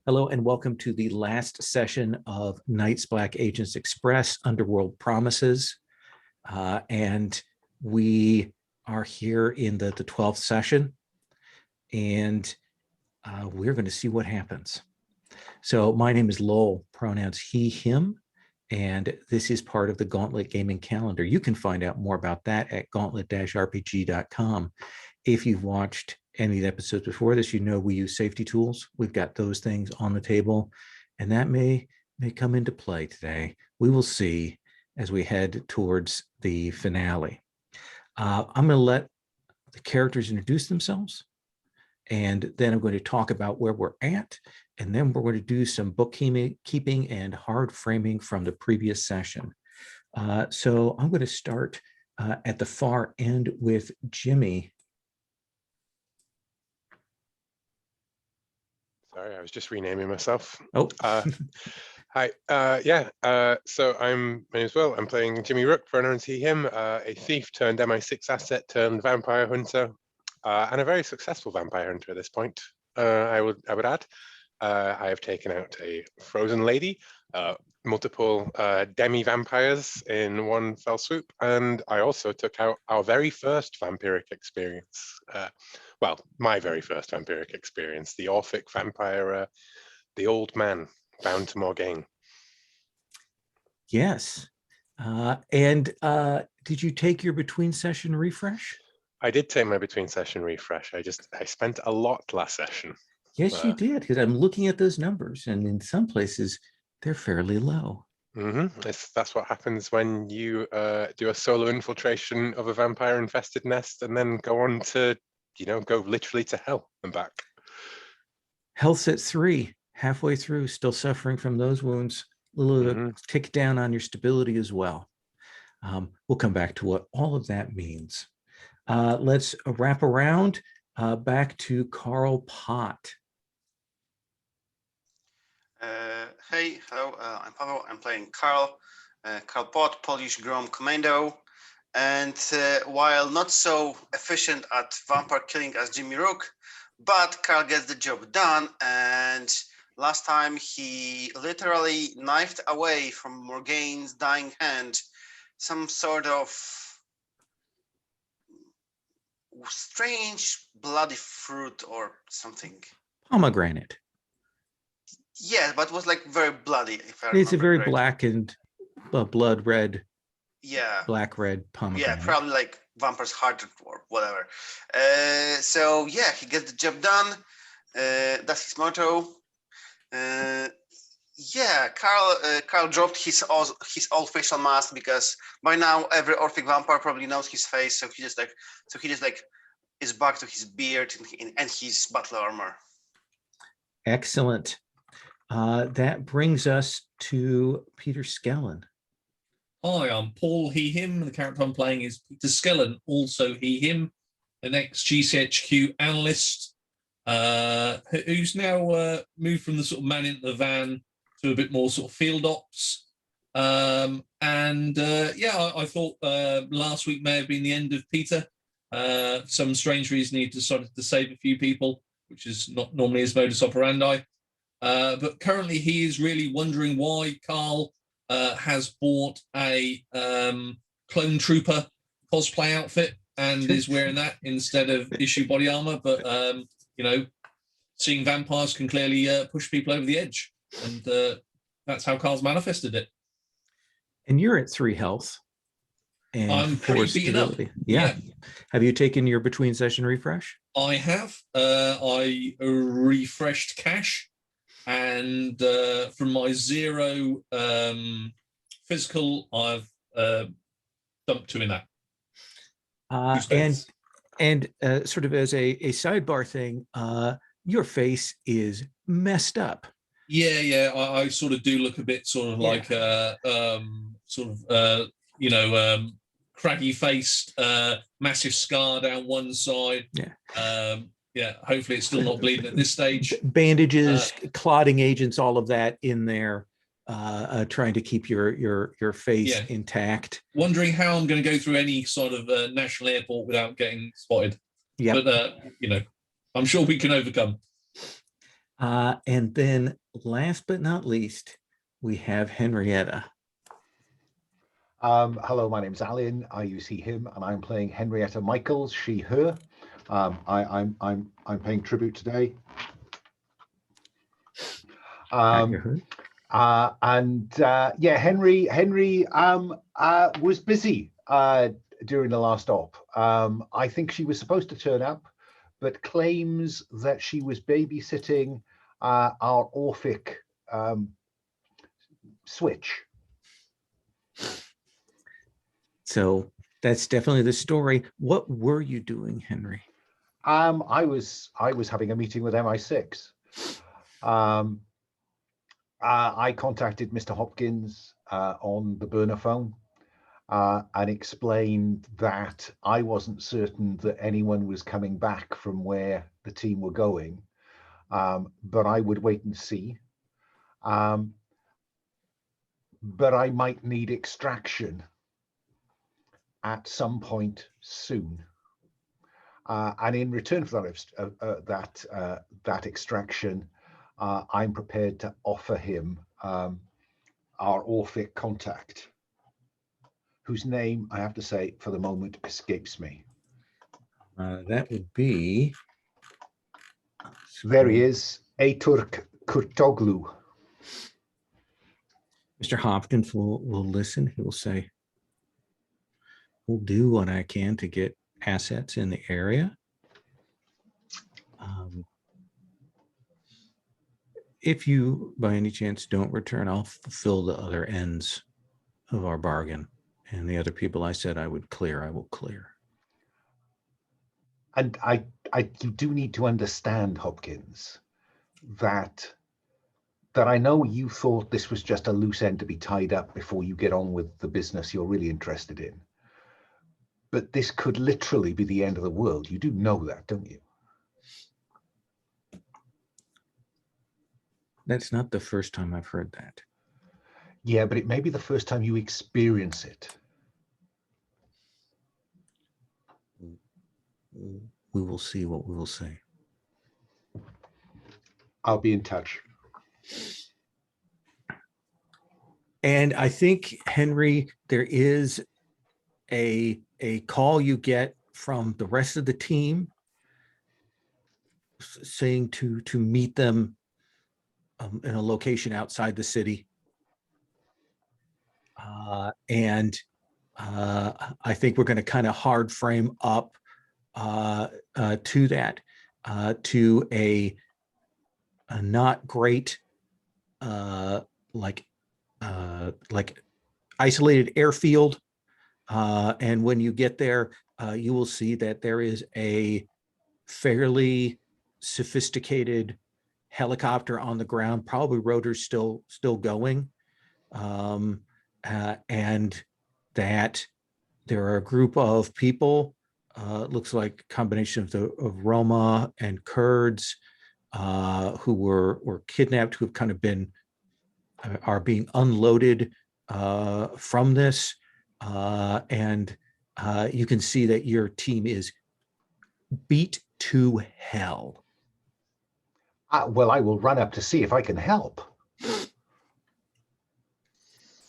Hello and welcome to the last session of Night's Black Agents Express Underworld Promises. And we are here in the 12th session, and we're going to see what happens. So my name is Lowell, pronouns he, him, and this is part of the Gauntlet Gaming Calendar. You can find out more about that at gauntlet-rpg.com. If you've watched any of the episodes before this, you know we use safety tools. We've got those things on the table, and that may come into play today. We will see as we head towards the finale. I'm going to let the characters introduce themselves, and then I'm going to talk about where we're at, and then we're going to do some bookkeeping and hard framing from the previous session. So I'm going to start at the far end with Jimmy. Sorry, I was just renaming myself. Oh, hi. So my name's Will. I'm playing Jimmy Rook, pronouns he, him, a thief turned MI6 asset turned vampire hunter, and a very successful vampire hunter at this point. I would add. I have taken out a frozen lady, multiple demi-vampires in one fell swoop, and I also took out our very first vampiric experience. Well, my very first vampiric experience, the Orphic vampire, the old man bound to Morgaine. Yes. And did you take your between session refresh? I did take my between session refresh. I spent a lot last session. Yes, you did, because I'm looking at those numbers, and in some places they're fairly low. That's what happens when you do a solo infiltration of a vampire infested nest and then go on to, go literally to hell and back. Health's at 3, halfway through, still suffering from those wounds. A little tick down on your stability as well. We'll come back to what all of that means. Let's wrap around back to Carl Pott. Hey, hello, I'm Paweł. I'm playing Karl Pott, Polish Grom Commando. And while not so efficient at vampire killing as Jimmy Rook, but Karl gets the job done. And last time he literally knifed away from Morgaine's dying hand some sort of strange bloody fruit or something. Pomegranate. Yeah, but it was like very bloody. If I it's a very correctly. blackened, blood red. Yeah. Black red pomegranate. Yeah, probably like vampire's heart or whatever. So yeah, he gets the job done. That's his motto. Yeah, Karl dropped his old facial mask because by now every Orphic vampire probably knows his face. So he just is back to his beard and his battle armor. Excellent. That brings us to Peter Skellen. Hi, I'm Paul, he, him. The character I'm playing is Peter Skellen, also he, him, an ex-GCHQ analyst who's now moved from the sort of man in the van to a bit more sort of field ops. I thought last week may have been the end of Peter. For some strange reason, he decided to save a few people, which is not normally his modus operandi. But currently he is really wondering why Karl has bought a clone trooper cosplay outfit and is wearing that instead of issue body armor. But seeing vampires can clearly push people over the edge, and that's how Karl's manifested it. And you're at 3 health. And I'm pretty beaten up. Yeah. Have you taken your between session refresh? I have. I refreshed cache. And from my 0 physical, I've dumped 2 in that. And sort of as a sidebar thing, your face is messed up. Yeah. I sort of do look a bit sort of like craggy faced, massive scar down one side. Yeah. Hopefully it's still not bleeding at this stage. Bandages, clotting agents, all of that in there, trying to keep your face intact. Wondering how I'm going to go through any sort of national airport without getting spotted. Yeah. But I'm sure we can overcome. And then last but not least, we have Henrietta. Hello, my name's Alan. I use he, him, and I'm playing Henrietta Michaels, she, her. I'm paying tribute today. Yeah, Henry was busy during the last op. I think she was supposed to turn up, but claims that she was babysitting our Orphic switch. So that's definitely the story. What were you doing, Henry? I was having a meeting with MI6. I contacted Mr. Hopkins on the burner phone and explained that I wasn't certain that anyone was coming back from where the team were going, but I would wait and see. But I might need extraction at some point soon. And in return for that extraction, I'm prepared to offer him our Orphic contact, whose name I have to say for the moment escapes me. That would be. There he is, Aturk Kurtoglu. Mr. Hopkins will listen. He will say, "We'll do what I can to get assets in the area. If you, by any chance, don't return, I'll fulfill the other ends of our bargain. And the other people I said I would clear, I will clear." And you do need to understand, Hopkins, that I know you thought this was just a loose end to be tied up before you get on with the business you're really interested in. But this could literally be the end of the world. You do know that, don't you? That's not the first time I've heard that. Yeah, but it may be the first time you experience it. We will see what we will say. I'll be in touch. And I think, Henry, there is a call you get from the rest of the team saying to meet them in a location outside the city. And I think we're going to kind of hard frame up to that, to a not great, like isolated airfield. And when you get there, you will see that there is a fairly sophisticated helicopter on the ground, probably rotors still going. And that there are a group of people, looks like a combination of Roma and Kurds, who were kidnapped, who have kind of been, are being unloaded from this. And you can see that your team is beat to hell. Well, I will run up to see if I can help.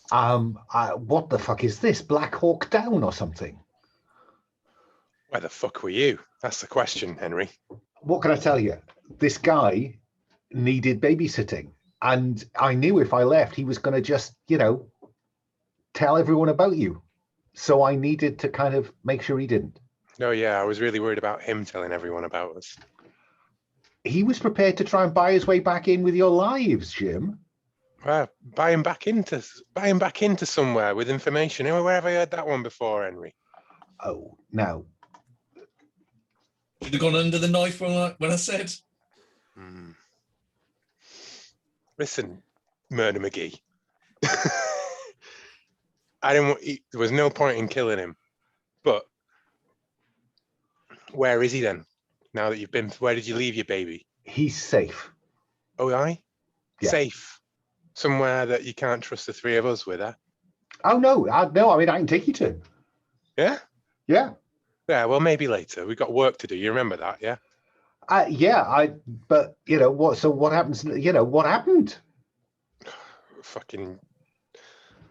What the fuck is this? Black Hawk Down or something? Where the fuck were you? That's the question, Henry. What can I tell you? This guy needed babysitting, and I knew if I left, he was going to just, tell everyone about you. So I needed to kind of make sure he didn't. No, yeah, I was really worried about him telling everyone about us. He was prepared to try and buy his way back in with your lives, Jim. Well, buy him back into somewhere with information. Where have I heard that one before, Henry? Oh, now. Should have gone under the knife when I said. Listen, Murder McGee. There was no point in killing him. But where is he then? Now that you've been, where did you leave your baby? He's safe. Oh, aye? Yeah. Safe. Somewhere that you can't trust the three of us with, huh? Oh, no. No, I mean, I can take you to him. Yeah? Yeah. Yeah, well, maybe later. We've got work to do. You remember that, yeah? Yeah, but you know what? So what happens? You know what happened? Fucking,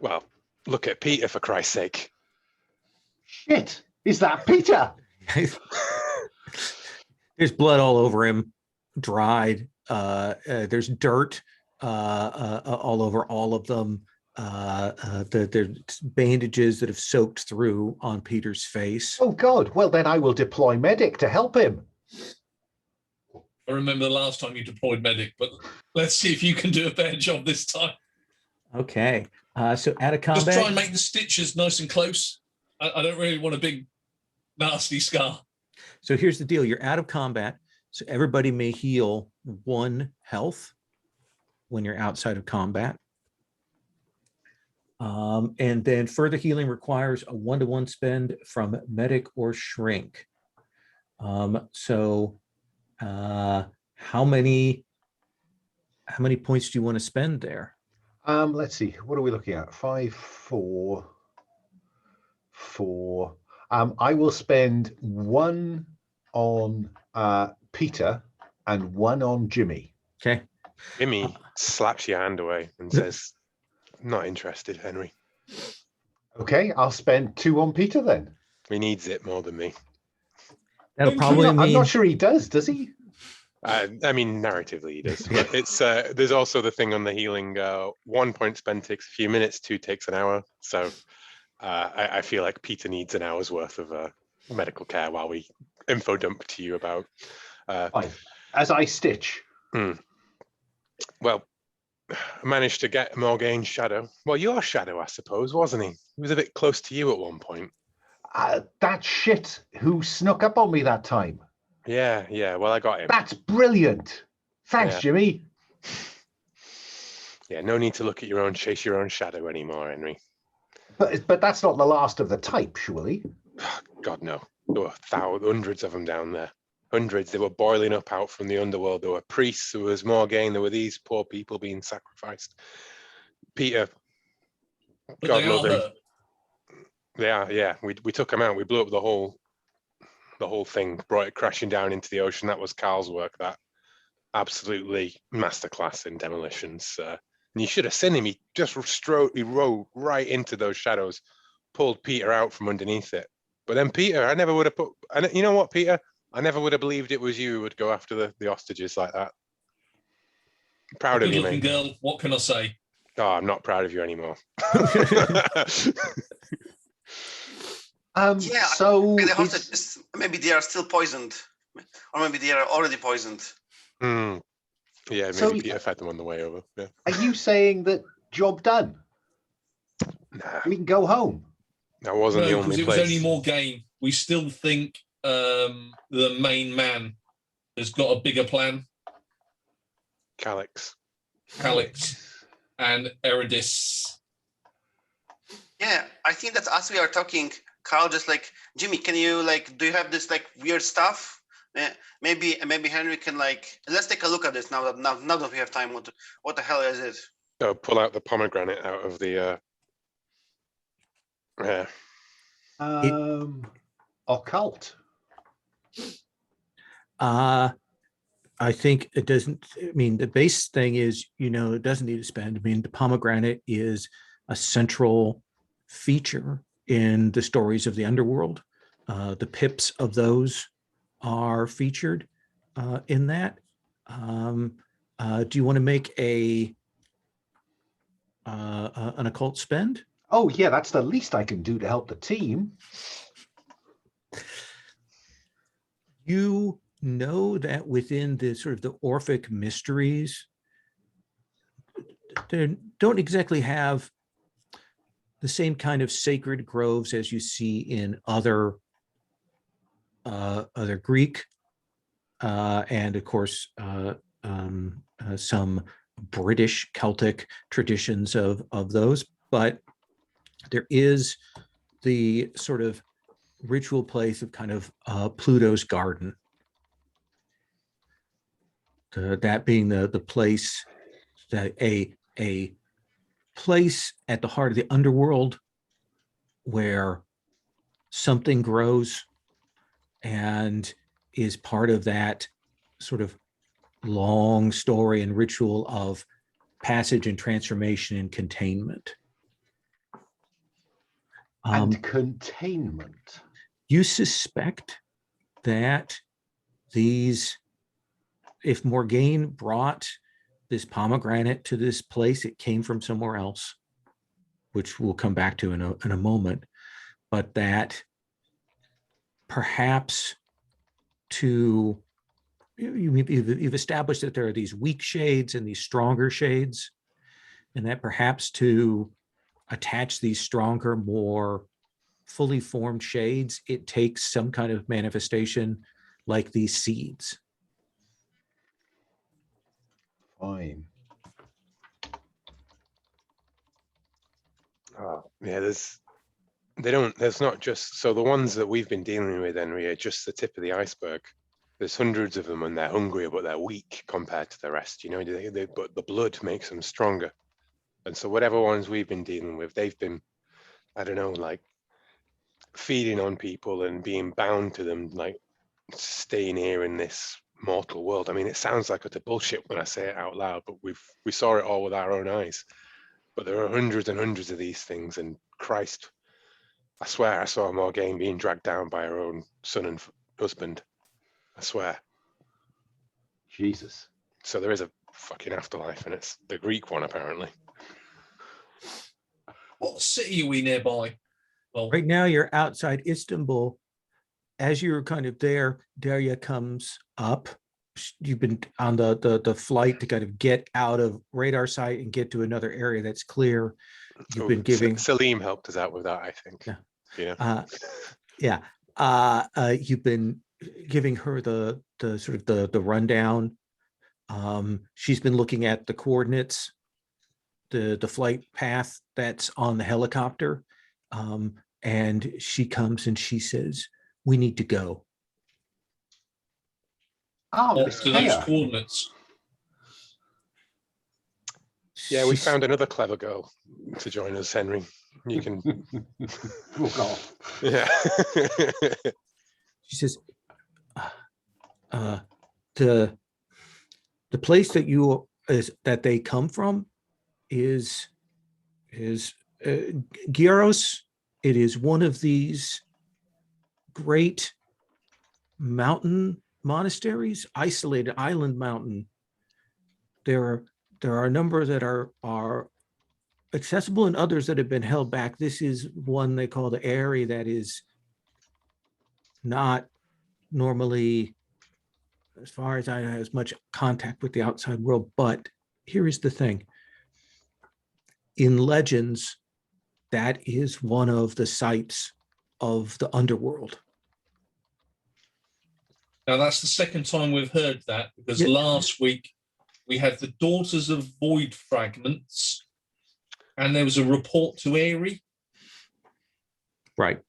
well, look at Peter for Christ's sake. Shit, is that Peter? There's blood all over him, dried. There's dirt all over all of them. There's bandages that have soaked through on Peter's face. Oh God! Well, then I will deploy medic to help him. I remember the last time you deployed medic, but let's see if you can do a better job this time. Okay. So out of combat. Just try and make the stitches nice and close. I don't really want a big, nasty scar. So here's the deal. You're out of combat. So everybody may heal 1 health when you're outside of combat. And then further healing requires a 1-to-1 spend from medic or shrink. How many points do you want to spend there? Let's see. What are we looking at? 5, 4, 4. I will spend 1 on Peter and 1 on Jimmy. Okay. Jimmy slaps your hand away and says, "Not interested, Henry. Okay, I'll spend 2 on Peter then. He needs it more than me." That'll probably I'm mean not sure he does he? I mean, narratively he does. But it's there's also the thing on the healing. 1 point spent takes a few minutes, 2 takes an hour. So I feel like Peter needs an hour's worth of medical care while we info dump to you about. Fine. As I stitch. Well, I managed to get Morgane's shadow. Well, your shadow, I suppose, wasn't he? He was a bit close to you at one point. That shit who snuck up on me that time. Yeah. Well, I got him. That's brilliant. Thanks, Yeah. Jimmy. Yeah, no need to chase your own shadow anymore, Henry. But that's not the last of the type, surely. God, no. There were hundreds of them down there. Hundreds. They were boiling up out from the underworld. There were priests. There was Morgane. There were these poor people being sacrificed. Peter, But God they love are him. hurt. Yeah. We took him out. We blew up the whole thing, brought it crashing down into the ocean. That was Carl's work. That absolutely masterclass in demolitions. And you should have seen him. He just rode right into those shadows, pulled Peter out from underneath it. But then Peter, I never would have you know what, Peter? I never would have believed it was you who would go after the hostages like that. Proud of you, Good-looking mate. girl. What can I say? Oh, I'm not proud of you anymore. Yeah, So the hostages, maybe they are still poisoned, or maybe they are already poisoned. Yeah, maybe So- Peter fed them on the way over. Yeah. are you saying that job done? Nah, We can go home. that wasn't the No, because only it was place. only Morgane. We still think the main man has got a bigger plan. Calix. Calix and Eridis. Yeah, I think that as we are talking, Carl just like, Jimmy, can you do you have this weird stuff? Maybe Henry can let's take a look at this now that we have time. What the hell is it? So pull out the pomegranate out of the. Occult. I think it doesn't. I mean, the base thing is, it doesn't need to spend. I mean, the pomegranate is a central feature in the stories of the underworld. The pips of those are featured in that. Do you want to make an occult spend? Oh yeah, that's the least I can do to help the team. You know that within the sort of the Orphic mysteries, they don't exactly have the same kind of sacred groves as you see in other Greek and of course some British Celtic traditions of those, but there is the sort of ritual place of kind of Pluto's garden. That being the place that a place at the heart of the underworld where something grows and is part of that sort of long story and ritual of passage and transformation and containment. And containment. You suspect that if Morgaine brought this pomegranate to this place, it came from somewhere else, which we'll come back to in a moment, but that perhaps you've established that there are these weak shades and these stronger shades, and that perhaps to attach these stronger, more fully formed shades, it takes some kind of manifestation like these seeds. Fine. Yeah, there's not just, so the ones that we've been dealing with, Henry, are just the tip of the iceberg. There's hundreds of them, and they're hungrier, but they're weak compared to the rest. You know, but the blood makes them stronger. And so whatever ones we've been dealing with, they've been, I don't know, like feeding on people and being bound to them, like staying here in this mortal world. I mean, it sounds like utter bullshit when I say it out loud, but we saw it all with our own eyes. But there are hundreds and hundreds of these things, and Christ, I swear I saw Morgaine being dragged down by her own son and husband. I swear. Jesus. So there is a fucking afterlife, and it's the Greek one, apparently. What city are we nearby? Well, Right now you're outside Istanbul. As you're kind of there, Daria comes up. You've been on the flight to kind of get out of radar sight and get to another area that's clear. You've been giving Salim helped us out with that, I think. Yeah. You've been giving her the sort of the rundown. She's been looking at the coordinates, the flight path that's on the helicopter, and she comes and she says, "We need to go." Oh, what's to those coordinates? Yeah, we found another clever girl to join us, Henry. You can Walk off. Yeah. She says, the place that they come from is Gyros. It is one of these great mountain monasteries, isolated island mountain. There are a number that are accessible and others that have been held back. This is one they call the area that is not normally, as far as I know, as much contact with the outside world. But here is the thing. In legends, that is one of the sites of the underworld. Now, that's the second time we've heard that, because Yeah. last week we had the Daughters of Void Fragments, and there was a report to Aerie. Right.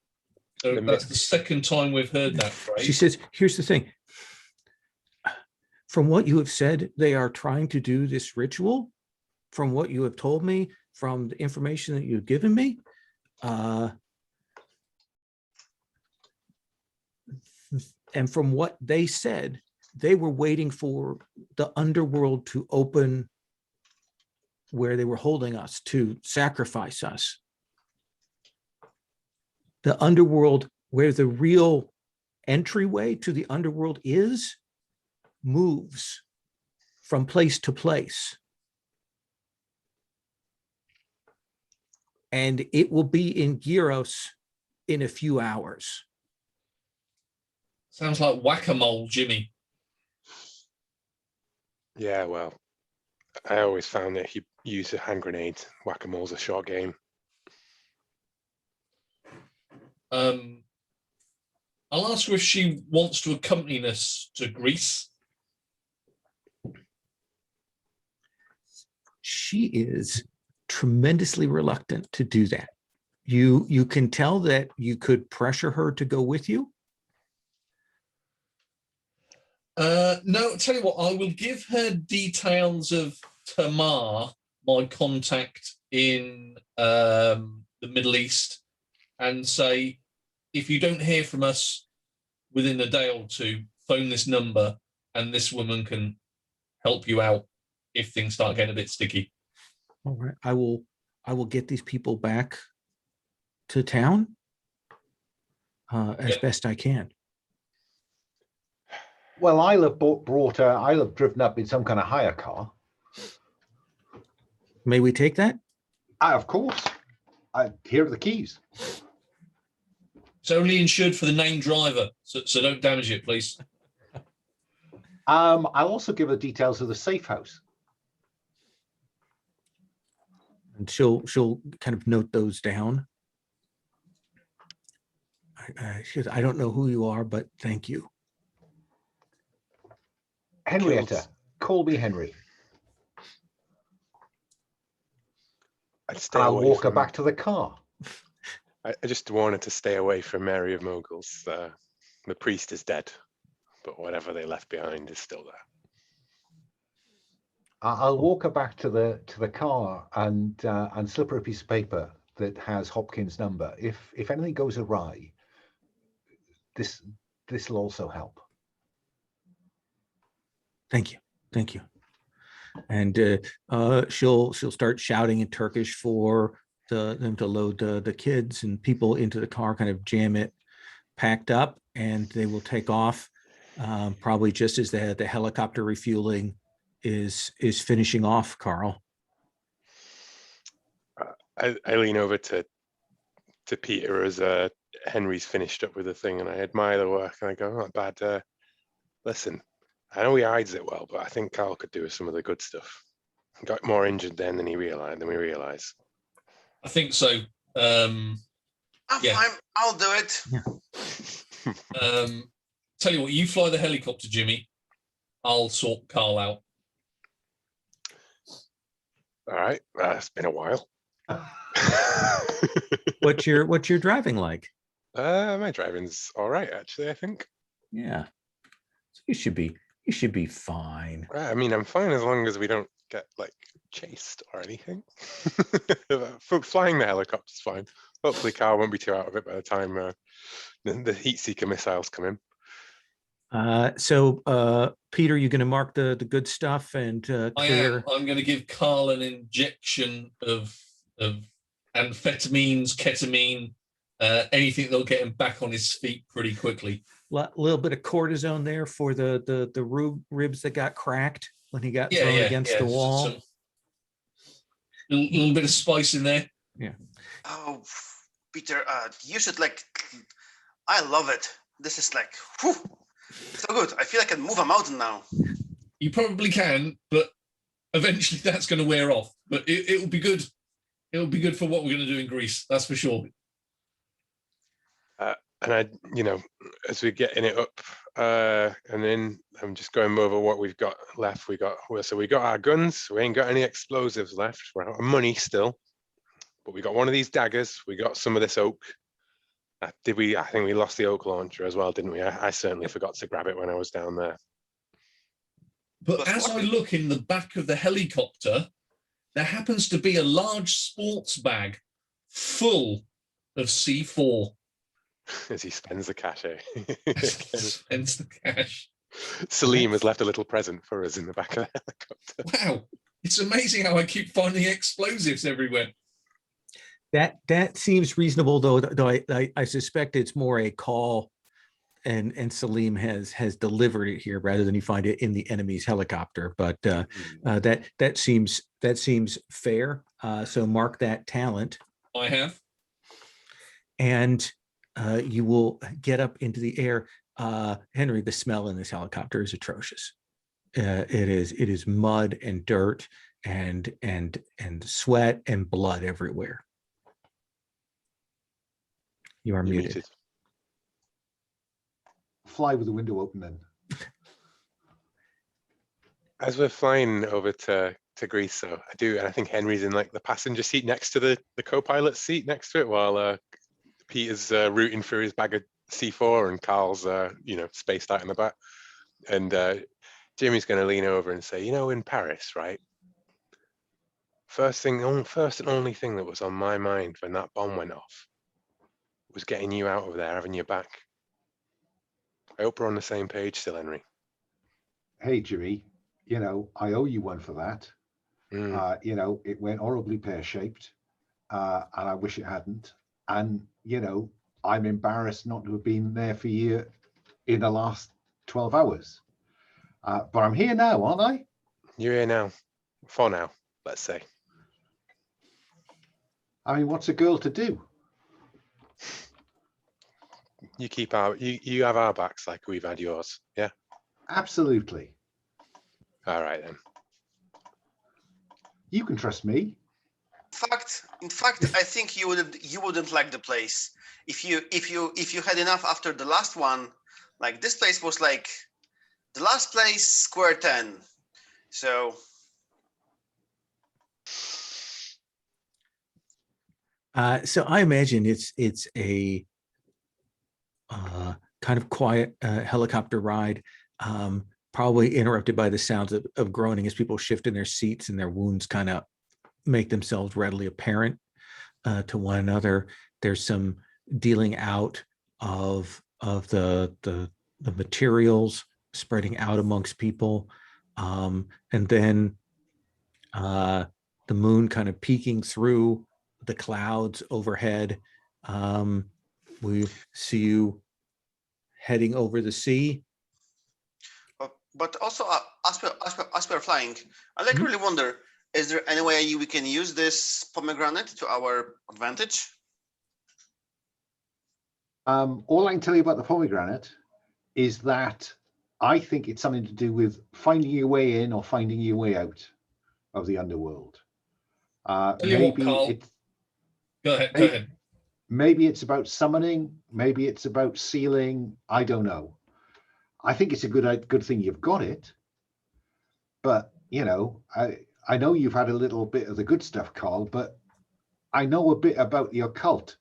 So that's the second time we've heard that phrase. She says, here's the thing. From what you have said, they are trying to do this ritual. From what you have told me, from the information that you've given me, and from what they said, they were waiting for the underworld to open where they were holding us, to sacrifice us. The underworld, where the real entryway to the underworld is, moves from place to place. And it will be in Gyros in a few hours. Sounds like whack-a-mole, Jimmy. Yeah, well, I always found that he used a hand grenade. Whack-a-mole's a short game. I'll ask her if she wants to accompany us to Greece. She is tremendously reluctant to do that. You can tell that you could pressure her to go with you. No, I'll tell you what, I will give her details of Tamar, my contact in the Middle East, and say, if you don't hear from us within a day or two, phone this number and this woman can help you out if things start getting a bit sticky. All right. I will get these people back to town as Yeah. best I can. Well, I'll have driven up in some kind of hire car. May we take that? Of course. Here are the keys. It's only insured for the named driver, so don't damage it, please. I'll also give her details of the safe house. And she'll kind of note those down. I don't know who you are, but thank you. Henrietta, call me Henry. I'd stay I'll away walk her from, back to the car. I just wanted to stay away from Mary of Moguls. The priest is dead, but whatever they left behind is still there. I'll walk her back to the car and slip her a piece of paper that has Hopkins' number. If anything goes awry, this will also help. Thank you. And she'll start shouting in Turkish for them to load the kids and people into the car, kind of jam it packed up, and they will take off. Probably just as the helicopter refueling is finishing off, Carl. I lean over to Peter as Henry's finished up with the thing, and I admire the work, and I go, "Not bad. Listen, I know he hides it well, but I think Carl could do with some of the good stuff. He got more injured then than we realized." I think so. I'm Yeah. fine. I'll do it. Tell you what, you fly the helicopter, Jimmy. I'll sort Carl out. All right, it's been a while. What's your driving like? My driving's all right, actually. I think. Yeah, so you should be fine. I mean, I'm fine as long as we don't get like chased or anything. Flying the helicopter's fine. Hopefully, Carl won't be too out of it by the time the heat seeker missiles come in. So Peter, you're going to mark the good stuff and clear. I'm going to give Carl an injection of amphetamines, ketamine, anything that'll get him back on his feet pretty quickly. A little bit of cortisone there for the ribs that got cracked when he got thrown against the wall. Little bit of spice in there. Yeah. Oh, Peter, you should I love it. This is whew, so good. I feel I can move a mountain now. You probably can, but eventually that's going to wear off. But it will be good. It will be good for what we're going to do in Greece. That's for sure. And as we're getting it up, and then I'm just going over what we've got left. We got our guns. We ain't got any explosives left. We're out of money still, but we got one of these daggers. We got some of this oak. I think we lost the oak launcher as well, didn't we? I certainly forgot to grab it when I was down there. But as I look in the back of the helicopter, there happens to be a large sports bag full of C4. As he spends the cash, Spends the cash. Salim has left a little present for us in the back of the helicopter. Wow, it's amazing how I keep finding explosives everywhere. That seems reasonable, though I suspect it's more a call, and Salim has delivered it here rather than you find it in the enemy's helicopter. But that seems fair. So mark that talent. I have. And you will get up into the air. Henry, the smell in this helicopter is atrocious. It is mud and dirt and sweat and blood everywhere. You are muted. Fly with the window open then. As we're flying over to Greece, so I do, and I think Henry's in the passenger seat next to the co-pilot seat next to it, while Peter's rooting through his bag of C4 and Carl's spaced out in the back. And Jimmy's going to lean over and say, in Paris, right? First and only thing that was on my mind when that bomb went off was getting you out of there, having your back. I hope we're on the same page still, Henry. hey, Jimmy, I owe you one for that. It went horribly pear-shaped, and I wish it hadn't. And, I'm embarrassed not to have been there for you in the last 12 hours. But I'm here now, aren't I? You're here now, for now, let's say. I mean, what's a girl to do? You have our backs like we've had yours. Yeah. Absolutely. All right then. You can trust me. In fact, I think you wouldn't like the place if you had enough after the last one. Like, this place was like the last place, square 10. So So I imagine it's a kind of quiet helicopter ride, probably interrupted by the sounds of groaning as people shift in their seats and their wounds kind of make themselves readily apparent to one another. There's some dealing out of the materials, spreading out amongst people, and then the moon kind of peeking through the clouds overhead. We see you heading over the sea. but also, as we're flying, I like really wonder, is there any way we can use this pomegranate to our advantage? All I can tell you about the pomegranate is that I think it's something to do with finding your way in or finding your way out of the underworld. Maybe it's Go ahead. Maybe it's about summoning. Maybe it's about sealing. I don't know. I think it's a good thing you've got it. But I know you've had a little bit of the good stuff, Carl. But I know a bit about the occult.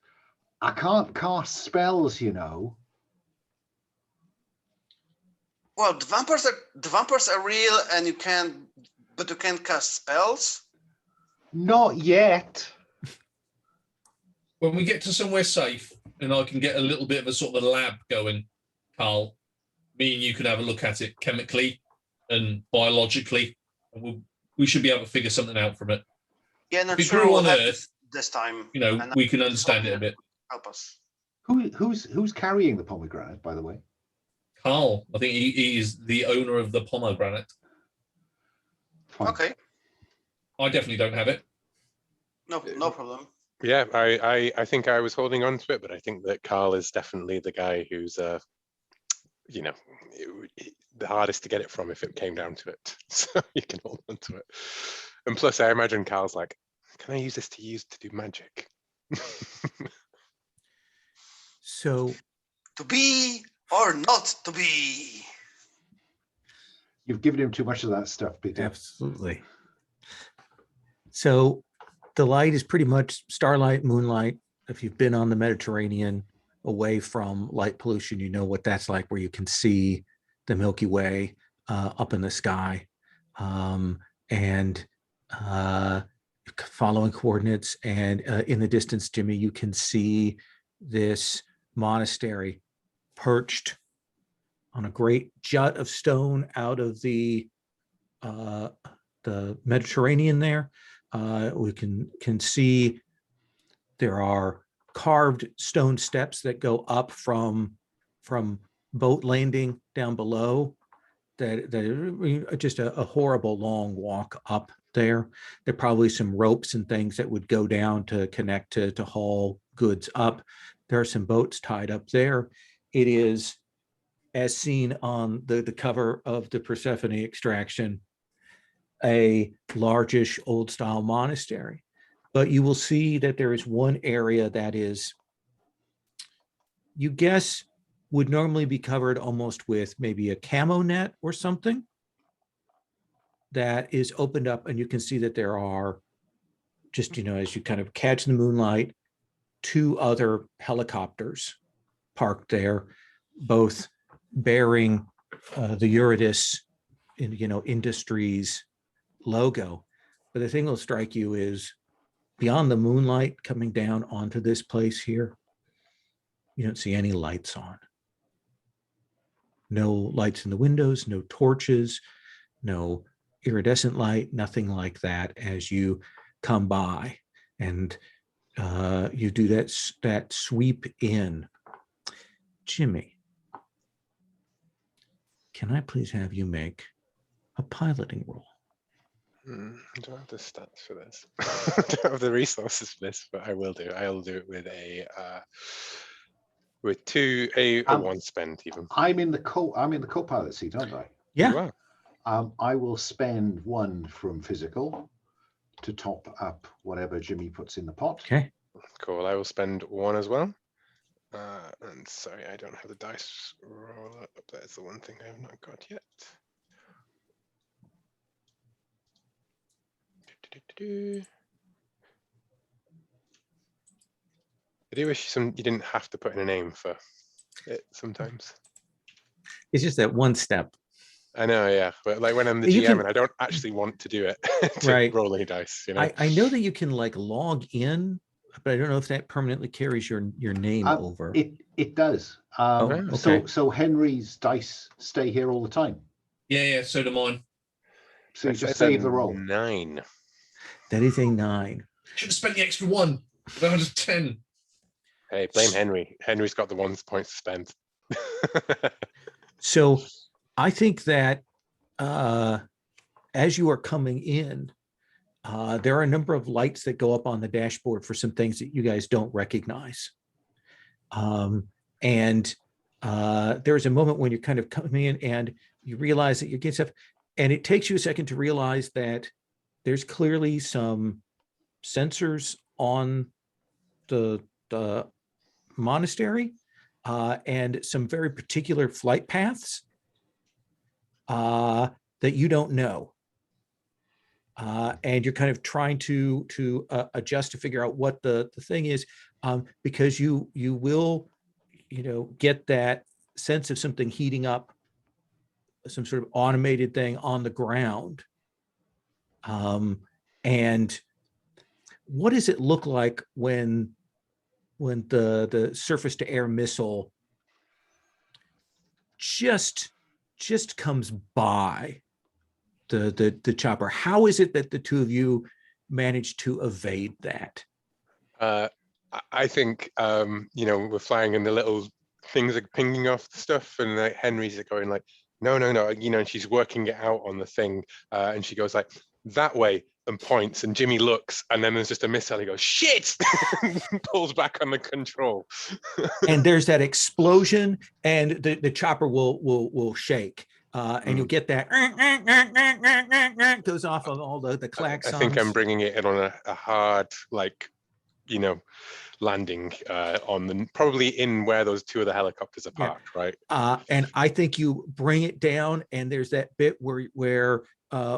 I can't cast spells, Well, the vampires are real, and you can't cast spells. Not yet. When we get to somewhere safe and I can get a little bit of a sort of a lab going, Carl, me and you can have a look at it chemically and biologically, and we should be able to figure something out from it. Yeah, not if sure it grew we'll on have Earth, this time. we can understand it a bit. Help us. Who's carrying the pomegranate, by the way? Carl, I think he is the owner of the pomegranate. Fine. Okay. I definitely don't have it. No problem. Yeah, I think I was holding on to it, but I think that Carl is definitely the guy who's the hardest to get it from if it came down to it. So you can hold on to it. And plus, I imagine Carl's like, can I use this to do magic? So, to be or not to be? You've given him too much of that stuff, Peter. absolutely. So the light is pretty much starlight, moonlight. If you've been on the Mediterranean away from light pollution, you know what that's like, where you can see the Milky Way up in the sky, and following coordinates. And in the distance, Jimmy, you can see this monastery perched on a great jut of stone out of the Mediterranean there. We can see there are carved stone steps that go up from boat landing down below. That are just a horrible long walk up there. There are probably some ropes and things that would go down to connect to haul goods up. There are some boats tied up there. It is, as seen on the cover of the Persephone extraction, a largish old style monastery. But you will see that there is one area that is, you guess, would normally be covered almost with maybe a camo net or something, that is opened up, and you can see that there are just, as you kind of catch the moonlight, 2 other helicopters parked there, both bearing the Eurydice Industries logo. But the thing that will strike you is, beyond the moonlight coming down onto this place here, you don't see any lights on. no lights in the windows, no torches, no iridescent light, nothing like that as you come by. And you do that sweep in. Jimmy, can I please have you make a piloting roll? I don't have the stats for this. I don't have the resources for this, but I will do. I'll do it with a one spend even. I'm in the co-pilot seat, aren't I? Yeah. You are. I will spend 1 from physical to top up whatever Jimmy puts in the pot. Okay. Cool. I will spend 1 as well. And sorry, I don't have the dice roll up. That's the one thing I have not got yet. I do wish you didn't have to put in a name for it sometimes. It's just that one step. I know, yeah, but like when I'm the You GM can- and I don't actually want to do it, to Right. roll any dice, you know. I know that you can like log in, but I don't know if that permanently carries your name over. It does. okay. So Henry's dice stay here all the time. Yeah, so do mine. So you That's just a save the roll. 9. That is a 9. Should have spent the extra 1. That was 10. Hey, blame Henry. Henry's got the 1 point to spend. So I think that as you are coming in, there are a number of lights that go up on the dashboard for some things that you guys don't recognize. And there's a moment when you're kind of coming in and you realize that you're getting stuff, and it takes you a second to realize that there's clearly some sensors on the monastery and some very particular flight paths that you don't know. And you're kind of trying to adjust to figure out what the thing is, because you will, get that sense of something heating up, some sort of automated thing on the ground. And what does it look like when the surface to air missile just comes by the chopper? How is it that the two of you managed to evade that? I think we're flying and the little things are pinging off the stuff, and like Henry's going like, no, and she's working it out on the thing, and she goes like that way and points, and Jimmy looks, and then there's just a missile. He goes, shit, pulls back on the control, and there's that explosion, and the chopper will shake. And you'll get that goes off of all the claxons. I think I'm bringing it in on a hard, landing on probably in where those two of the helicopters are parked, right? And I think you bring it down, and there's that bit where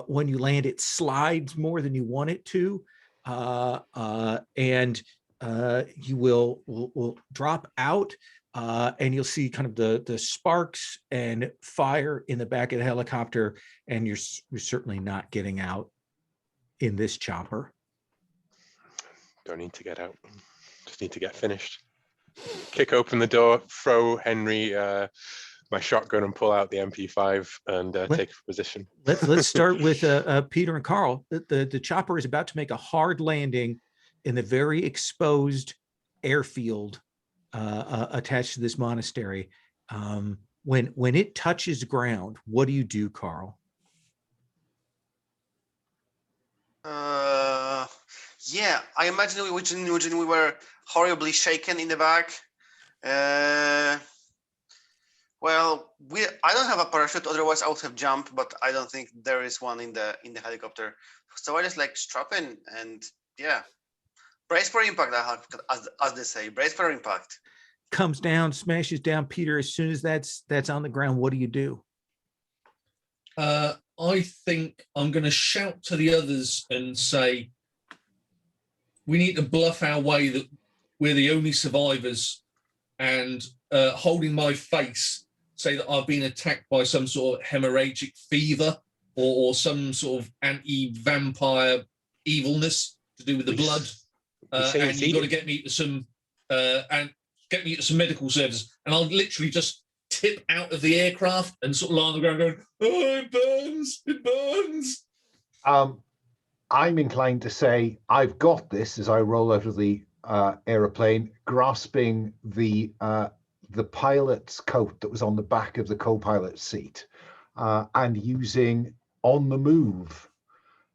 when you land, it slides more than you want it to, and you will drop out. And you'll see kind of the sparks and fire in the back of the helicopter, and you're certainly not getting out in this chopper. Don't need to get out, just need to get finished. Kick open the door, throw Henry my shotgun, and pull out the MP5 and take a position. Let's start with Peter and Carl. The chopper is about to make a hard landing in the very exposed airfield attached to this monastery. When it touches ground, what do you do, Carl? Yeah, I imagine we were horribly shaken in the back. Well, I don't have a parachute, otherwise I would have jumped, but I don't think there is one in the helicopter. So I just like strap in and yeah, brace for impact, as they say, brace for impact. Comes down, smashes down. Peter, as soon as that's on the ground, what do you do? I think I'm going to shout to the others and say, we need to bluff our way that we're the only survivors, and holding my face, say that I've been attacked by some sort of hemorrhagic fever or some sort of anti-vampire evilness to do with the blood. And you've got to get me to some medical service. And I'll literally just tip out of the aircraft and sort of lie on the ground going, "Oh, it burns! It burns!" I'm inclined to say I've got this as I roll out of the aeroplane, grasping the pilot's coat that was on the back of the co-pilot's seat, and using on the move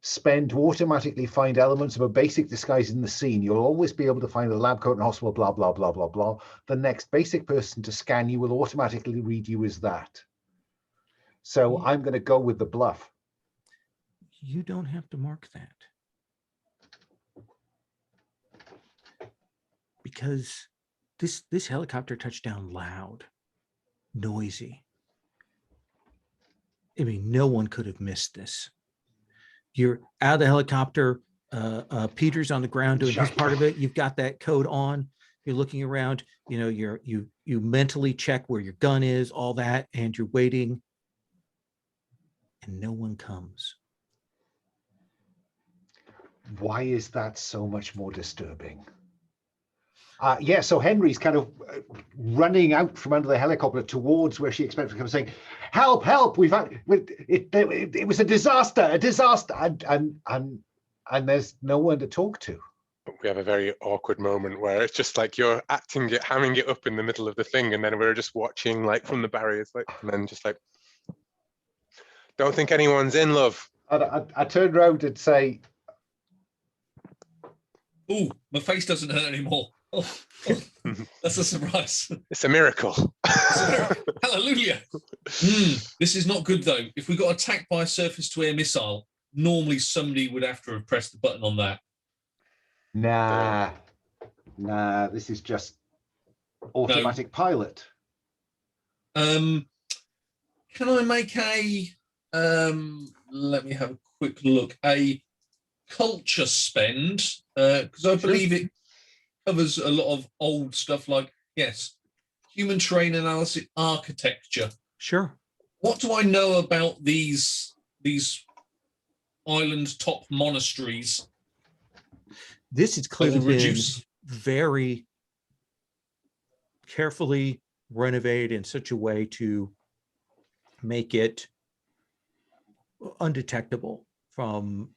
spend to automatically find elements of a basic disguise in the scene. You'll always be able to find a lab coat and hospital, blah, blah, blah, blah, blah. The next basic person to scan you will automatically read you as that. So I'm going to go with the bluff. You don't have to mark that. Because this helicopter touched down loud, noisy. I mean, no one could have missed this. You're out of the helicopter. Peter's on the ground doing his part of it. You've got that coat on. You're looking around. You know, you mentally check where your gun is, all that, and you're waiting, and no one comes. Why is that so much more disturbing? Yeah, so Henry's kind of running out from under the helicopter towards where she expects to come, saying, "Help! Help! It was a disaster! A disaster!" And there's no one to talk to. We have a very awkward moment where it's just like you're acting it, hamming it up in the middle of the thing, and then we're just watching like from the barriers, like, and then just like, don't think anyone's in, love. I turned around and say, "Oh, my face doesn't hurt anymore. Oh, that's a surprise. It's a miracle." Hallelujah. This is not good, though. If we got attacked by a surface-to-air missile, normally somebody would have to have pressed the button on that. Nah, this is just automatic pilot. Can I make a, let me have a quick look, a culture spend, because I believe it covers a lot of old stuff like, yes, human terrain analysis, architecture. Sure. What do I know about these island top monasteries? This has clearly been very carefully renovated in such a way to make it undetectable from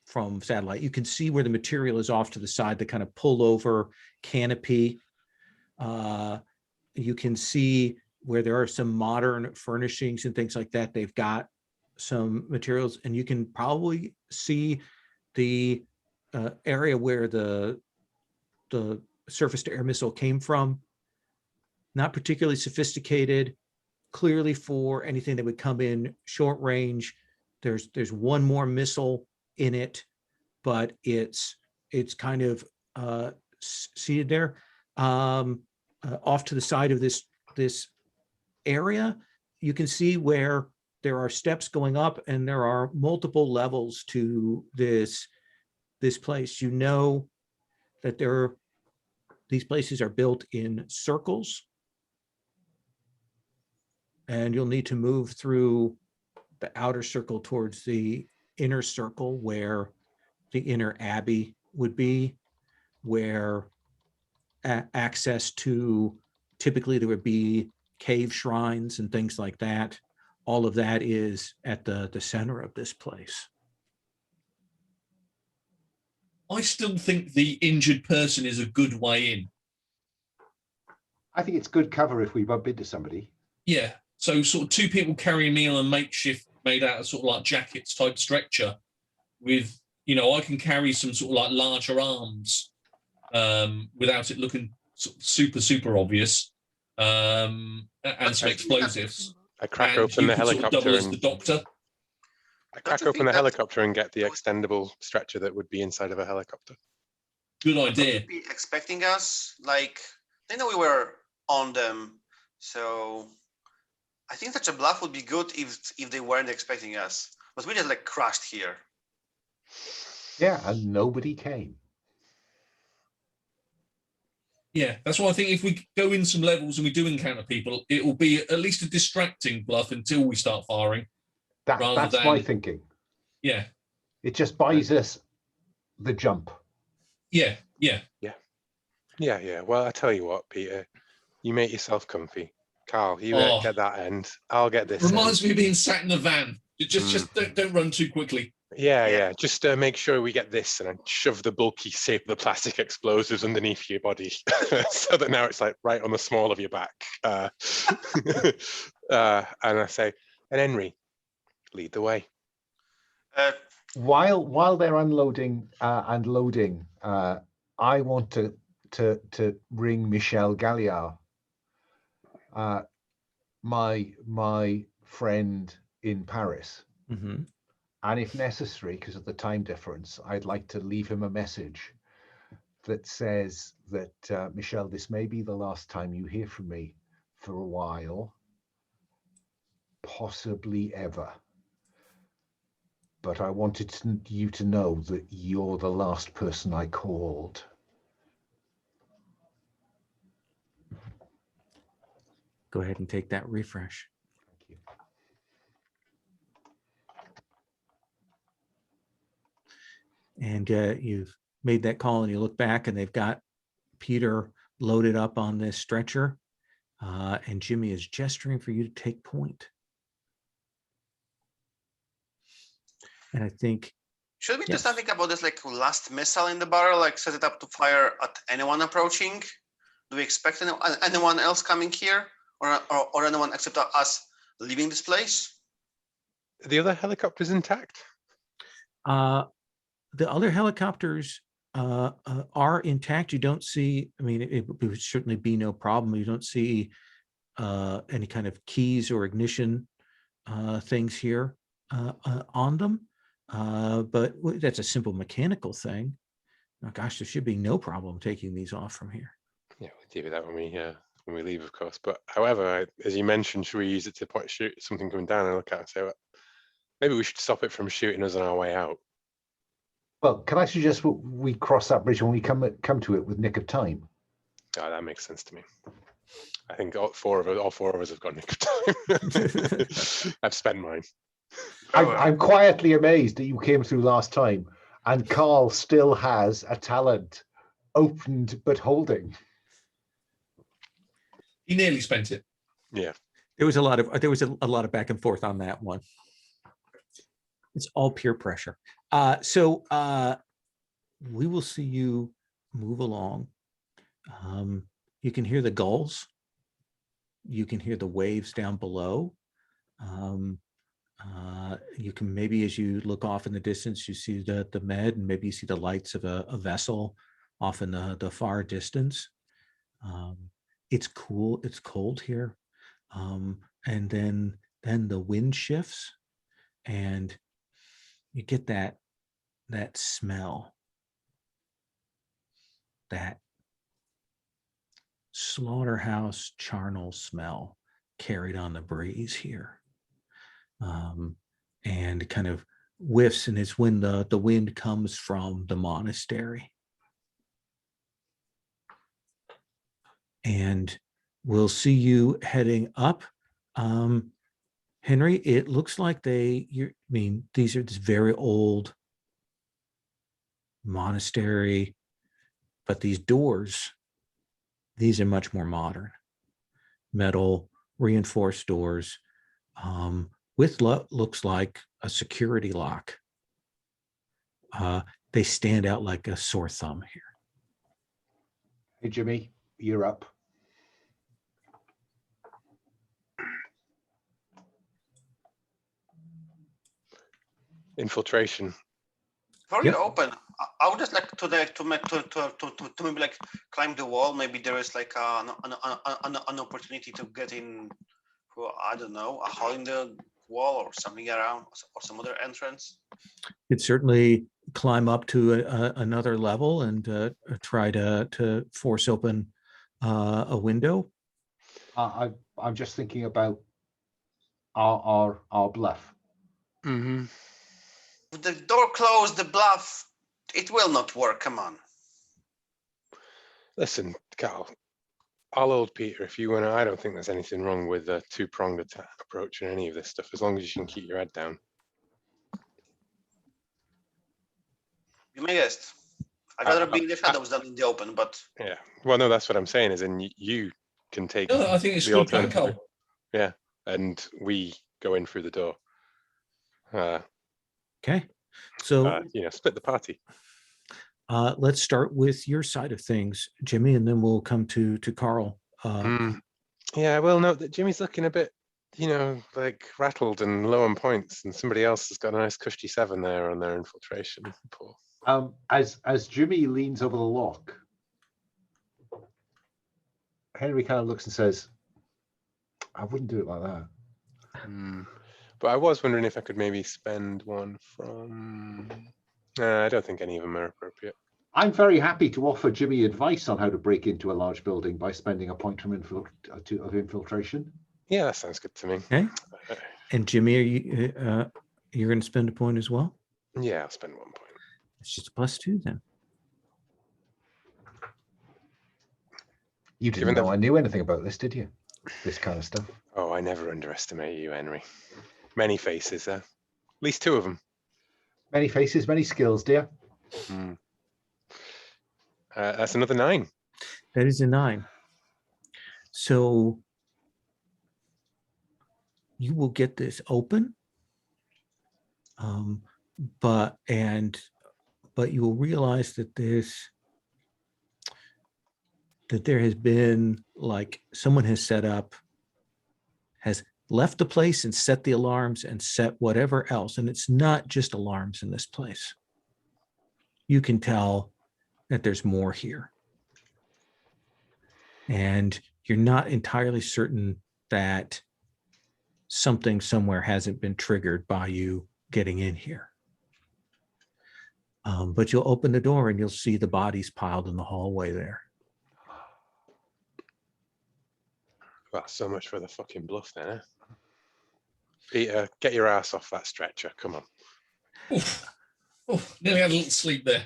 satellite. You can see where the material is off to the side, the kind of pullover canopy. You can see where there are some modern furnishings and things like that. They've got some materials, and you can probably see the area where the surface-to-air missile came from. Not particularly sophisticated, clearly for anything that would come in short range. There's one more missile in it, but it's kind of seated there. Off to the side of this area, you can see where there are steps going up, and there are multiple levels to this place. You know that these places are built in circles, and you'll need to move through the outer circle towards the inner circle where the inner abbey would be, where access to, typically there would be cave shrines and things like that. All of that is at the center of this place. I still think the injured person is a good way in. I think it's good cover if we bump into somebody. Yeah, so sort of two people carrying me on a makeshift made out of sort of like jackets type stretcher with, you know, I can carry some sort of like larger arms without it looking super obvious, and some explosives. I crack open the helicopter and the doctor. I crack open the helicopter and get the extendable stretcher that would be inside of a helicopter. Good idea. Be expecting us, like, they know we were on them, so I think such a bluff would be good if they weren't expecting us. But we just like crashed here. Yeah, and nobody came. Yeah, that's why I think if we go in some levels and we do encounter people, it will be at least a distracting bluff until we start firing. That's my thinking. Yeah. It just buys us the jump. Yeah. Well, I tell you what, Peter, you make yourself comfy. Carl, you Oh. get that end. I'll get this. Reminds me of being sat in the van. Just don't run too quickly. Yeah. Just make sure we get this, and then shove the bulky shape of the plastic explosives underneath your body, so that now it's like right on the small of your back. And I say, and Henry, lead the way. While they're unloading and loading, I want to ring Michel Galliard, my friend in Paris. Mm-hmm. And if necessary, because of the time difference, I'd like to leave him a message that says that, Michel, this may be the last time you hear from me for a while, possibly ever. But I wanted you to know that you're the last person I called. Go ahead and take that refresh. Thank you. And you've made that call, and you look back, and they've got Peter loaded up on this stretcher, and Jimmy is gesturing for you to take point. And I think, Should we do yes. something about this, like last missile in the barrel, like set it up to fire at anyone approaching? Do we expect anyone else coming here, or anyone except us leaving this place? The other helicopters are intact. You don't see, I mean, it would certainly be no problem. You don't see any kind of keys or ignition things here on them. But that's a simple mechanical thing. Oh, gosh, there should be no problem taking these off from here. Yeah, we'll deal with that when we leave, of course. But however, as you mentioned, should we use it to shoot something coming down and look at it and say, well, maybe we should stop it from shooting us on our way out? Well, can I suggest we cross that bridge when we come to it with nick of time? Oh, that makes sense to me. I think all four of us have got nick of time. I've spent mine. I'm quietly amazed that you came through last time, and Carl still has a talent opened but holding. He nearly spent it. Yeah. There was a lot of back and forth on that one. It's all peer pressure. So we will see you move along. You can hear the gulls. You can hear the waves down below. You can, maybe as you look off in the distance, you see the med, and maybe you see the lights of a vessel off in the far distance. It's cool. It's cold here. And then the wind shifts, and you get that smell, that slaughterhouse charnel smell carried on the breeze here, and kind of whiffs, and it's when the wind comes from the monastery. And we'll see you heading up. Henry, it looks like these are this very old monastery, but these doors, these are much more modern. Metal reinforced doors with looks like a security lock. They stand out like a sore thumb here. Hey, Jimmy, you're up. Infiltration. Before you open, I would just like to maybe like climb the wall. Maybe there is like an opportunity to get in through, I don't know, a hole in the wall or something around, or some other entrance. You'd certainly climb up to another level and try to force open a window. I'm just thinking about our bluff. Mm-hmm. If the door closed, the bluff, it will not work. Come on. Listen, Carl, I'll hold Peter if you want to. I don't think there's anything wrong with a two-pronged approach in any of this stuff, as long as you can keep your head down. You may guess. I'd rather be in the shadows than in the open, but... Yeah. Well, no, that's what I'm saying, is in you can take No, I think it's a the good plan, alternative. Carl. Yeah, and we go in through the door. Okay. So Split the party. let's start with your side of things, Jimmy, and then we'll come to Carl. Yeah, well, no, Jimmy's looking a bit, like rattled and low on points, and somebody else has got a nice cushy 7 there on their infiltration. Poor. As Jimmy leans over the lock, Henry kind of looks and says, I wouldn't do it like that. But I was wondering if I could maybe spend one from... I don't think any of them are appropriate. I'm very happy to offer Jimmy advice on how to break into a large building by spending a point from of infiltration. Yeah, that sounds good to me. Okay. And Jimmy, are you you're going to spend a point as well? Yeah, I'll spend 1 point. It's just a +2 then. You didn't know I knew anything about this, did you? This kind of stuff. Oh, I never underestimate you, Henry. Many faces there. At least 2 of them. Many faces, many skills, dear. That's another 9. That is a 9. So you will get this open, but you will realize that there has been, like, someone has left the place and set the alarms and set whatever else, and it's not just alarms in this place. You can tell that there's more here, and you're not entirely certain that something somewhere hasn't been triggered by you getting in here. But you'll open the door and you'll see the bodies piled in the hallway there. Well, so much for the fucking bluff then, eh? Peter, get your ass off that stretcher. Come on. Nearly had a little sleep there.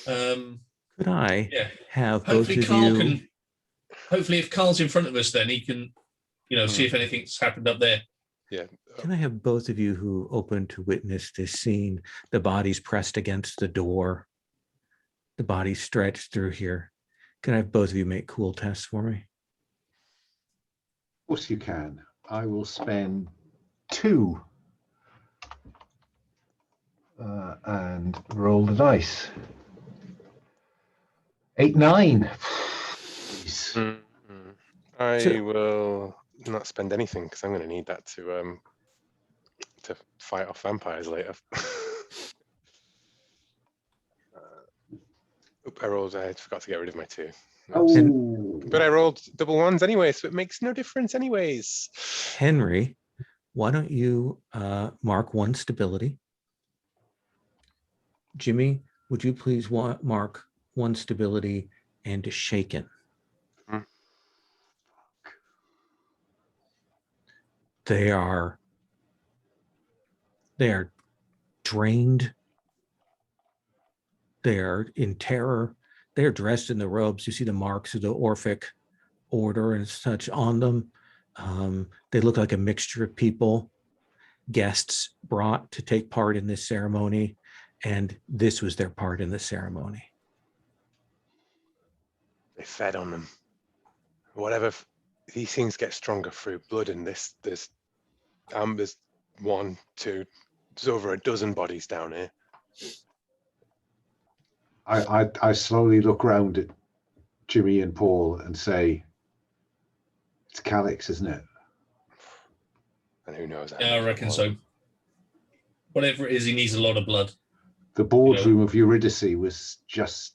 Could I have Hopefully both of Carl you... can. Hopefully, if Carl's in front of us, then he can, see if anything's happened up there. Yeah. Can I have both of you who open to witness this scene, the bodies pressed against the door, the bodies stretched through here? Can I have both of you make cool tests for me? Of course you can. I will spend 2 and roll the dice. 8, 9. I will not spend anything because I'm going to need that to fight off vampires later. I forgot to get rid of my 2. But I rolled double 1s anyway, so it makes no difference anyways. Henry, why don't you mark 1 stability? Jimmy, would you please mark 1 stability and a shaken? They are drained. They are in terror. They are dressed in the robes. You see the marks of the Orphic order and such on them. They look like a mixture of people, guests brought to take part in this ceremony, and this was their part in the ceremony. They fed on them. Whatever, these things get stronger through blood, and there's 1, 2, there's over a dozen bodies down here. I slowly look round at Jimmy and Paul and say, it's Calix, isn't it? And who knows? Yeah, I reckon so. Whatever it is, he needs a lot of blood. The boardroom of Eurydice was just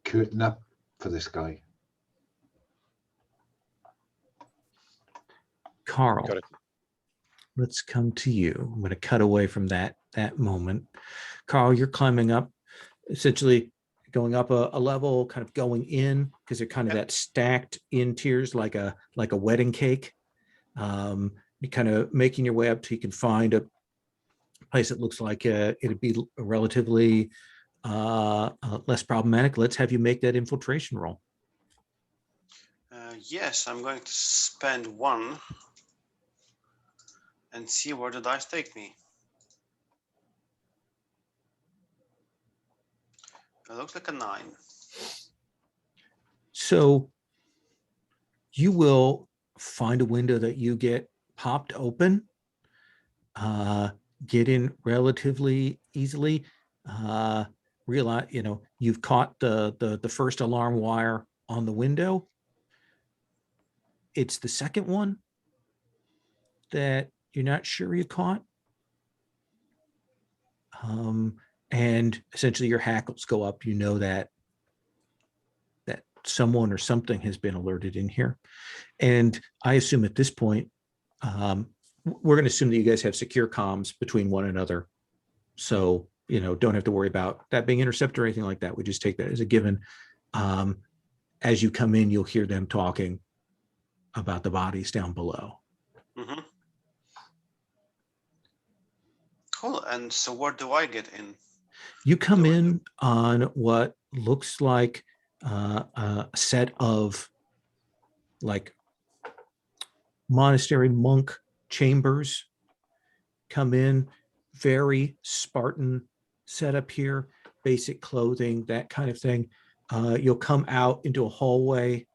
curtain up for this guy. Carl, let's come to you. I'm going to cut away from that moment. Carl, you're climbing up, essentially going up a level, kind of going in, because they're kind of that stacked in tiers like a wedding cake. You're kind of making your way up till you can find a place that looks like it'd be relatively less problematic. Let's have you make that infiltration roll. Yes, I'm going to spend 1 and see where the dice take me. It looks like a 9. So you will find a window that you get popped open, get in relatively easily, realize, you've caught the first alarm wire on the window. It's the second one that you're not sure you caught. And essentially your hackles go up. You know that someone or something has been alerted in here. And I assume at this point, we're going to assume that you guys have secure comms between one another. So, don't have to worry about that being intercepted or anything like that. We just take that as a given. As you come in, you'll hear them talking about the bodies down below. Mm-hmm. Cool. And so where do I get in? You come in on what looks like a set of like monastery monk chambers. Come in, very Spartan setup here, basic clothing, that kind of thing. You'll come out into a hallway.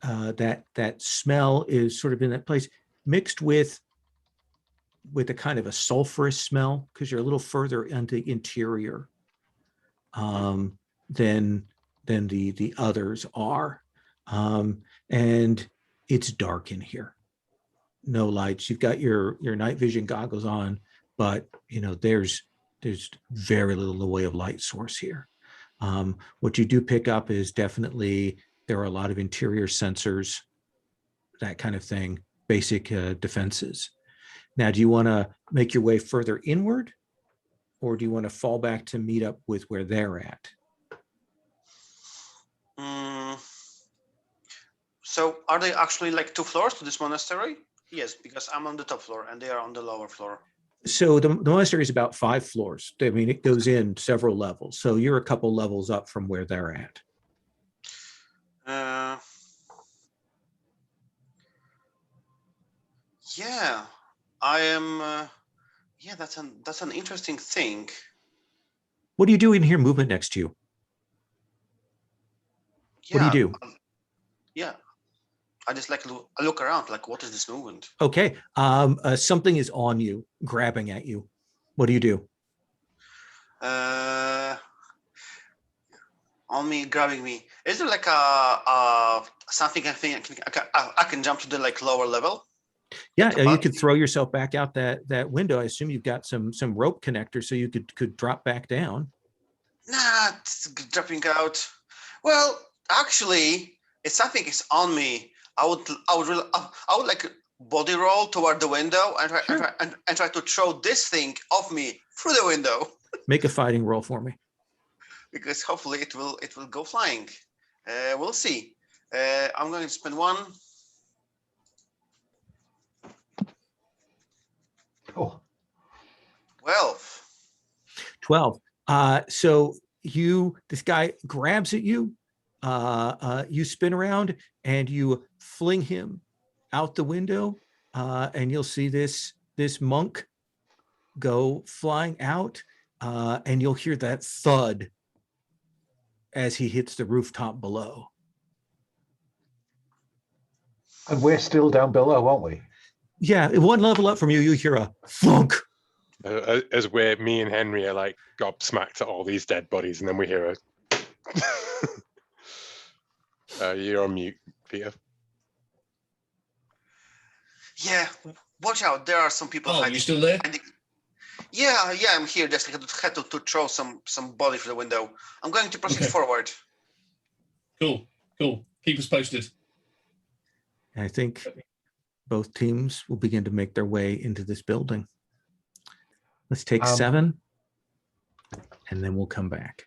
That smell is sort of in that place, mixed with a kind of a sulfurous smell, because you're a little further into the interior than the others are. And it's dark in here. No lights. You've got your night vision goggles on, but there's very little in the way of light source here. What you do pick up is definitely there are a lot of interior sensors, that kind of thing, basic defenses. Now, do you want to make your way further inward, or do you want to fall back to meet up with where they're at? So are they actually like 2 floors to this monastery? Yes, because I'm on the top floor and they are on the lower floor. So the monastery is about 5 floors. I mean, it goes in several levels. So you're a couple levels up from where they're at. Yeah, I am. Yeah, that's an interesting thing. What do you do in here? Movement next to you. Yeah, What do you do? Yeah, I just like I look around. Like, what is this movement? Okay. Something is on you, grabbing at you. What do you do? On me, grabbing me. Is there like a something I can jump to the like lower level? Yeah, you could throw yourself back out that window. I assume you've got some rope connector, so you could drop back down. Nah, dropping out. Well, actually, if something is on me, I would like body roll toward the window and try to throw this thing off me through the window. Make a fighting roll for me. Because hopefully it will go flying. We'll see. I'm going to spend 1. Oh. 12. 12. So this guy grabs at you. You spin around and you fling him out the window, and you'll see this monk go flying out, and you'll hear that thud as he hits the rooftop below. And we're still down below, aren't we? Yeah, 1 level up from you, you hear a thunk. As where me and Henry are like gobsmacked at all these dead bodies, and then we hear a. You're on mute, Peter. Yeah, watch out. There are some people Oh, hiding. you still there? Yeah, I'm here. Just had to throw some body through the window. I'm going to proceed forward. Cool. Keep us posted. I think both teams will begin to make their way into this building. Let's take 7, and then we'll come back.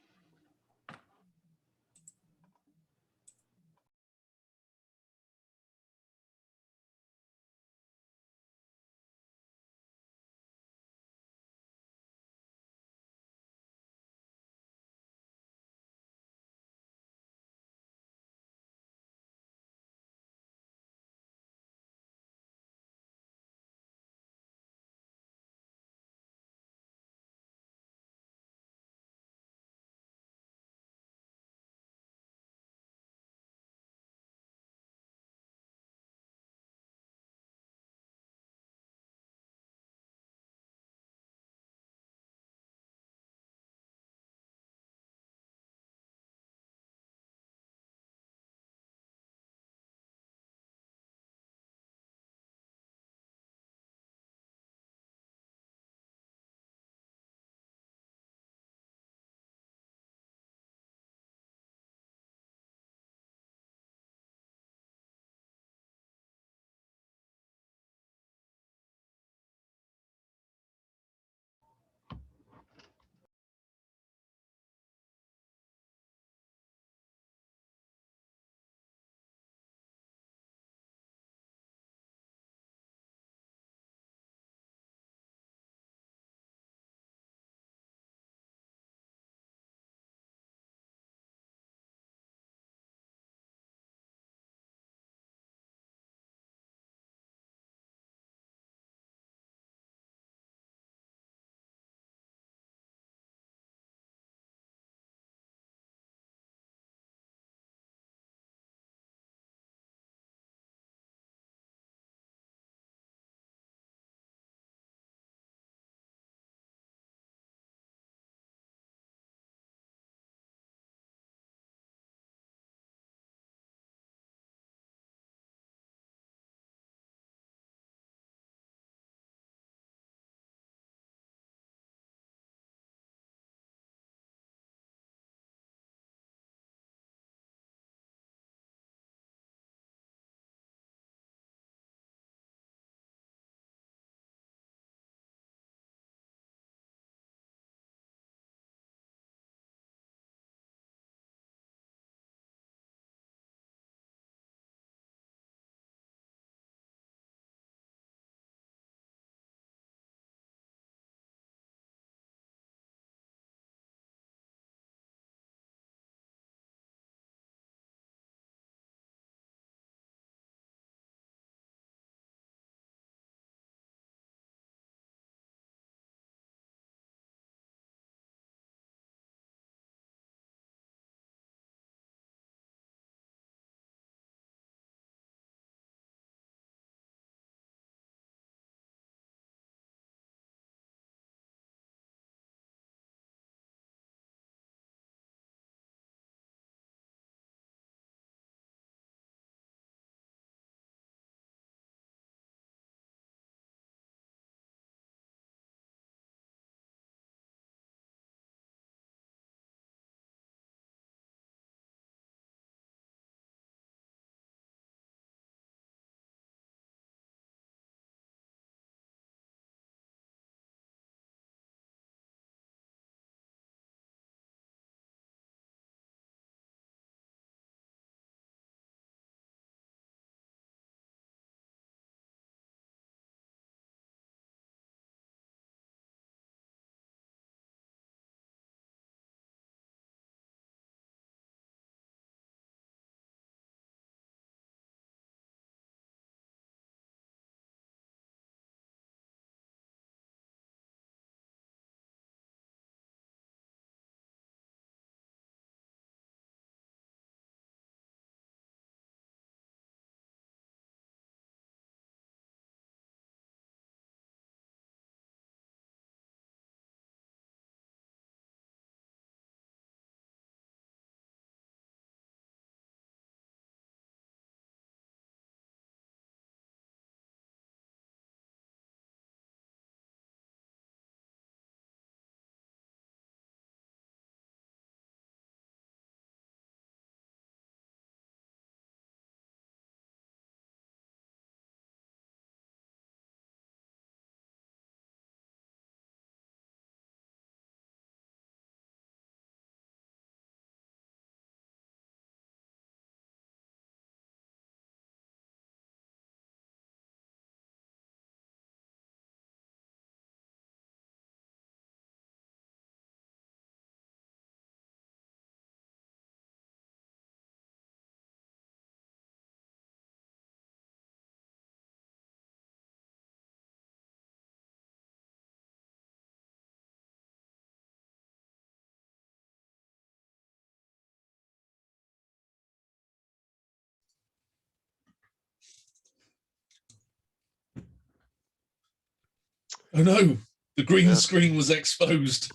Oh no, the green Yeah. screen was exposed.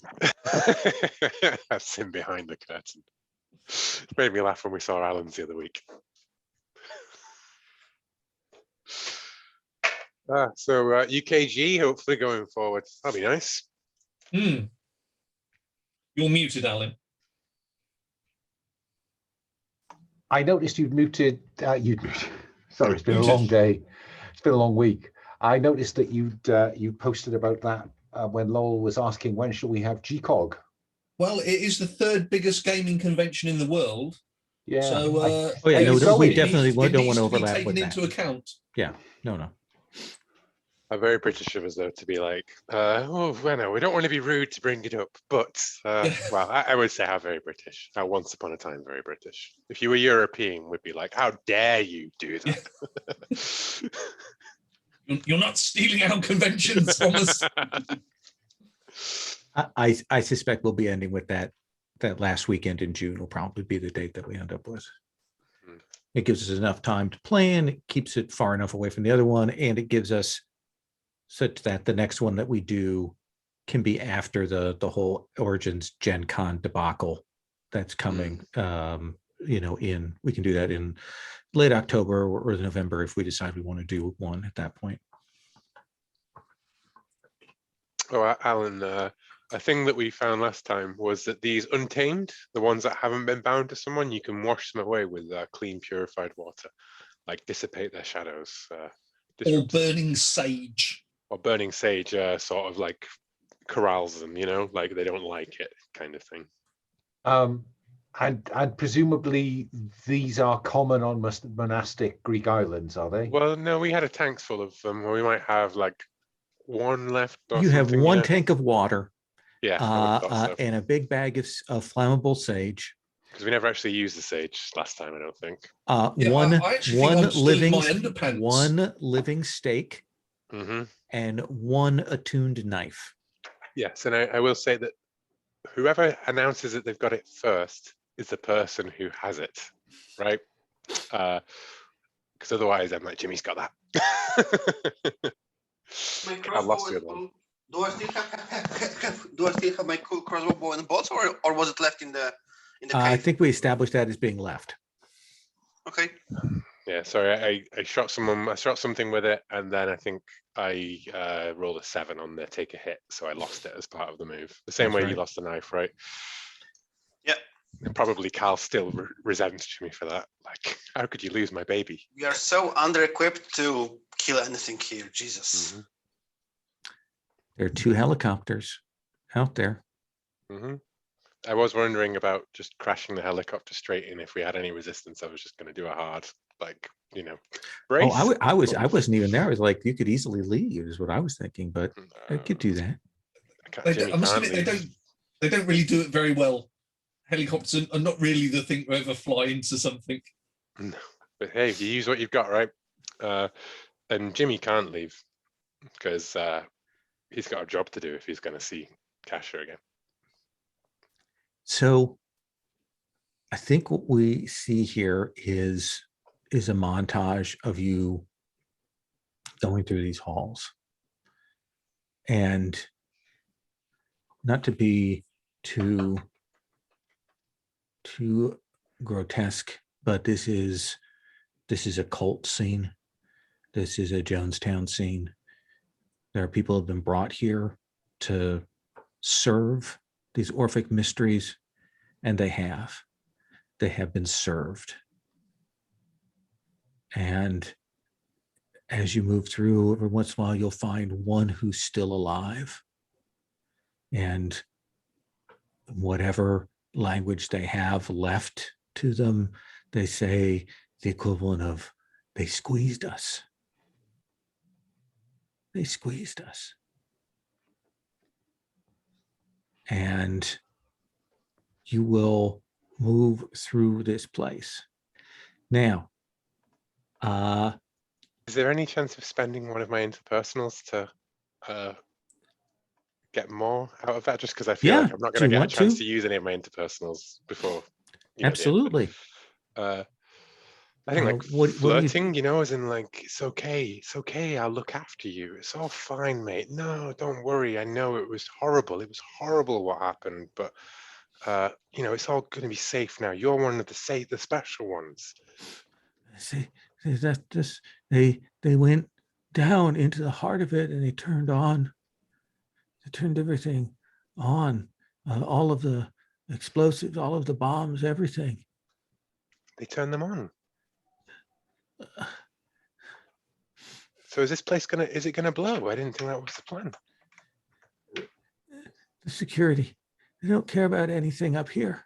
That's him behind the curtain. It made me laugh when we saw Alan's the other week. So UKG, hopefully going forward. That'll be nice. You're muted, Alan. I noticed you'd muted. Sorry, it's been a Muted. long day. It's been a long week. I noticed that you posted about that when Lowell was asking when shall we have GCOG. Well, it is the third biggest gaming convention in the world. Yeah. So, Oh yeah, Are no, you we going? definitely don't want to be overlap taken with into that. account. Yeah, no. I'm very British of us though to be like, oh, well, no, we don't want to be rude to bring it up, but well, I would say how very British. How once upon a time very British. If you were European, would be like, how dare you do that? You're not stealing our conventions from us. I suspect we'll be ending with that last weekend in June will probably be the date that we end up with. It gives us enough time to plan, it keeps it far enough away from the other one, and it gives us such that the next one that we do can be after the whole Origins Gen Con debacle that's coming. We can do that in late October or November if we decide we want to do one at that point. Oh, Alan, a thing that we found last time was that these untamed, the ones that haven't been bound to someone, you can wash them away with clean, purified water, like dissipate their shadows. Or burning sage. Or burning sage, sort of like corrals them, like they don't like it, kind of thing. And presumably these are common on monastic Greek islands, are they? Well, no, we had a tanks full of them. We might have like one left. Or You have something, one tank of water, yeah, I would have thought so. and a big bag of flammable sage. Because we never actually used the sage last time, I don't think. One living steak, and one attuned knife. Yes, and I will say that whoever announces that they've got it first is the person who has it, right? Because otherwise, I'm like, Jimmy's got that. I lost the other one. Do I still have my cool crossbow bow in the box, or was it left in the cave? I think we established that as being left. Okay. Yeah, sorry, I shot someone. I shot something with it, and then I think I rolled a 7 on the take a hit, so I lost it as part of the move. The same way you lost the knife, right? Yeah. And probably Cal still resents me for that. Like, how could you lose my baby? We are so under-equipped to kill anything here, Jesus. There are 2 helicopters out there. I was wondering about just crashing the helicopter straight in. If we had any resistance, I was just going to do a hard, brace. Oh, I wasn't even there. I was like, you could easily leave is what I was thinking, but I could do that. They don't really do it very well. Helicopters are not really the thing to ever fly into something. No, but hey, you use what you've got, right? And Jimmy can't leave because he's got a job to do if he's going to see Kasha again. So I think what we see here is a montage of you going through these halls. And not to be too grotesque, but this is a cult scene. This is a Jonestown scene. There are people who have been brought here to serve these Orphic mysteries, and they have been served. And as you move through, every once in a while, you'll find one who's still alive. And whatever language they have left to them, they say the equivalent of, they squeezed us. They squeezed us. And you will move through this place. Now, is there any chance of spending one of my interpersonals to get more out of that? Just because I feel like I'm not going to get a chance to use any of my interpersonals before. Absolutely. I think like what do you- flirting, you know, as in like, it's okay, I'll look after you. It's all fine, mate. No, don't worry. I know it was horrible. It was horrible what happened, but you know, it's all going to be safe now. You're one of the special ones. See, that just they went down into the heart of it and they turned everything on, all of the explosives, all of the bombs, everything. They turned them on. So is this place is it gonna blow? I didn't think that was the plan. The security, they don't care about anything up here.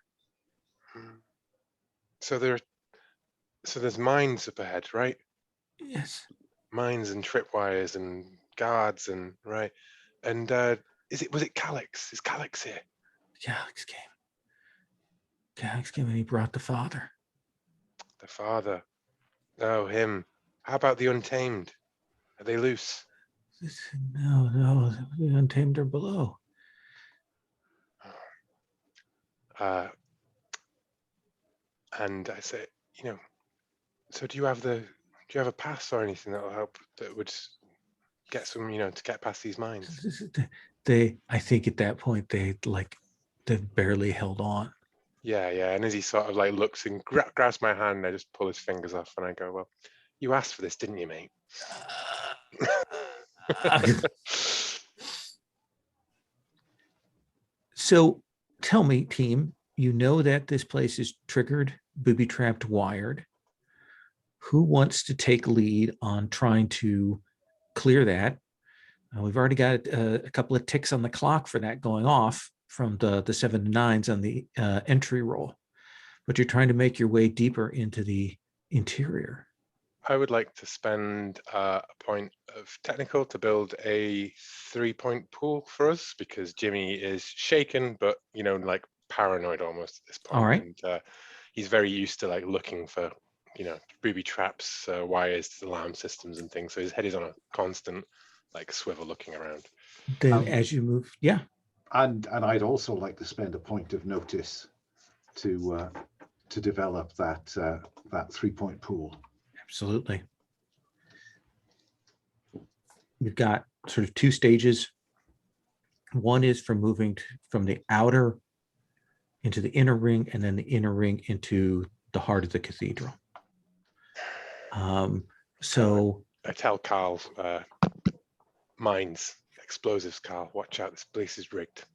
So there's mines up ahead, right? Yes. Mines and tripwires and guards and right. And was it Calyx? Is Calyx here? Calyx came and he brought the father. The father. Oh, him. How about the Untamed? Are they loose? No, the Untamed are below. And I say, you know, so do you have a pass or anything that will help, that would get some, you know, to get past these mines? I think at that point they barely held on. Yeah. And as he sort of like looks and grabs my hand, I just pull his fingers off and I go, well, you asked for this, didn't you, mate? So tell me, team, you know that this place is triggered, booby-trapped, wired. Who wants to take lead on trying to clear that? We've already got a couple of ticks on the clock for that going off from the 7 to 9s on the entry roll, but you're trying to make your way deeper into the interior. I would like to spend a point of technical to build a 3-point pool for us, because Jimmy is shaken, but, you know, like paranoid almost at this point. All right. And he's very used to like looking for, you know, booby traps, wires, alarm systems and things. So his head is on a constant like swivel looking around. Then as you move, yeah. And I'd also like to spend a point of notice to develop that 3-point pool. Absolutely. You've got sort of 2 stages. One is for moving from the outer into the inner ring, and then the inner ring into the heart of the cathedral. So I tell Carl, mines, explosives, Carl, watch out, this place is rigged.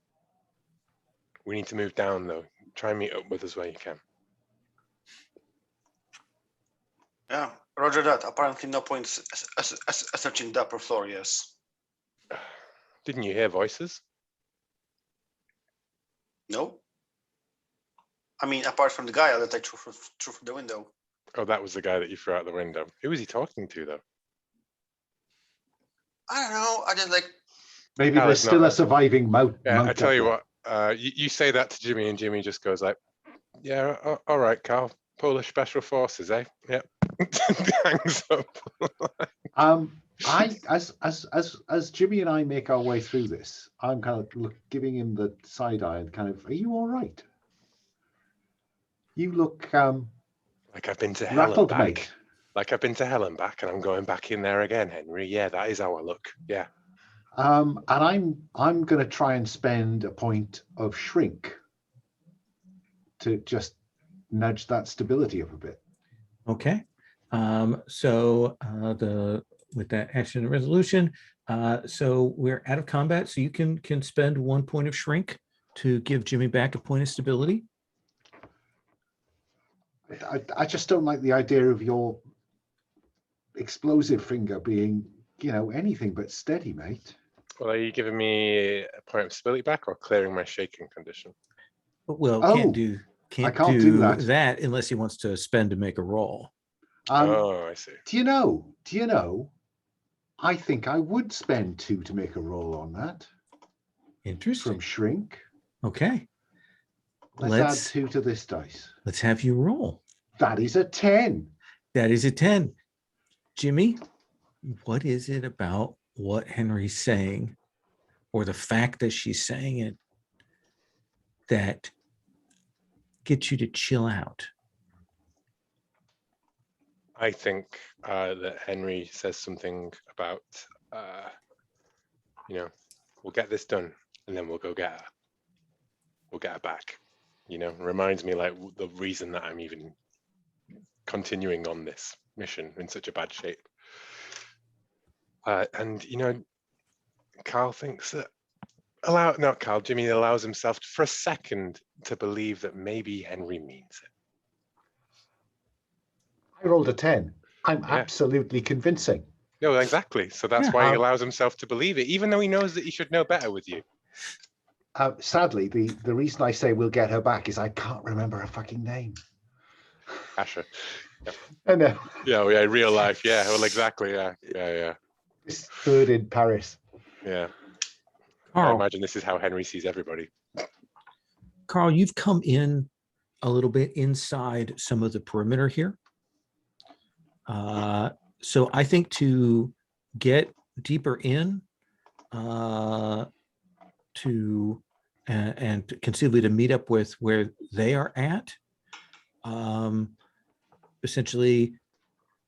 We need to move down though. Try and meet up with us where you can. Yeah, roger that. Apparently no point searching the upper floor, yes. Didn't you hear voices? No? I mean, apart from the guy that I threw through the window. Oh, that was the guy that you threw out the window. Who was he talking to though? I don't know. I just like. Maybe there's still a surviving moat. Yeah, I tell you what, you say that to Jimmy and Jimmy just goes like, yeah, all right, Carl. Polish Special Forces, eh? Yep. Hangs up. As Jimmy and I make our way through this, I'm kind of giving him the side eye and kind of, are you all right? You look like I've been to hell and rattled, back. mate. Like I've been to hell and back, and I'm going back in there again, Henry. Yeah, that is how I look. Yeah. And I'm going to try and spend a point of shrink to just nudge that stability up a bit. okay. So with that action and resolution, so we're out of combat, so you can spend 1 point of shrink to give Jimmy back a point of stability. I just don't like the idea of your explosive finger being, you know, anything but steady, mate. Well, are you giving me a point of stability back or clearing my shaking condition? Well, Oh, can't do that unless he wants to spend to make a roll. Oh, I see. Do you know? I think I would spend 2 to make a roll on that. Interesting. From shrink. Okay. Let's add 2 to this dice. Let's have you roll. That is a 10. That is a 10. Jimmy, what is it about what Henry's saying, or the fact that she's saying it, that gets you to chill out? I think that Henry says something about, we'll get this done and then we'll go get her. We'll get her back. Reminds me like the reason that I'm even continuing on this mission in such a bad shape. And Carl thinks that Jimmy allows himself for a second to believe that maybe Henry means it. I rolled a 10. I'm Yeah. absolutely convincing. No, exactly. So that's Yeah. why he allows himself to believe it, even though he knows that he should know better with you. Sadly, the reason I say we'll get her back is I can't remember her fucking name. Asher. I know. Yeah, real life. Yeah, well, exactly. Yeah. This third in Paris. Yeah. I Carl, imagine this is how Henry sees everybody. Carl, you've come in a little bit inside some of the perimeter here. So I think to get deeper in and conceivably to meet up with where they are at, essentially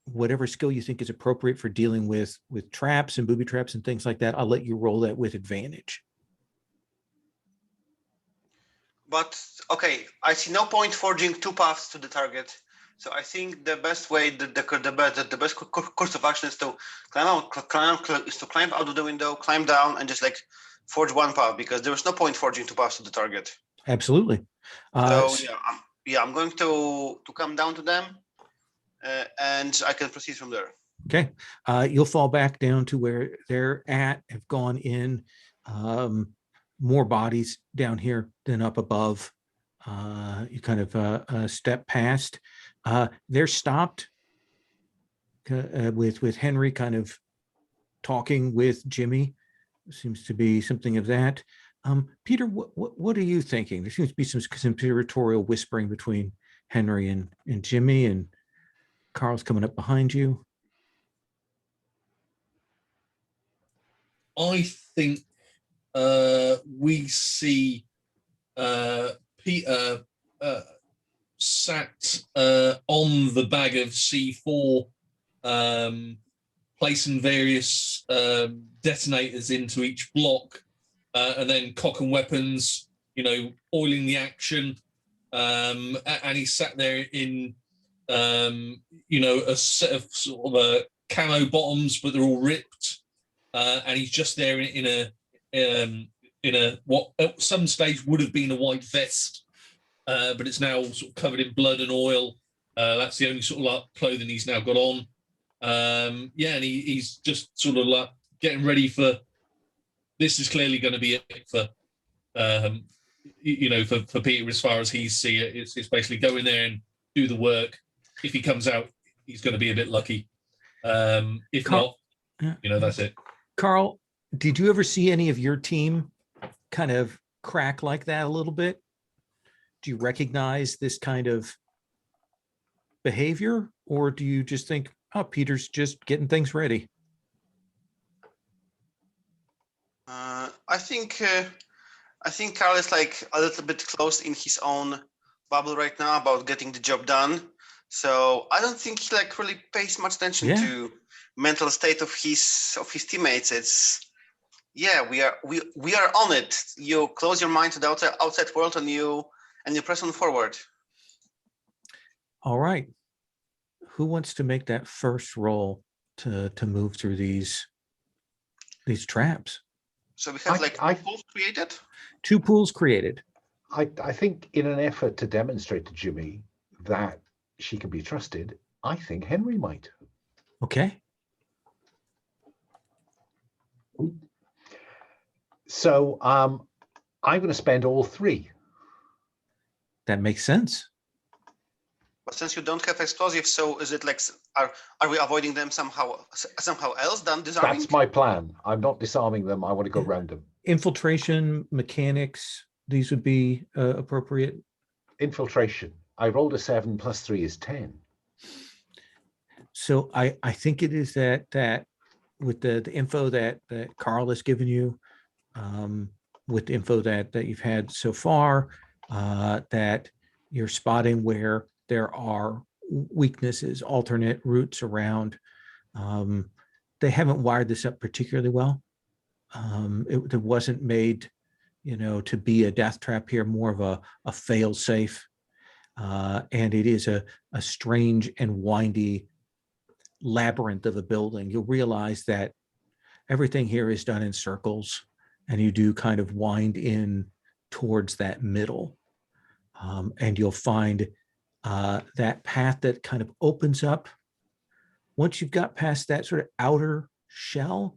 whatever skill you think is appropriate for dealing with traps and booby traps and things like that, I'll let you roll that with advantage. But okay, I see no point forging two paths to the target. So I think the best way, the best course of action is to climb out of the window, climb down, and just like forge one path, because there is no point forging two paths to the target. Absolutely. So I'm going to come down to them, and I can proceed from there. Okay. You'll fall back down to where they're at, have gone in. More bodies down here than up above. You kind of step past. They're stopped with Henry kind of talking with Jimmy. Seems to be something of that. Peter, what are you thinking? There seems to be some conspiratorial whispering between Henry and Jimmy, and Carl's coming up behind you. I think we see Peter sat on the bag of C4, placing various detonators into each block, and then cock and weapons, oiling the action. And he sat there in, a set of sort of camo bottoms, but they're all ripped. And he's just there in a what at some stage would have been a white vest, but it's now sort of covered in blood and oil. That's the only sort of like clothing he's now got on. And he's just sort of like getting ready for. This is clearly going to be it for, for Peter as far as he sees it. It's basically go in there and do the work. If he comes out, he's going to be a bit lucky. If Carl, not, that's it. Carl, did you ever see any of your team kind of crack like that a little bit? Do you recognize this kind of behavior, or do you just think, oh, Peter's just getting things ready? I think Carl is like a little bit close in his own bubble right now about getting the job done. So I don't think he like really pays much attention to mental state of his teammates. We are on it. You close your mind to the outside world and you press on forward. All right. Who wants to make that first roll to move through these traps? So we have pools created? 2 pools created. I think in an effort to demonstrate to Jimmy that she can be trusted, I think Henry might. Okay. So I'm going to spend all 3. That makes sense. But since you don't have explosives, so is it like are we avoiding them somehow else than disarming? That's my plan. I'm not disarming them. I want to go around them. Infiltration, mechanics, these would be appropriate. Infiltration. I rolled a 7 plus 3 is 10. So I think it is that with the info that Carl has given you, with the info that you've had so far, that you're spotting where there are weaknesses, alternate routes around. They haven't wired this up particularly well. It wasn't made, to be a death trap here, more of a fail safe. And it is a strange and windy labyrinth of a building. You'll realize that everything here is done in circles, and you do kind of wind in towards that middle. And you'll find that path that kind of opens up. Once you've got past that sort of outer shell,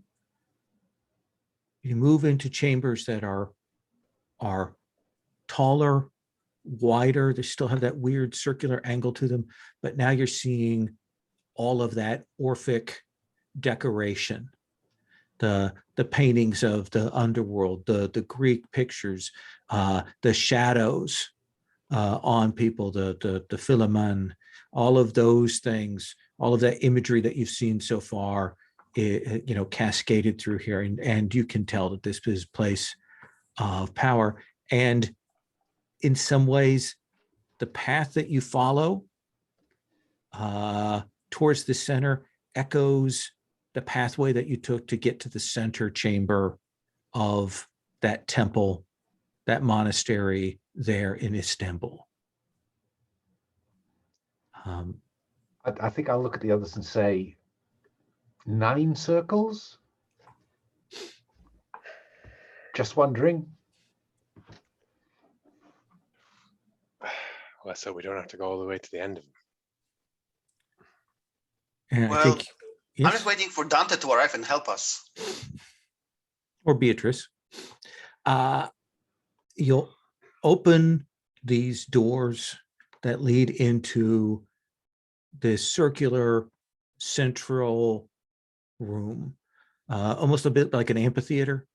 you move into chambers that are taller, wider. They still have that weird circular angle to them, but now you're seeing all of that Orphic decoration, the paintings of the underworld, the Greek pictures, the shadows on people, the Philemon, all of those things, all of that imagery that you've seen so far, cascaded through here, and you can tell that this is a place of power. And in some ways, the path that you follow towards the center echoes the pathway that you took to get to the center chamber of that temple, that monastery there in Istanbul. I think I'll look at the others and say 9 circles. Just wondering. Well, so we don't have to go all the way to the end of them. And Well, I think, I'm yes, just waiting for Dante to arrive and help us. or Beatrice, you'll open these doors that lead into this circular central room, almost a bit like an amphitheater,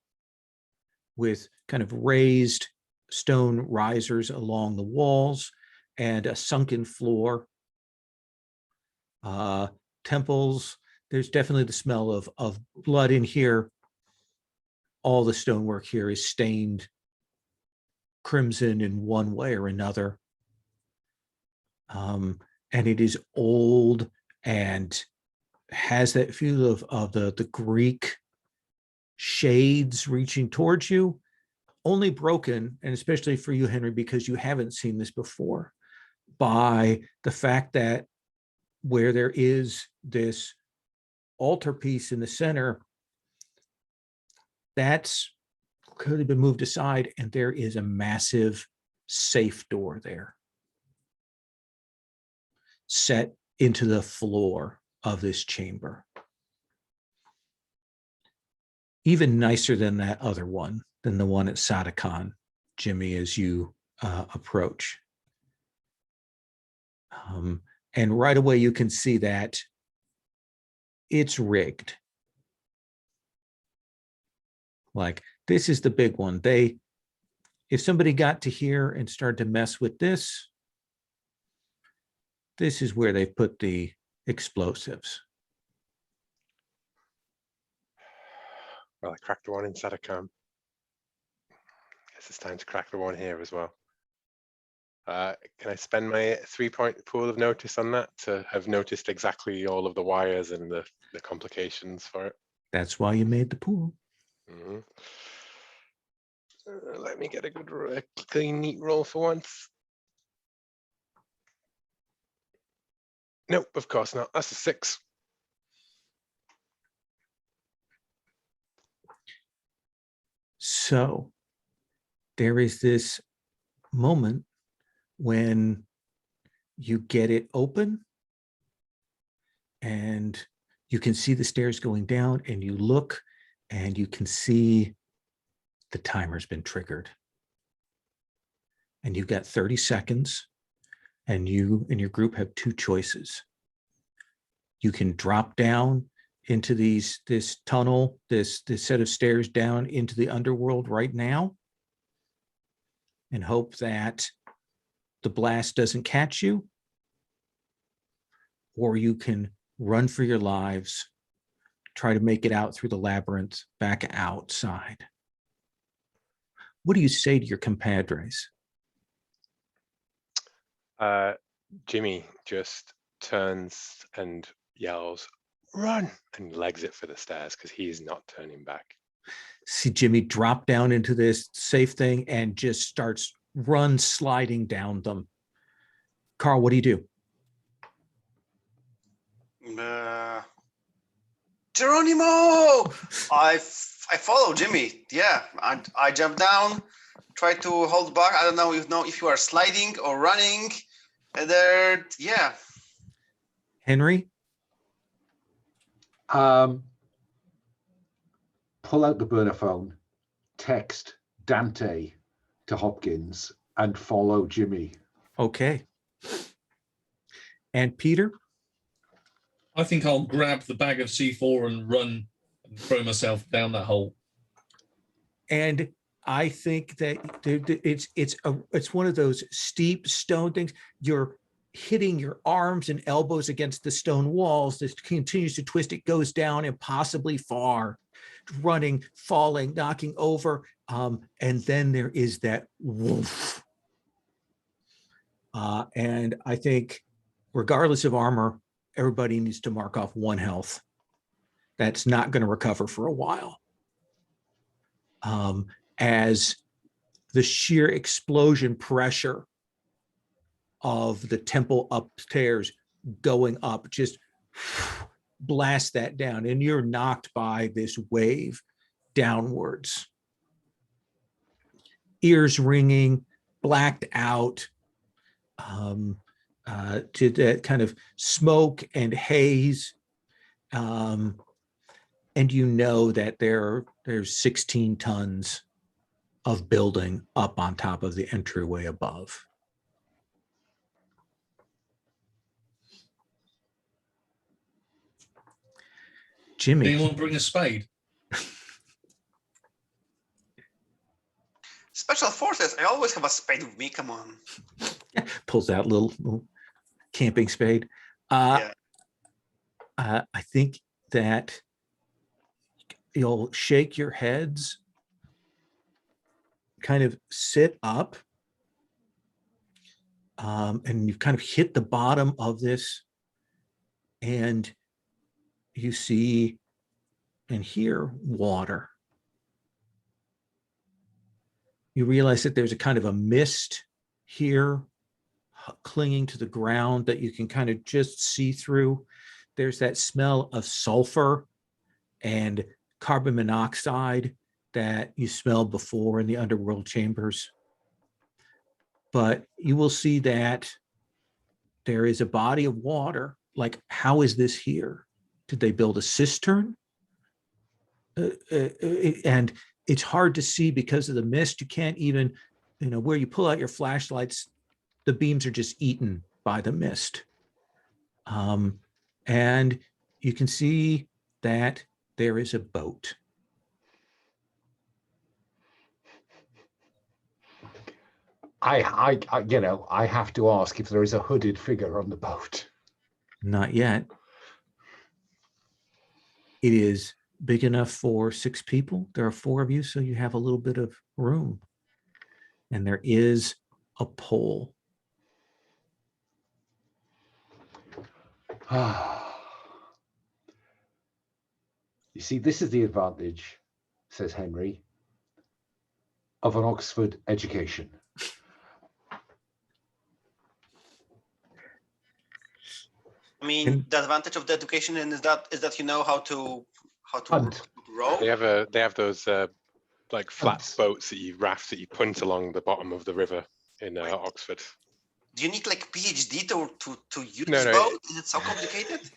with kind of raised stone risers along the walls and a sunken floor. Temples, there's definitely the smell of blood in here. All the stonework here is stained crimson in one way or another. And it is old and has that feel of the Greek shades reaching towards you, only broken, and especially for you, Henry, because you haven't seen this before, by the fact that where there is this altarpiece in the center, that's could have been moved aside, and there is a massive safe door there set into the floor of this chamber. Even nicer than that other one, than the one at Sadakhan, Jimmy, as you approach. And right away you can see that it's rigged. Like, this is the big one. If somebody got to here and started to mess with this, this is where they put the explosives. Well, I cracked the one in Sadakhan. Guess it's time to crack the one here as well. Can I spend my 3-point pool of notice on that to have noticed exactly all of the wires and the complications for it? That's why you made the pool. Mm-hmm. Let me get a good, clean, neat roll for once. Nope, of course not. That's a 6. So there is this moment when you get it open and you can see the stairs going down, and you look and you can see the timer's been triggered. And you've got 30 seconds, and you and your group have 2 choices. You can drop down into this tunnel, this set of stairs down into the underworld right now, and hope that the blast doesn't catch you, or you can run for your lives, try to make it out through the labyrinth back outside. What do you say to your compadres? Jimmy just turns and yells, "Run!" and legs it for the stairs because he is not turning back. See Jimmy drop down into this safe thing and just starts sliding down them. Carl, what do you do? Geronimo! I follow Jimmy. Yeah, I jump down, try to hold back. I don't know if you are sliding or running. And there, yeah. Henry? Pull out the burner phone, text Dante to Hopkins, and follow Jimmy. Okay. And Peter? I think I'll grab the bag of C4 and run and throw myself down that hole. And I think that it's one of those steep stone things. You're hitting your arms and elbows against the stone walls. This continues to twist. It goes down impossibly far, running, falling, knocking over. And then there is that woof. And I think regardless of armor, everybody needs to mark off 1 health. That's not going to recover for a while. As the sheer explosion pressure of the temple upstairs going up just blast that down, and you're knocked by this wave downwards. Ears ringing, blacked out, to that kind of smoke and haze. And you know that there's 16 tons of building up on top of the entryway above. Jimmy. Anyone bring a spade? Special forces. I always have a spade with me. Come on. Pulls out little camping spade. Yeah. I think that you'll shake your heads, kind of sit up, and you've kind of hit the bottom of this, and you see and hear water. You realize that there's a kind of a mist here clinging to the ground that you can kind of just see through. There's that smell of sulfur and carbon monoxide that you smelled before in the underworld chambers. But you will see that there is a body of water. Like, how is this here? Did they build a cistern? And it's hard to see because of the mist. You can't even, where you pull out your flashlights, the beams are just eaten by the mist. And you can see that there is a boat. I have to ask if there is a hooded figure on the boat. Not yet. It is big enough for 6 people. There are 4 of you, so you have a little bit of room. And there is a pole. You see, this is the advantage, says Henry, of an Oxford education. I mean, the advantage of the education is that you know how to row. They have those like flat Punts. boats rafts that you punt along the bottom of the river in Right. Oxford. Do you need like PhD to use No. boat? Is it so complicated?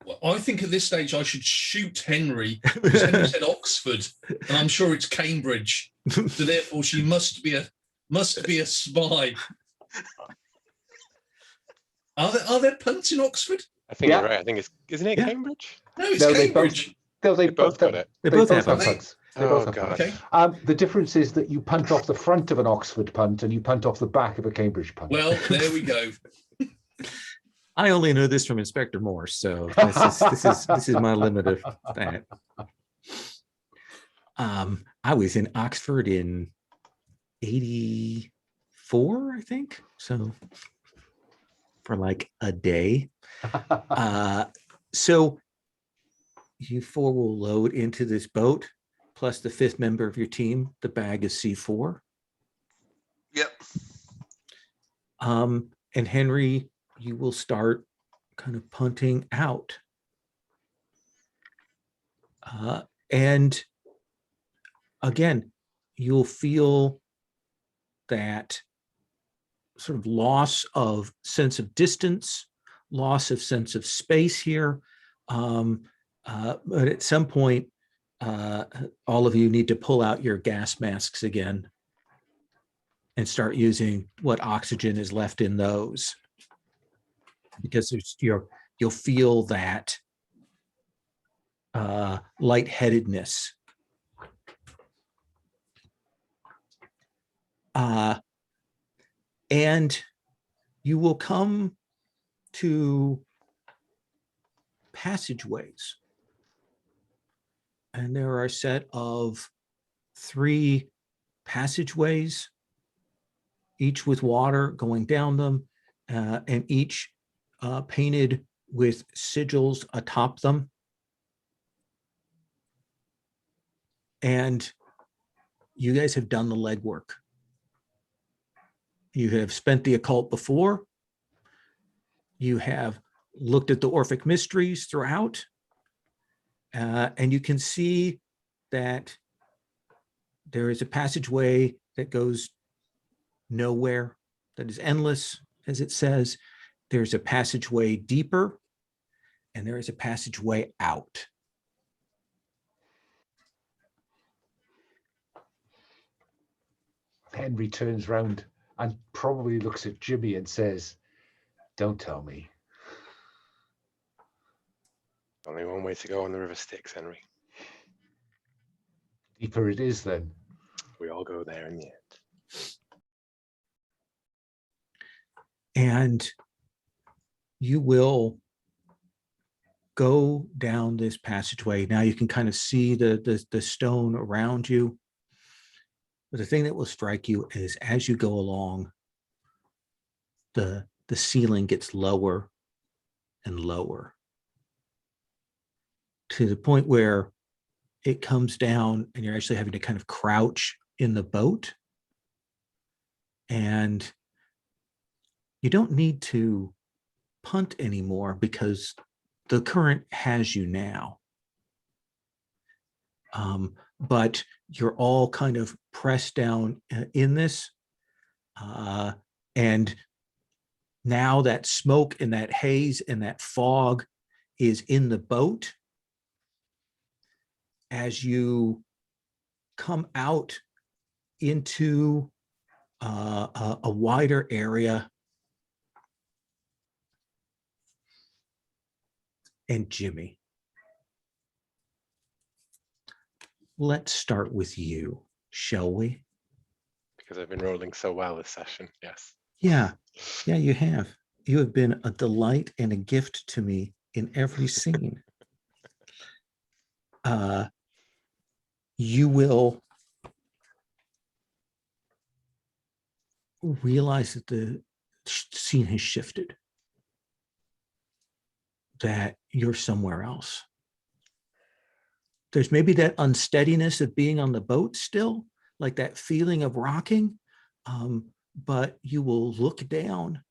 Well, I think at this stage I should shoot Henry because Henry said Oxford, and I'm sure it's Cambridge. So therefore, she must be a spy. Are there punts in Oxford? I think Yeah. you're right. I think isn't it Yeah. Cambridge? No, it's No, Cambridge. They both got it. They both have punts. punts. They Oh, both have God. punts. Okay. The difference is that you punch off the front of an Oxford punt and you punt off the back of a Cambridge punt. Well, there we go. I only know this from Inspector Morse, so this is my limit of that. I was in Oxford in '84, I think. So for like a day. So you four will load into this boat, plus the fifth member of your team. The bag is C4. Yep. And Henry, you will start kind of punting out. And again, you'll feel that sort of loss of sense of distance, loss of sense of space here. But at some point, all of you need to pull out your gas masks again and start using what oxygen is left in those, because you'll feel that lightheadedness. And you will come to passageways. And there are a set of 3 passageways, each with water going down them, and each painted with sigils atop them. And you guys have done the legwork. You have spent the occult before. You have looked at the Orphic mysteries throughout. And you can see that there is a passageway that goes nowhere, that is endless, as it says. There's a passageway deeper, and there is a passageway out. Henry turns round and probably looks at Jimmy and says, "Don't tell me." Only one way to go on the river Styx, Henry. Deeper it is then. We all go there in the end. And you will go down this passageway. Now you can kind of see the stone around you. But the thing that will strike you is as you go along, the ceiling gets lower and lower, to the point where it comes down and you're actually having to kind of crouch in the boat. And you don't need to punt anymore because the current has you now. But you're all kind of pressed down in this. And now that smoke and that haze and that fog is in the boat. As you come out into a wider area. And Jimmy, let's start with you, shall we? Because I've been rolling so well this session, yes. Yeah, you have. You have been a delight and a gift to me in every scene. You will realize that the scene has shifted, that you're somewhere else. There's maybe that unsteadiness of being on the boat still, like that feeling of rocking, but you will look down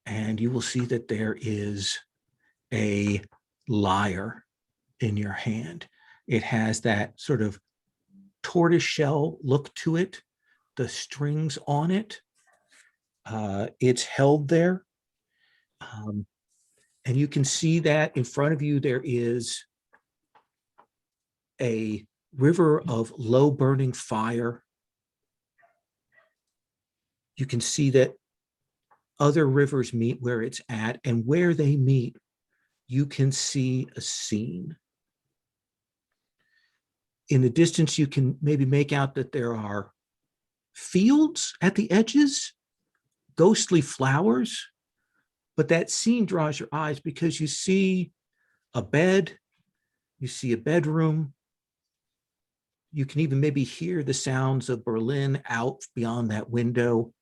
and you will see that there is a lyre in your hand. It has that sort of tortoiseshell look to it, the strings on it. It's held there. And you can see that in front of you, there is a river of low burning fire. You can see that other rivers meet where it's at, and where they meet, you can see a scene. In the distance, you can maybe make out that there are fields at the edges, ghostly flowers, but that scene draws your eyes because you see a bed, you see a bedroom. You can even maybe hear the sounds of Berlin out beyond that window,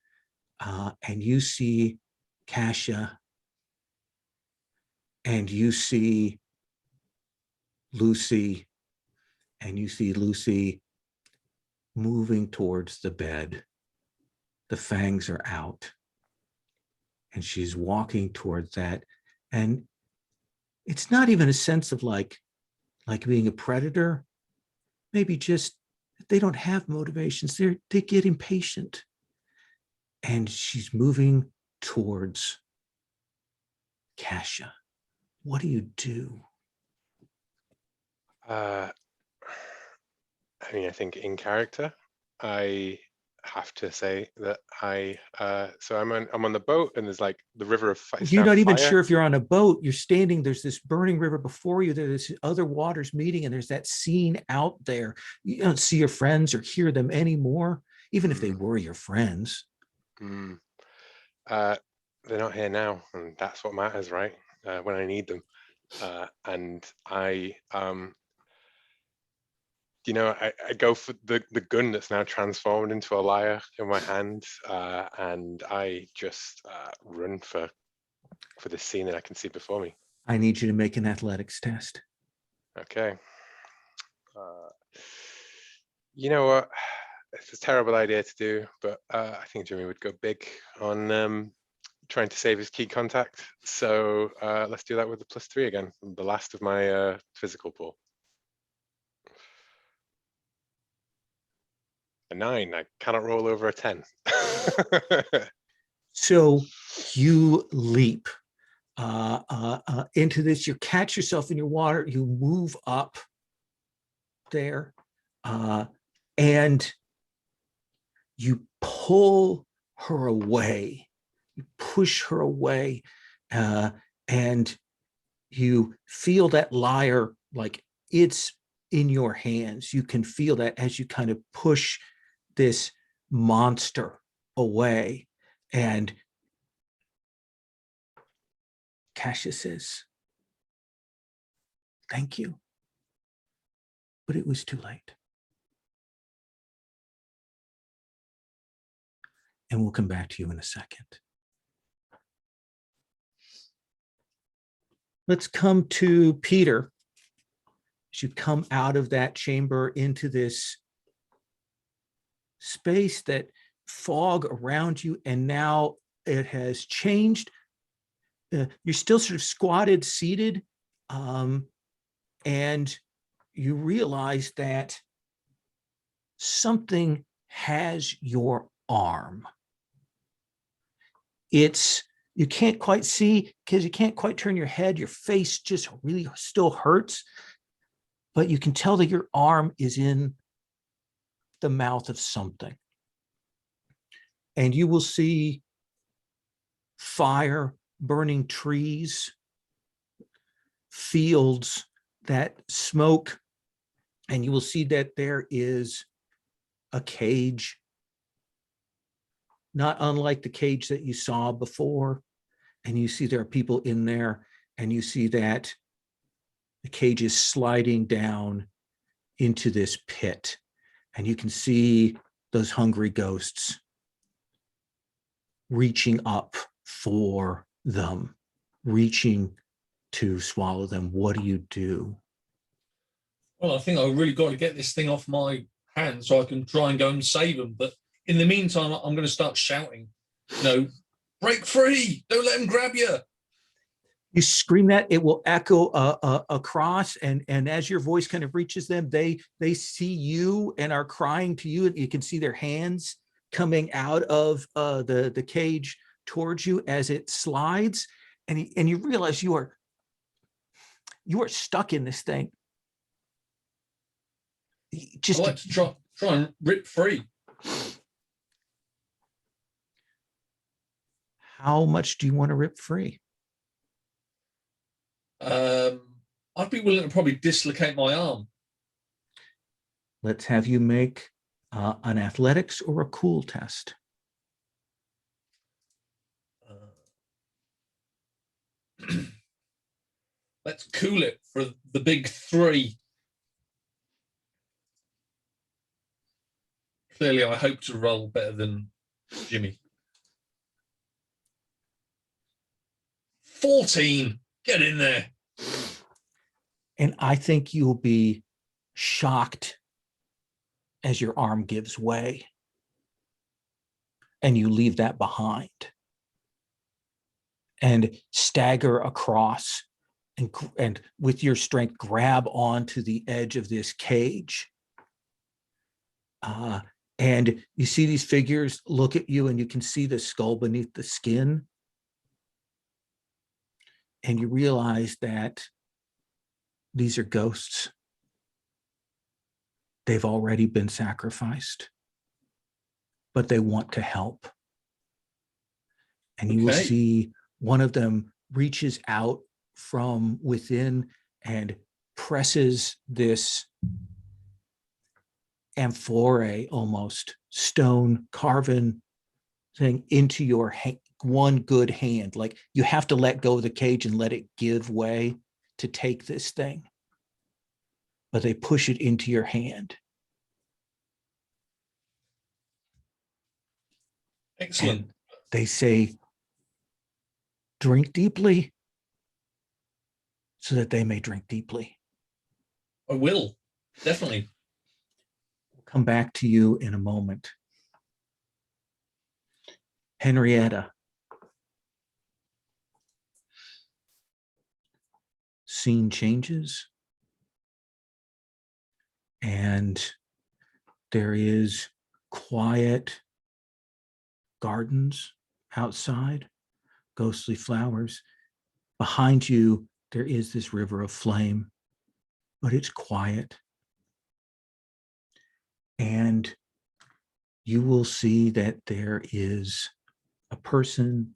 and you see Kasia, and you see Lucy, and you see Lucy moving towards the bed. The fangs are out, and she's walking towards that. And it's not even a sense of like being a predator. Maybe just they don't have motivations. They get impatient. And she's moving towards Kasia. What do you do? I mean, I think in character, I have to say that so I'm on the boat, and there's like the river of fire. You're not even sure if you're on a boat. You're standing, there's this burning river before you, there's other waters meeting, and there's that scene out there. You don't see your friends or hear them anymore, even if they were your friends. They're not here now, and that's what matters, right? When I need them. And I go for the gun that's now transformed into a lyre in my hand, and I just run for the scene that I can see before me. I need you to make an athletics test. Okay. You know what? It's a terrible idea to do, but I think Jimmy would go big on trying to save his key contact. So let's do that with the +3 again, the last of my physical pool. A 9. I cannot roll over a 10. So you leap into this. You catch yourself in your water. You move up there, and you pull her away. You push her away, and you feel that lyre like it's in your hands. You can feel that as you kind of push this monster away. And Kasia says, "Thank you, but it was too late." And we'll come back to you in a second. Let's come to Peter. As you come out of that chamber into this space, that fog around you, and now it has changed. You're still sort of squatted, seated, and you realize that something has your arm. You can't quite see because you can't quite turn your head. Your face just really still hurts, but you can tell that your arm is in the mouth of something. And you will see fire, burning trees, fields that smoke, and you will see that there is a cage, not unlike the cage that you saw before. And you see there are people in there, and you see that the cage is sliding down into this pit, and you can see those hungry ghosts reaching up for them, reaching to swallow them. What do you do? Well, I think I really got to get this thing off my hands so I can try and go and save them. But in the meantime, I'm going to start shouting, break free! Don't let them grab you! You scream that, it will echo across, and as your voice kind of reaches them, they see you and are crying to you, and you can see their hands coming out of the cage towards you as it slides, and you realize you are stuck in this thing. Just I'd like to try and rip free. How much do you want to rip free? I'd be willing to probably dislocate my arm. Let's have you make an athletics or a cool test. Let's cool it for the big 3. Clearly, I hope to roll better than Jimmy. 14. Get in there. And I think you'll be shocked as your arm gives way and you leave that behind and stagger across and with your strength grab onto the edge of this cage. And you see these figures look at you and you can see the skull beneath the skin. And you realize that these are ghosts. They've already been sacrificed, but they want to help. And you will see one of them reaches out from within and presses this amphora, almost stone carven thing into your one good hand. Like you have to let go of the cage and let it give way to take this thing. But they push it into your hand. Excellent. And they say, drink deeply so that they may drink deeply. I will, definitely. We'll come back to you in a moment. Henrietta. Scene changes. And there is quiet gardens outside, ghostly flowers. Behind you, there is this river of flame, but it's quiet. And you will see that there is a person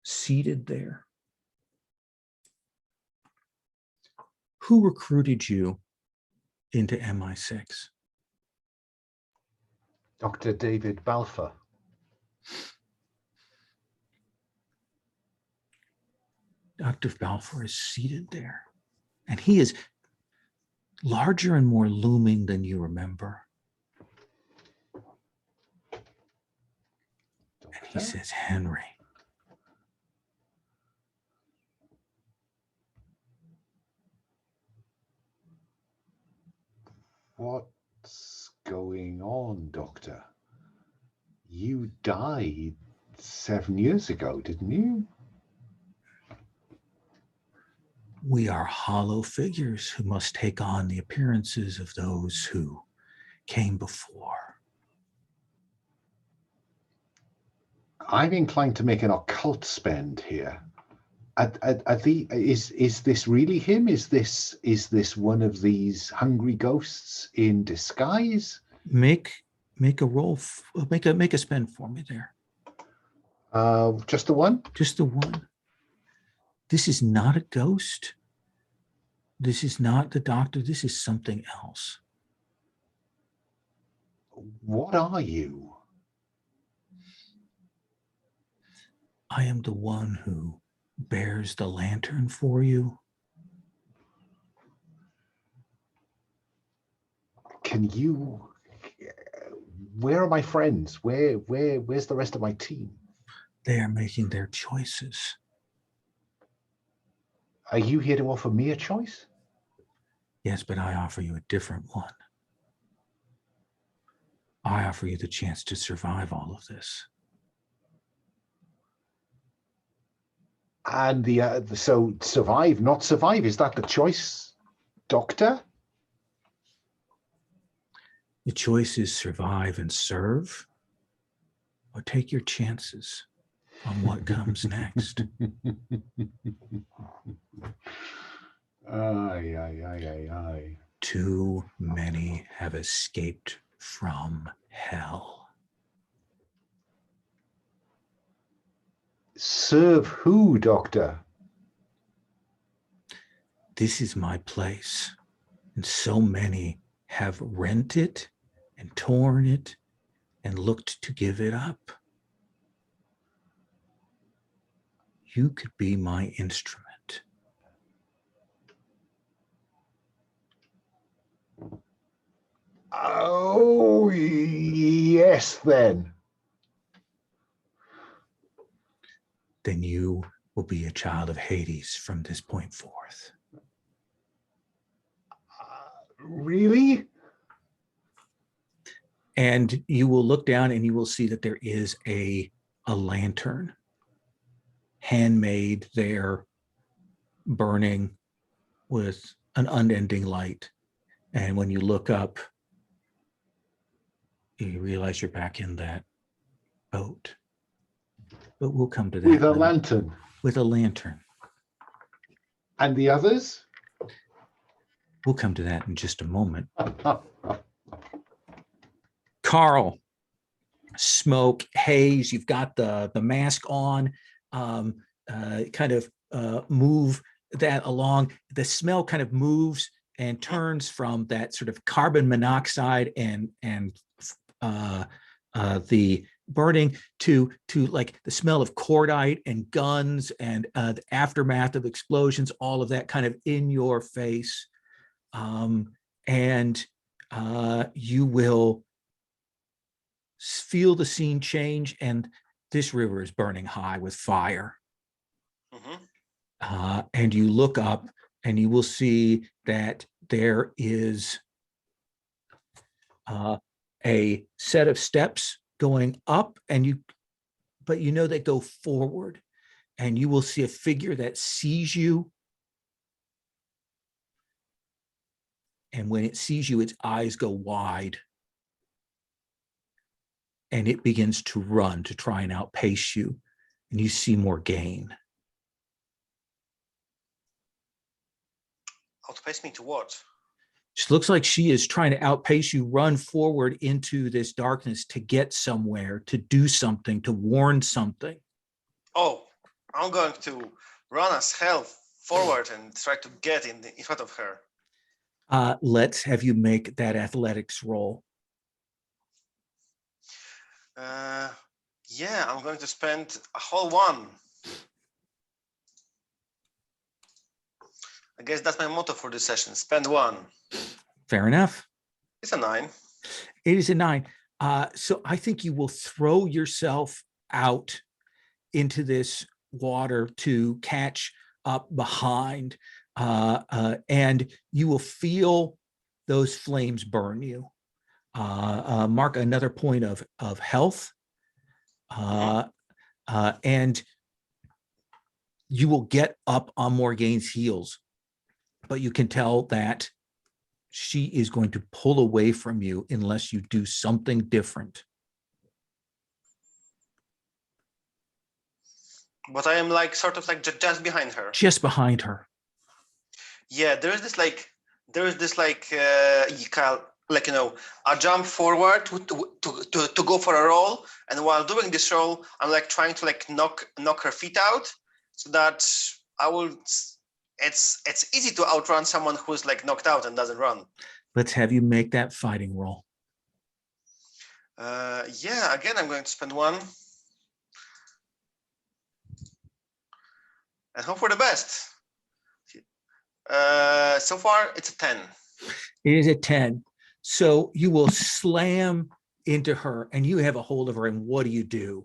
seated there. Who recruited you into MI6? Dr. David Balfour. Dr. Balfour is seated there, and he is larger and more looming than you remember. And he says, Henry. What's going on, Doctor? You died 7 years ago, didn't you? We are hollow figures who must take on the appearances of those who came before. I'm inclined to make an occult spend here. Is this really him? Is this one of these hungry ghosts in disguise? Make a roll. Make a spend for me there. Just the one? Just the one. This is not a ghost. This is not the doctor. This is something else. What are you? I am the one who bears the lantern for you. Can you? Where are my friends? Where's the rest of my team? They are making their choices. Are you here to offer me a choice? Yes, but I offer you a different one. I offer you the chance to survive all of this. And so survive, not survive, is that the choice, Doctor? The choice is survive and serve, or take your chances on what comes next. Aye. Too many have escaped from hell. Serve who, Doctor? This is my place, and so many have rent it and torn it and looked to give it up. You could be my instrument. Oh, yes, then. Then you will be a child of Hades from this point forth. Really? And you will look down and you will see that there is a lantern, handmade there, burning with an unending light. And when you look up, you realize you're back in that boat. But we'll come to that. With a lantern. With a lantern. And the others? We'll come to that in just a moment. Carl, smoke, haze, you've got the mask on, kind of move that along. The smell kind of moves and turns from that sort of carbon monoxide and the burning to like the smell of cordite and guns and the aftermath of explosions, all of that kind of in your face. And you will feel the scene change, and this river is burning high with fire. And you look up and you will see that there is a set of steps going up, and but you know they go forward, and you will see a figure that sees you. And when it sees you, its eyes go wide. And it begins to run to try and outpace you. And you see Morgaine. Outpace me to what? She looks like she is trying to outpace you, run forward into this darkness to get somewhere, to do something, to warn something. Oh, I'm going to run as hell forward and try to get in front of her. Let's have you make that athletics roll. Yeah, I'm going to spend a whole one. I guess that's my motto for this session. Spend one. Fair enough. It's a 9. It is a 9. So I think you will throw yourself out into this water to catch up behind, and you will feel those flames burn you. Mark another point of health, and you will get up on Morgaine's heels, but you can tell that she is going to pull away from you unless you do something different. But I am like sort of like just behind her. Just behind her. Yeah, there is this like, you know, I jump forward to go for a roll, and while doing this roll, I'm like trying to like knock her feet out, so that I will. It's easy to outrun someone who's like knocked out and doesn't run. Let's have you make that fighting roll. Yeah, again, I'm going to spend 1 and hope for the best. So far, it's a 10. It is a 10. So you will slam into her and you have a hold of her, and what do?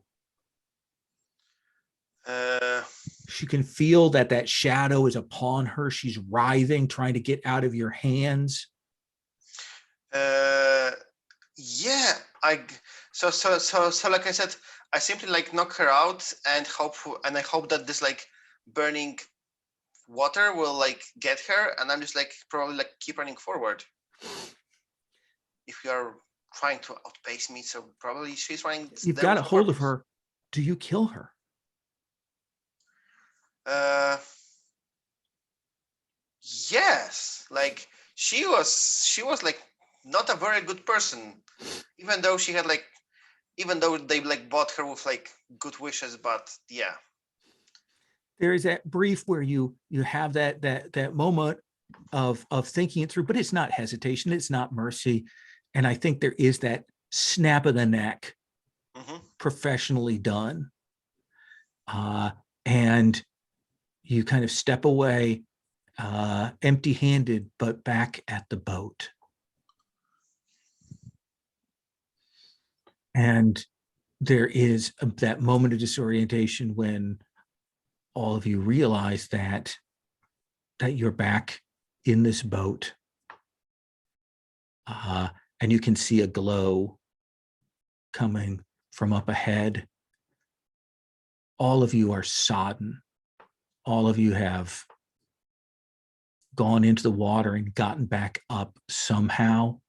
She can feel that shadow is upon her. She's writhing, trying to get out of your hands. Yeah, so like I said, I simply like knock her out and I hope that this like burning water will like get her, and I'm just like probably like keep running forward. If you are trying to outpace me, so probably she's running. You've got a hold of her. Do you kill her? Yes, like she was like not a very good person, even though they like bought her with like good wishes, but yeah. There is that brief where you have that moment of thinking it through, but it's not hesitation, it's not mercy. And I think there is that snap of the neck, professionally done. And you kind of step away, empty-handed, but back at the boat. And there is that moment of disorientation when all of you realize that you're back in this boat, and you can see a glow coming from up ahead. All of you are sodden. All of you have gone into the water and gotten back up somehow,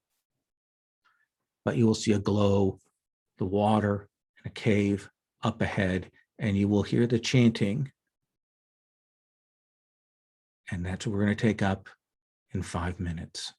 but you will see a glow, the water, and a cave up ahead, and you will hear the chanting. And that's what we're going to take up in 5 minutes.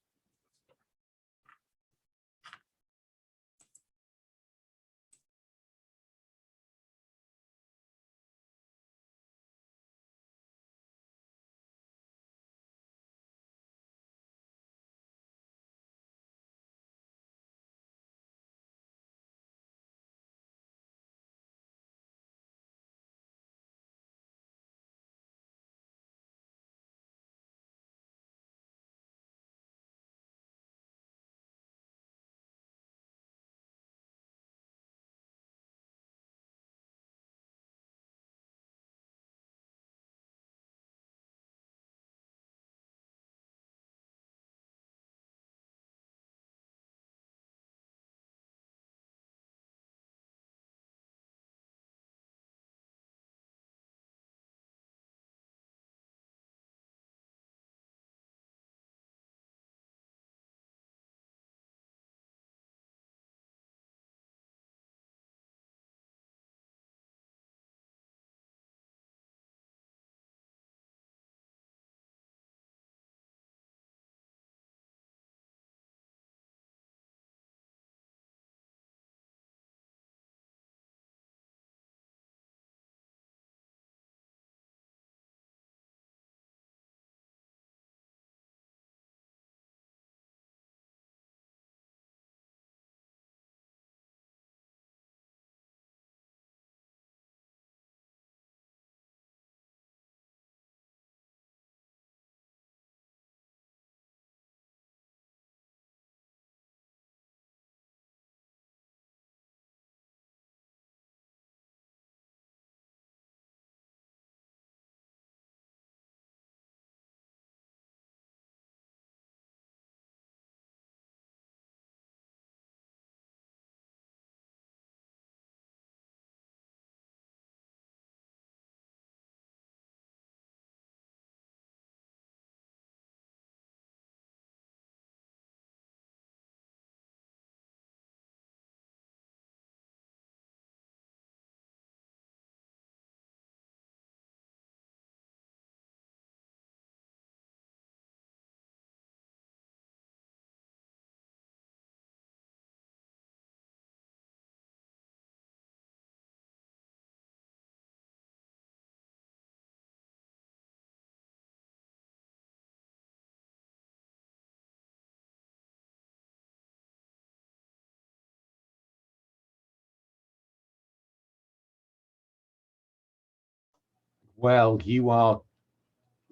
Well, you are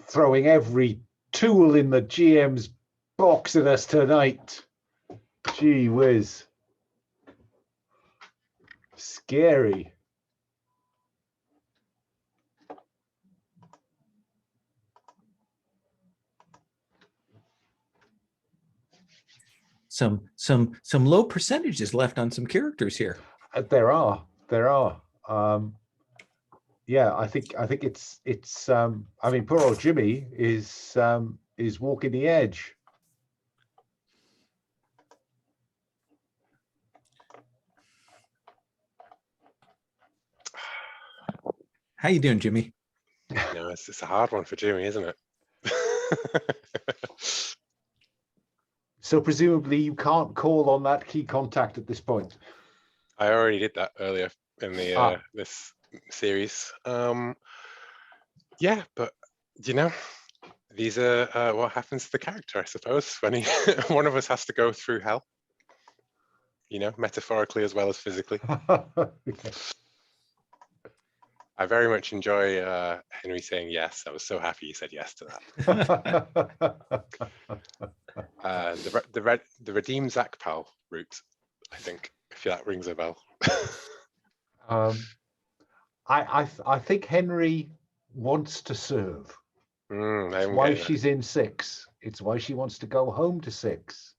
throwing every tool in the GM's box at us tonight. Gee whiz. Scary. Some low percentages left on some characters here. There are. Yeah, I think it's I mean, poor old Jimmy is walking the edge. How you doing, Jimmy? No, it's a hard one for Jimmy, isn't it? So presumably you can't call on that key contact at this point. I already did that earlier in the this series. Yeah, but you know, these are what happens to the character, I suppose, when he one of us has to go through hell. You know, metaphorically as well as physically. I very much enjoy Henry saying yes. I was so happy he said yes to that. The redeem Zach Pal route, I think, if that rings a bell. I think Henry wants to serve. I'm It's why getting that. she's in 6. It's why she wants to go home to 6.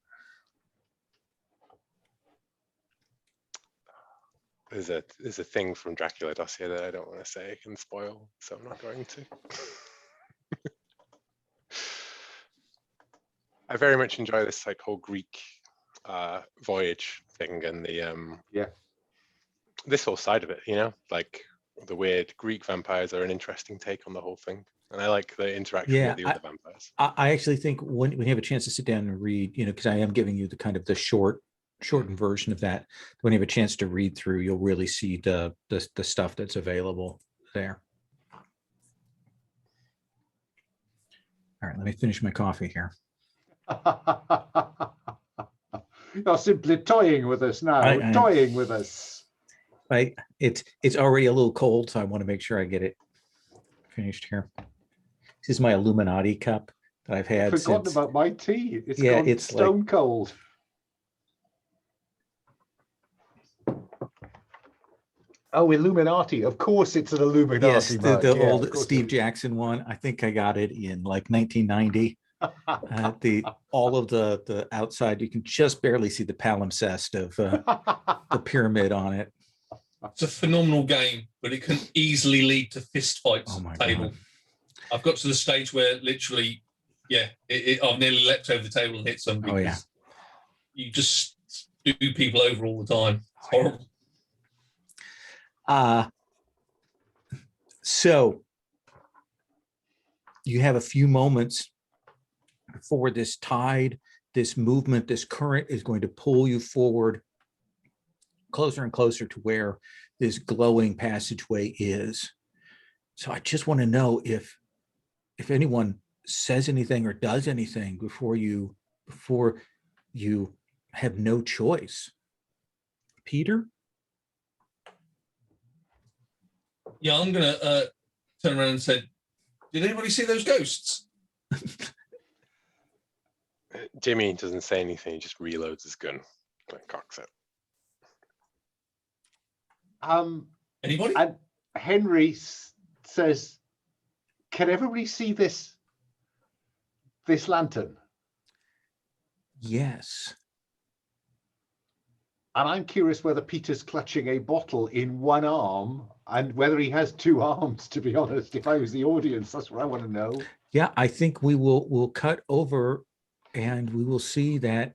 There's a thing from Dracula dossier that I don't want to say and spoil, so I'm not going to. I very much enjoy this like whole Greek voyage thing and the this whole side of it, you know, like the weird Greek vampires are an interesting take on the whole thing, and I like the interaction with the other vampires. I actually think when you have a chance to sit down and read, you know, because I am giving you the kind of the shortened version of that. When you have a chance to read through, you'll really see the stuff that's available there. All right, let me finish my coffee here. You're simply toying with us now. Toying with us. It's already a little cold, so I want to make sure I get it finished here. This is my Illuminati cup that I've had. I've forgotten about my tea. It's yeah, gone it's stone cold. Oh, Illuminati. Of course it's an Illuminati. Yes, the yeah, old Steve Jackson one. I think I got it in like 1990. All of the outside, you can just barely see the palimpsest of the pyramid on it. It's a phenomenal game, but it can easily lead to fist fights Oh my at the table. God. I've got to the stage where literally, I've nearly leapt over the table and hit somebody. Oh yeah. You just do people over all the time. It's horrible. So you have a few moments before this tide, this movement, this current is going to pull you forward closer and closer to where this glowing passageway is. So I just want to know if anyone says anything or does anything before you have no choice. Peter? Yeah, I'm going to turn around and say, did anybody see those ghosts? Jimmy doesn't say anything, he just reloads his gun and cocks it. Anybody? And Henry says, can everybody see this lantern? Yes. And I'm curious whether Peter's clutching a bottle in one arm and whether he has 2 arms, to be honest. If I was the audience, that's what I want to know. Yeah, I think we'll cut over and we will see that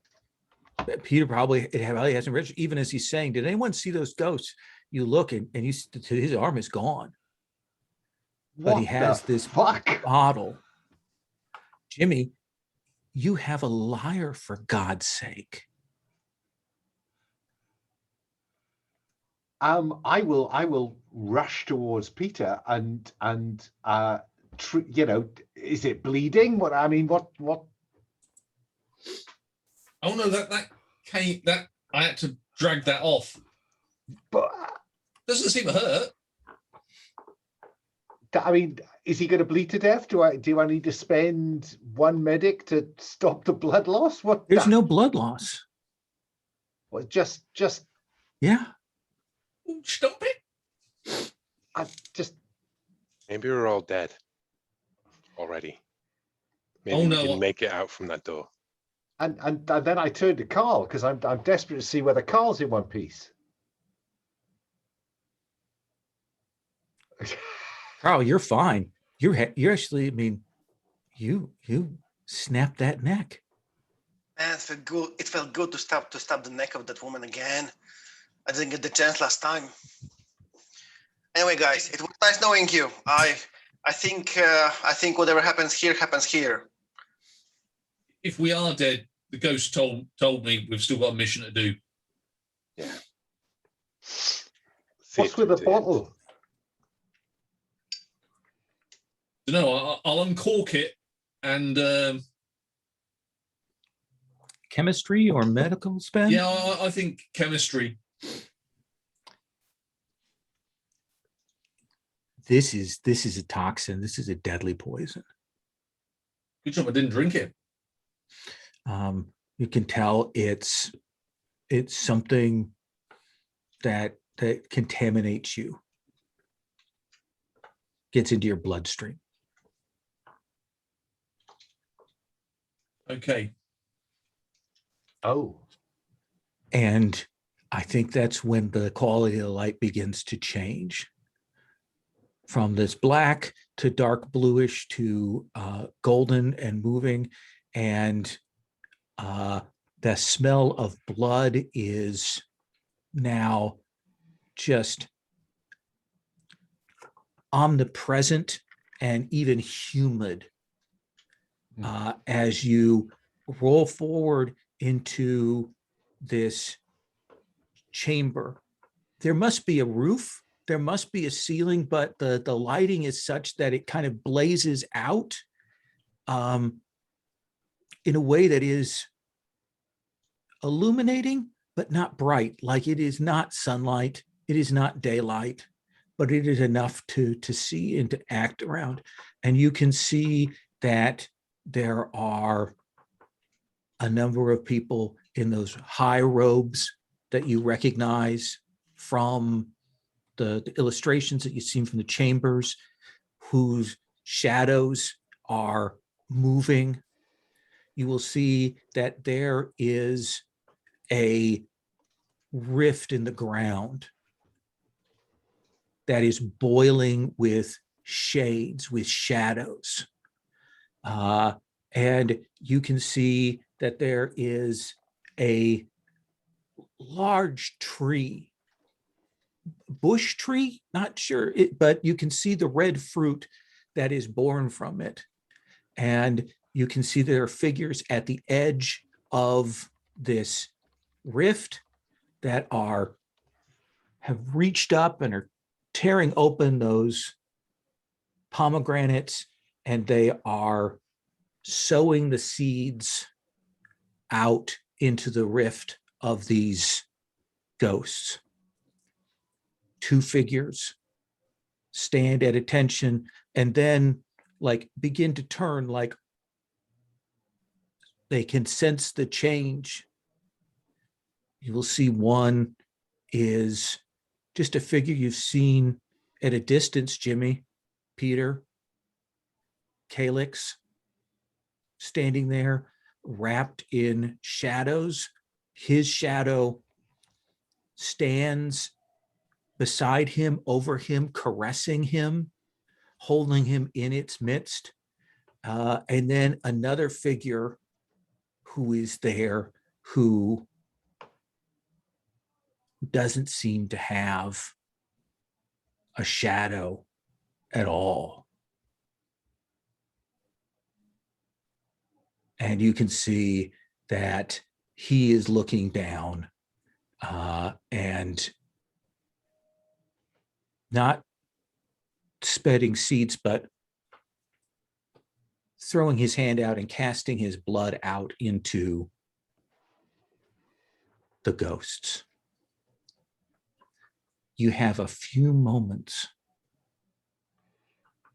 Peter probably hasn't registered, even as he's saying, did anyone see those ghosts? You look and his arm is gone. But he has this bottle. Jimmy, you have a liar, for God's sake. I will rush towards Peter and is it bleeding? What I Oh no, that I had to drag that off. But doesn't seem to hurt. I mean, is he going to bleed to death? Do I need to spend 1 medic to stop the blood loss? There's no blood loss. Well, just yeah. Stop it. Maybe we're all dead already. Maybe we didn't make it out from that door. And then I turned to Carl because I'm desperate to see whether Carl's in one piece. Carl, you're fine. You're actually, I mean, you snapped that neck. Man, it felt good to stab the neck of that woman again. I didn't get the chance last time. Anyway, guys, it was nice knowing you. I think whatever happens here. If we are dead, the ghost told me we've still got a mission to do. Yeah. What's with the bottle? No, I'll uncork it and chemistry or medical spend? Yeah, I think chemistry. This is a toxin. This is a deadly poison. Good job I didn't drink it. You can tell it's something that contaminates you. gets into your bloodstream. Okay. Oh, And I think that's when the quality of the light begins to change from this black to dark bluish to golden and moving. And the smell of blood is now just omnipresent and even humid as you roll forward into this chamber. There must be a roof, there must be a ceiling, but the lighting is such that it kind of blazes out in a way that is illuminating, but not bright. Like it is not sunlight, it is not daylight, but it is enough to see and to act around. And you can see that there are a number of people in those high robes that you recognize from the illustrations that you've seen from the chambers, whose shadows are moving. You will see that there is a rift in the ground that is boiling with shades, with shadows. And you can see that there is a large tree, bush tree, not sure, but you can see the red fruit that is born from it. And you can see there are figures at the edge of this rift that have reached up and are tearing open those pomegranates, and they are sowing the seeds out into the rift of these ghosts. Two figures stand at attention and then like begin to turn, like they can sense the change. You will see one is just a figure you've seen at a distance, Jimmy, Peter, Calyx, standing there wrapped in shadows. His shadow stands beside him, over him, caressing him, holding him in its midst. And then another figure who is there who doesn't seem to have a shadow at all. And you can see that he is looking down and not spreading seeds, but throwing his hand out and casting his blood out into the ghosts. You have a few moments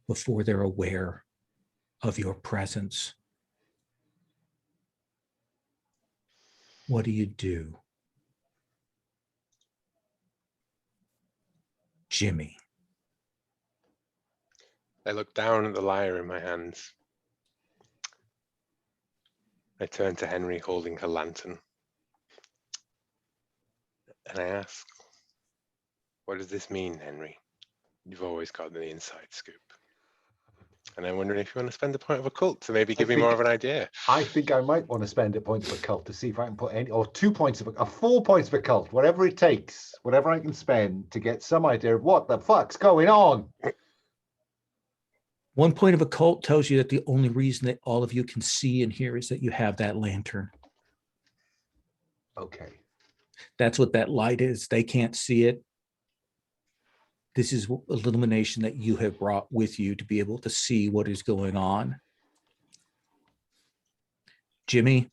before they're aware of your presence. What do you do? Jimmy. I look down at the lyre in my hands. I turn to Henry holding her lantern. And I ask, what does this mean, Henry? You've always got the inside scoop. And I'm wondering if you want to spend a point of occult to maybe give me more of an idea. I think I might want to spend a point of occult to see if I can put any, or 2 points of, 4 points of occult, whatever it takes, whatever I can spend to get some idea of what the fuck's going on. 1 point of occult tells you that the only reason that all of you can see and hear is that you have that lantern. Okay. That's what that light is. They can't see it. This is illumination that you have brought with you to be able to see what is going on. Jimmy,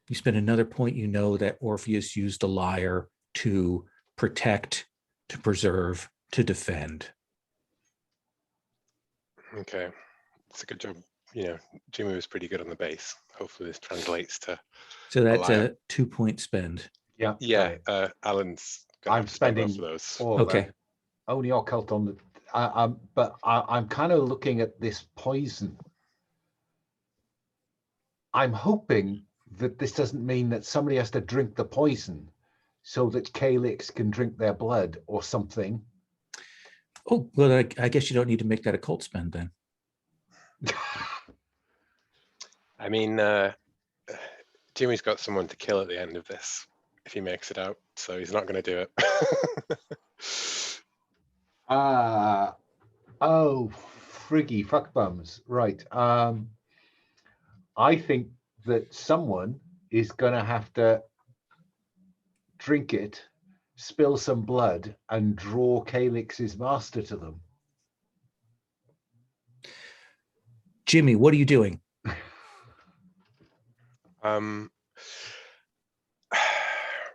you spend another point. You know that Orpheus used the lyre to protect, to preserve, to defend. Okay, it's a good job. You know, Jimmy was pretty good on the base. Hopefully this translates to. So that's lyre. a 2 point spend. Yeah. Alan's. I'm spending for those. all of Okay. that. Only occult on the. I'm kind of looking at this poison. I'm hoping that this doesn't mean that somebody has to drink the poison so that Calyx can drink their blood or something. Oh, well, I guess you don't need to make that a cult spend then. I mean, Jimmy's got someone to kill at the end of this if he makes it out, so he's not going to do it. Oh, friggy fuck bums. Right. I think that someone is going to have to drink it, spill some blood, and draw Calyx's master to them. Jimmy, what are you doing?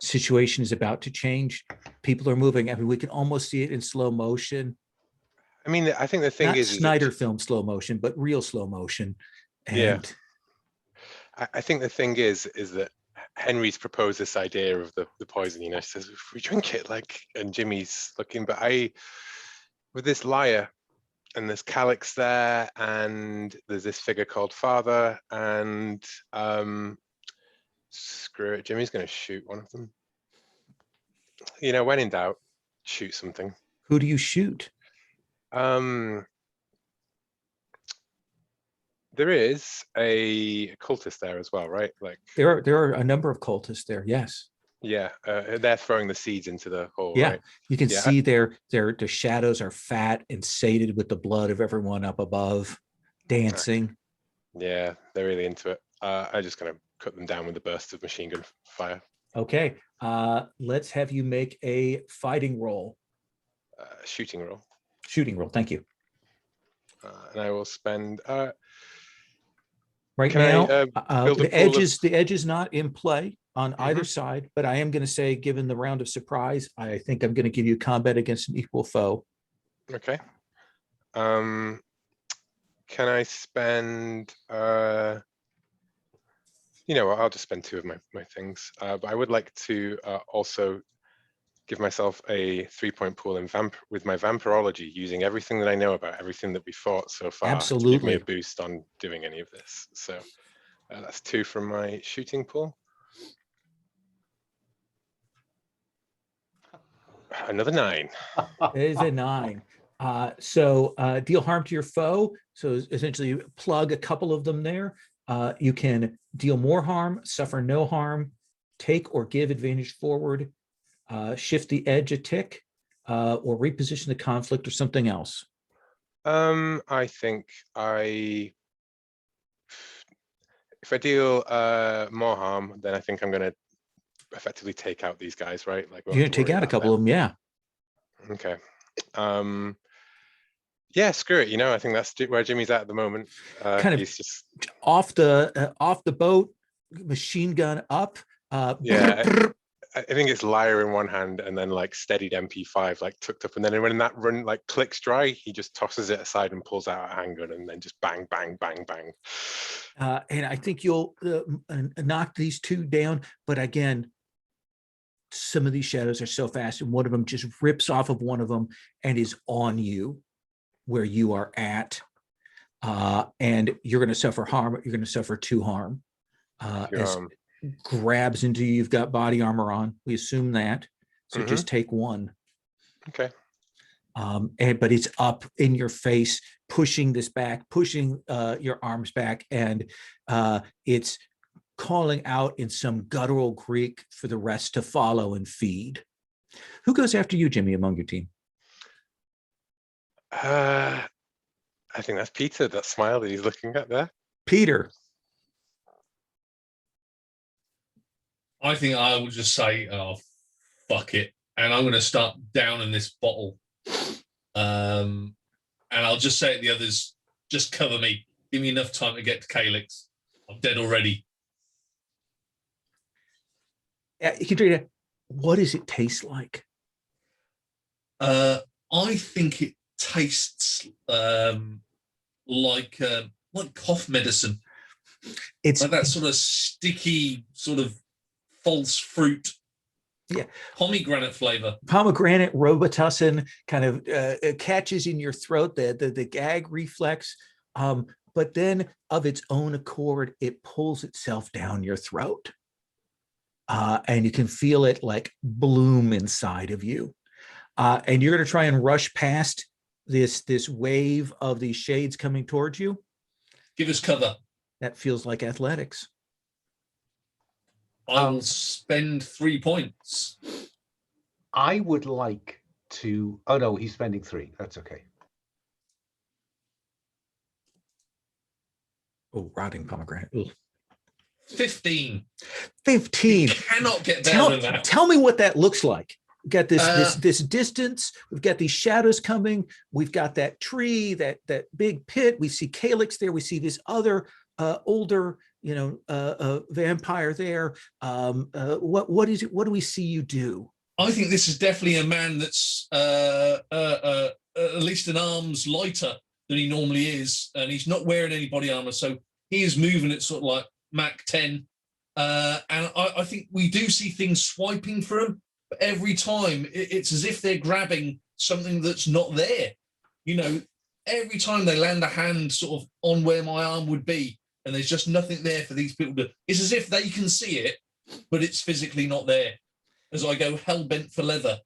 Situation is about to change. People are moving. I mean, we can almost see it in slow motion. I mean, I think the thing Not is Snyder film slow motion, but real slow motion. And yeah. I think the thing is that Henry's proposed this idea of the poison, you know, says if we drink it, like, and Jimmy's looking, but with this liar and there's Calyx there and there's this figure called Father and screw it, Jimmy's going to shoot one of them. You know, when in doubt, shoot something. who do you shoot? There is a cultist there as well, right? Like There are a number of cultists there. Yes. yeah, they're throwing the seeds into the hole. Yeah, right? you can Yeah. see their shadows are fat and sated with the blood of everyone up above, dancing. Yeah, they're really into it. I'm just gonna cut them down with a burst of machine gun fire. Okay, let's have you make a fighting roll, Shooting roll. shooting roll. Thank you. And I will spend. Right Can I, now, build a the pool of- edge is not in play on either side, but I am going to say, given the round of surprise, I think I'm going to give you combat against an equal foe. Okay. Can I spend? You know what? I'll just spend 2 of my things. But I would like to also give myself a 3-point pool in with my vampirology, using everything that I know about everything that we fought so far to give me Absolutely. a boost on doing any of this. So that's 2 from my shooting pool. Another 9. It is a 9. So deal harm to your foe. So essentially, you plug a couple of them there. You can deal more harm, suffer no harm, take or give advantage forward, shift the edge a tick, or reposition the conflict or something else. I think if I deal more harm, then I think I'm going to effectively take out these guys, right? Like You're going to take out a couple of them, yeah. Okay. Yeah, screw it. You know, I think that's where Jimmy's at the moment. Kind of he's just off the boat, machine gun up. Yeah. I think it's lyre in one hand and then like steadied MP5 like tucked up, and then when that run like clicks dry, he just tosses it aside and pulls out a handgun and then just bang, bang, bang, bang. And I think you'll knock these 2 down, but again, some of these shadows are so fast, and one of them just rips off of one of them and is on you where you are at, and you're going to suffer harm. You're going to suffer 2 harm. As grabs into you, you've got body armor on. We assume that, so just take 1. Okay. But it's up in your face, pushing this back, pushing your arms back, and it's calling out in some guttural Greek for the rest to follow and feed. Who goes after you, Jimmy, among your team? I think that's Peter, that smile that he's looking at there. Peter. I think I will just say, oh, fuck it. And I'm going to start downing this bottle. And I'll just say to the others, just cover me. Give me enough time to get to Calyx. I'm dead already. Katrina, what does it taste like? I think it tastes like cough medicine. It's like that sort of sticky, sort of false fruit Pomegranate flavor. Pomegranate, Robitussin kind of catches in your throat, the gag reflex. But then of its own accord, it pulls itself down your throat. And you can feel it like bloom inside of you. And you're going to try and rush past this wave of these shades coming towards you. Give us cover. That feels like athletics. I will spend 3 points. I would like to. Oh no, he's spending 3. That's okay. Oh, rotting pomegranate. Ugh. 15. 15. You cannot get better than that. Tell me what that looks like. We've got this distance. We've got these shadows coming. We've got that tree, that big pit. We see Calyx there. We see this other older, vampire there. What is it? What do we see you do? I think this is definitely a man that's at least an arm's lighter than he normally is, and he's not wearing any body armor, so he is moving at sort of like Mach 10. And I think we do see things swiping for him, but every time it's as if they're grabbing something that's not there. Every time they land a hand sort of on where my arm would be, and there's just nothing there for these people to. It's as if they can see it, but it's physically not there. As I go hell-bent for leather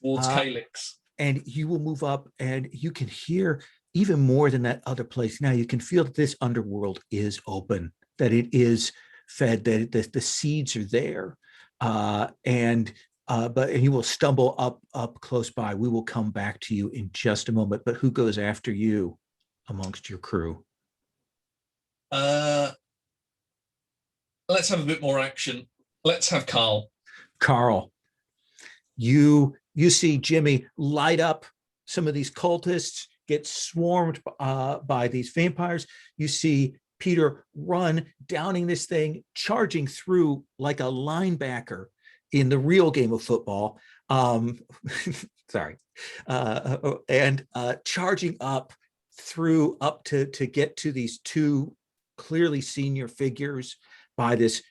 towards Calyx. And you will move up, and you can hear even more than that other place. Now you can feel that this underworld is open, that it is fed, that the seeds are there. But you will stumble up close by. We will come back to you in just a moment. But who goes after you amongst your crew? Let's have a bit more action. Let's have Carl. Carl, you see Jimmy light up some of these cultists, get swarmed by these vampires. You see Peter run, downing this thing, charging through like a linebacker in the real game of football. Sorry. And charging up to get to these two clearly senior figures by this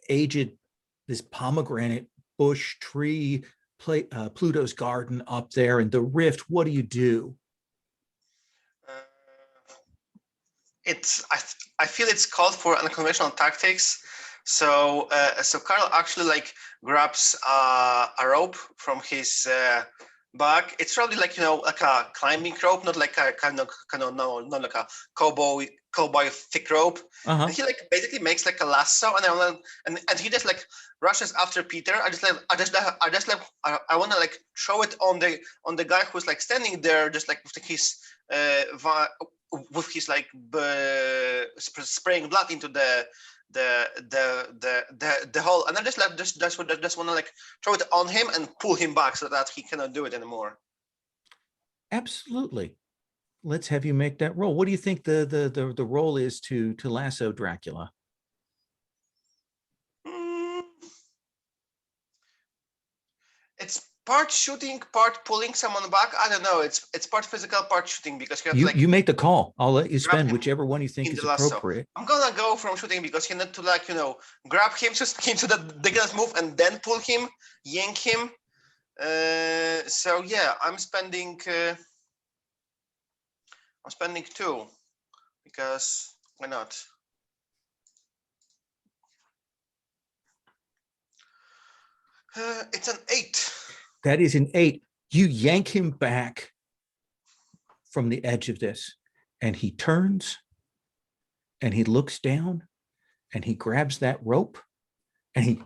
aged, this pomegranate bush tree, Pluto's garden up there, and the rift. What do you do? I feel it's called for unconventional tactics. So Carl actually grabs a rope from his bag. It's probably like a climbing rope, not like a not like a cowboy thick rope. Uh-huh. And he basically makes a lasso, and he just rushes after Peter. I want to throw it on the guy who's standing there, just with his spraying blood into the hole, and I just want to throw it on him and pull him back so that he cannot do it anymore. Absolutely. Let's have you make that roll. What do you think the roll is to lasso Dracula? It's part shooting, part pulling someone back. I don't know. It's part physical, part shooting, because you make the call. I'll let you spend whichever one you think is appropriate. I'm gonna go from shooting because you need to grab him so that they cannot move and then pull him, yank him. So yeah, I'm spending 2 because why not? It's an 8. That is an 8. You yank him back from the edge of this, and he turns and he looks down and he grabs that rope and he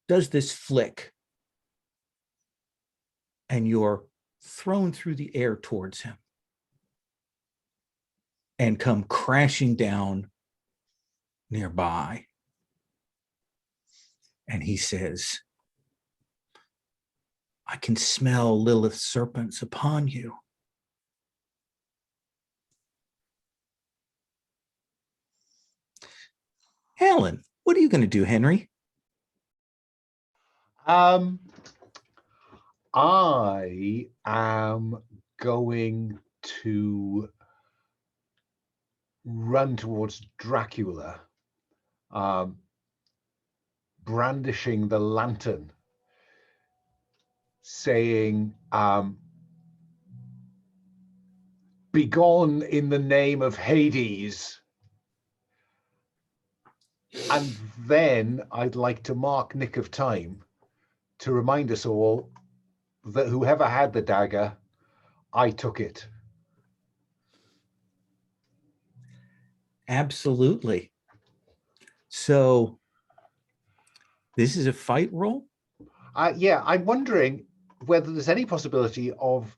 does this flick, and you're thrown through the air towards him and come crashing down nearby. And he says, "I can smell Lilith's serpents upon you." Alan, what are you going to do, Henry? I am going to run towards Dracula, brandishing the lantern saying, "Begone in the name of Hades." And then I'd like to mark nick of time to remind us all that whoever had the dagger, I took it. Absolutely. So this is a fight roll? Yeah, I'm wondering whether there's any possibility of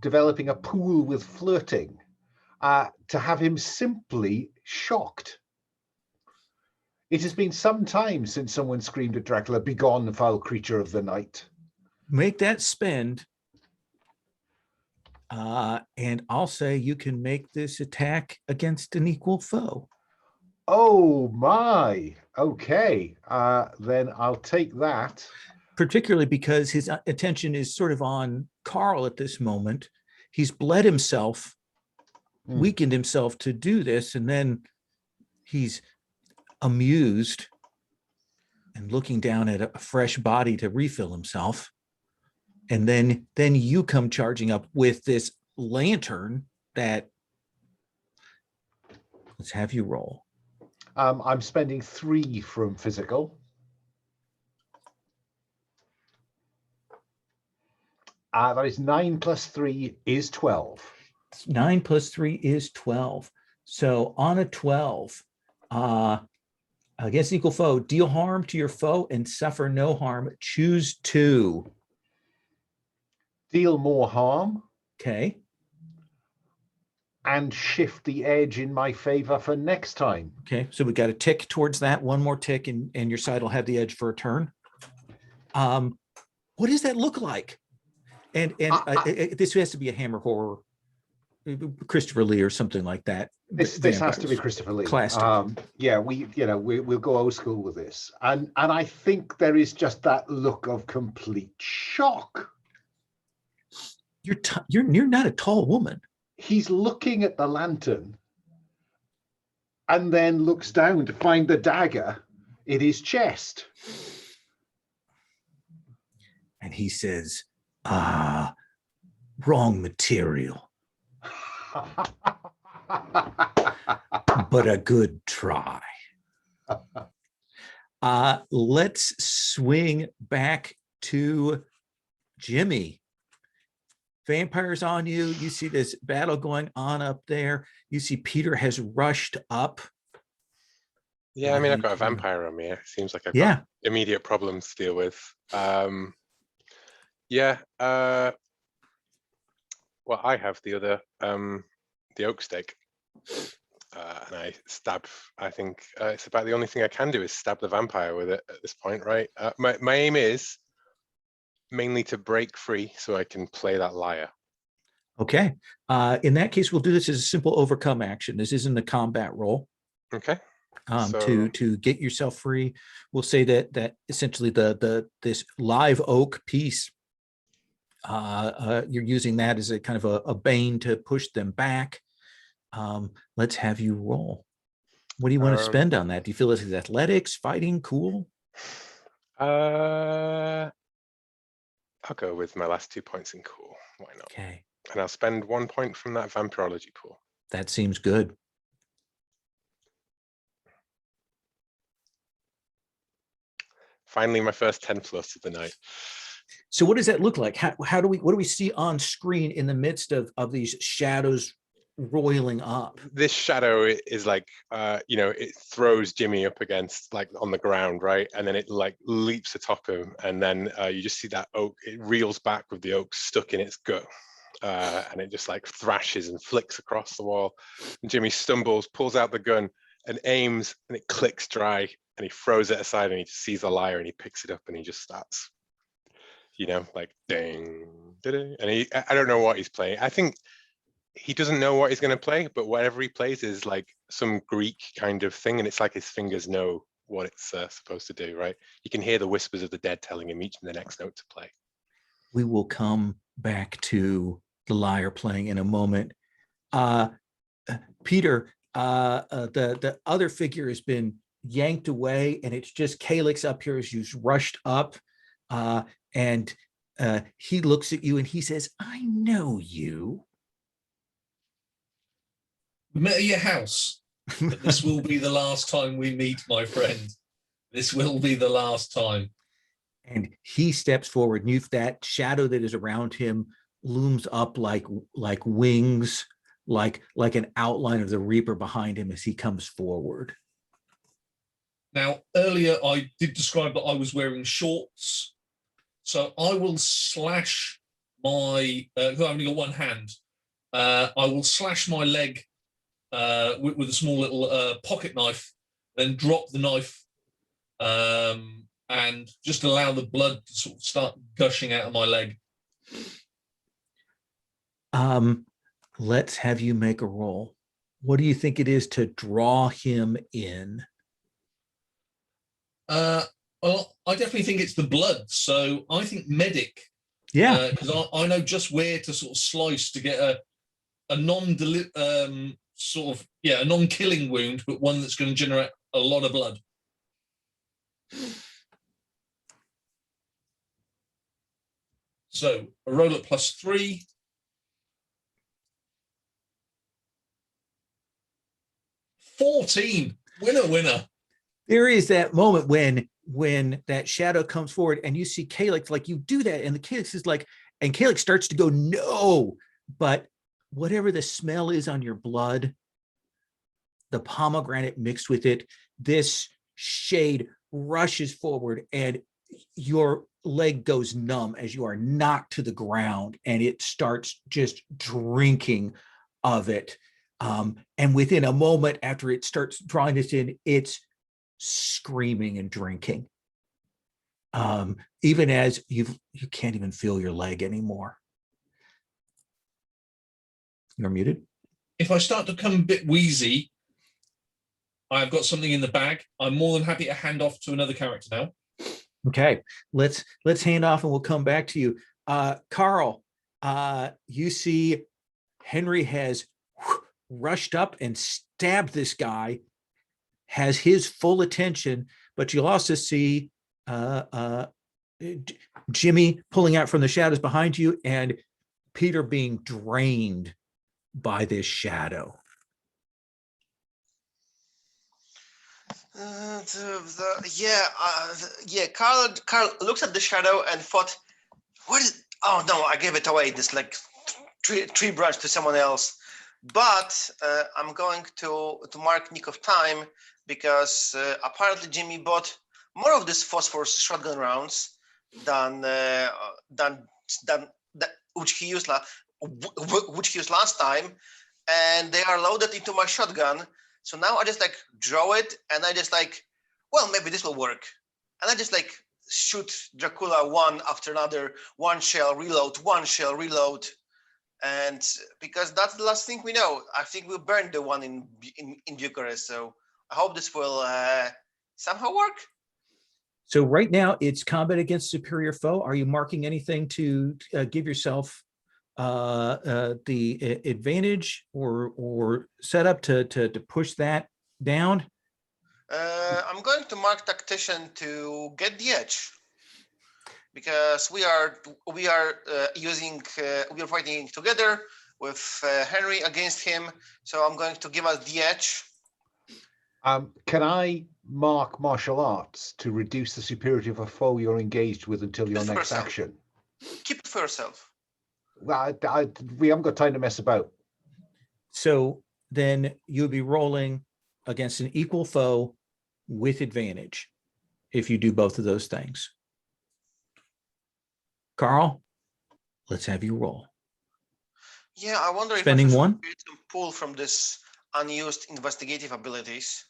developing a pool with flirting to have him simply shocked. It has been some time since someone screamed at Dracula, "Begone, foul creature of the night." Make that spend. And I'll say you can make this attack against an equal foe. Oh my. Okay. Then I'll take that. Particularly because his attention is sort of on Carl at this moment. He's bled himself, weakened himself to do this, and then he's amused and looking down at a fresh body to refill himself. And then you come charging up with this lantern that, let's have you roll. I'm spending 3 from physical. That is 9 plus 3 is 12. 9 plus 3 is 12. So on a 12, against equal foe, deal harm to your foe and suffer no harm. Choose 2. Deal more harm. Okay. And shift the edge in my favor for next time. Okay. So we got a tick towards that. One more tick, and your side will have the edge for a turn. What does that look like? And this has to be a Hammer Horror, Christopher Lee or something like that. This has to be Christopher Lee. Classic. Yeah, we'll go old school with this, and I think there is just that look of complete shock. You're not a tall woman. He's looking at the lantern, and then looks down to find the dagger in his chest, and he says, "Wrong material." But a good try. Let's swing back to Jimmy. Vampires on you. You see this battle going on up there. You see Peter has rushed up. Yeah, I mean, I've got a vampire on me. It seems like I've got immediate problems to deal with. Well, I have the oak stake. And I stab, I think it's about the only thing I can do is stab the vampire with it at this point, right? My aim is mainly to break free so I can play that liar. Okay. In that case, we'll do this as a simple overcome action. This isn't a combat roll. Okay. To get yourself free, we'll say that essentially this live oak piece, you're using that as a kind of a bane to push them back. Let's have you roll. What do you want to spend on that? Do you feel this is athletics, fighting, cool? I'll go with my last 2 points in cool. Why not? Okay. And I'll spend 1 point from that vampirology pool. That seems good. Finally, my first 10 plus of the night. So what does that look like? What do we see on screen in the midst of these shadows roiling up? This shadow is like, it throws Jimmy up against, like, on the ground, right? And then it like leaps atop him. And then you just see that oak, it reels back with the oak stuck in its gut. And it just like thrashes and flicks across the wall. And Jimmy stumbles, pulls out the gun and aims, and it clicks dry. And he throws it aside and he just sees the liar and he picks it up and he just starts, like ding, ding. And I don't know what he's playing. I think he doesn't know what he's going to play, but whatever he plays is like some Greek kind of thing. And it's like his fingers know what it's supposed to do, right? You can hear the whispers of the dead telling him each and the next note to play. We will come back to the liar playing in a moment. Peter, the other figure has been yanked away, and it's just Calyx up here as you've rushed up, and he looks at you and he says, I know you. We met at your house, but this will be the last time we meet, my friend. This will be the last time. And he steps forward, and that shadow that is around him looms up like wings, like an outline of the Reaper behind him as he comes forward. Now, earlier I did describe that I was wearing shorts, so I will slash my. I've only got one hand. I will slash my leg with a small little pocket knife, then drop the knife. And just allow the blood to sort of start gushing out of my leg. Let's have you make a roll. What do you think it is to draw him in? Well, I definitely think it's the blood. So I think medic. Yeah. Because I know just where to sort of slice to get a non-killing wound, but one that's going to generate a lot of blood. So a roll at +3. 14. Winner. There is that moment when that shadow comes forward and you see Calyx, like you do that, and the Calyx is like, and Calyx starts to go, no, but whatever the smell is on your blood, the pomegranate mixed with it, this shade rushes forward and your leg goes numb as you are knocked to the ground, and it starts just drinking of it. And within a moment after it starts drawing this in, it's screaming and drinking. Even as you can't even feel your leg anymore. You're muted. If I start to come a bit wheezy, I've got something in the bag. I'm more than happy to hand off to another character now. Okay, let's hand off and we'll come back to you. Carl, you see Henry has rushed up and stabbed this guy, has his full attention, but you'll also see Jimmy pulling out from the shadows behind you and Peter being drained by this shadow. Carl looks at the shadow and thought, what is, oh no, I gave it away, this like tree branch to someone else. But I'm going to mark Nick of Time because apparently Jimmy bought more of these phosphorus shotgun rounds than which he used last time, and they are loaded into my shotgun. So now I just like draw it, and I just like, well, maybe this will work, and I just like shoot Dracula one after another, one shell reload, and because that's the last thing we know. I think we burned the one in Bucharest, so I hope this will somehow work. So right now it's combat against superior foe. Are you marking anything to give yourself the advantage or set up to push that down? I'm going to mark tactician to get the edge, because we are fighting together with Henry against him, so I'm going to give us the edge. Can I mark martial arts to reduce the superiority of a foe you're engaged with until your next action? Keep it for yourself. Well, we haven't got time to mess about. So then you'll be rolling against an equal foe with advantage if you do both of those things. Carl, let's have you roll. Yeah, I wonder Spending if I one? should create some pull from this unused investigative abilities.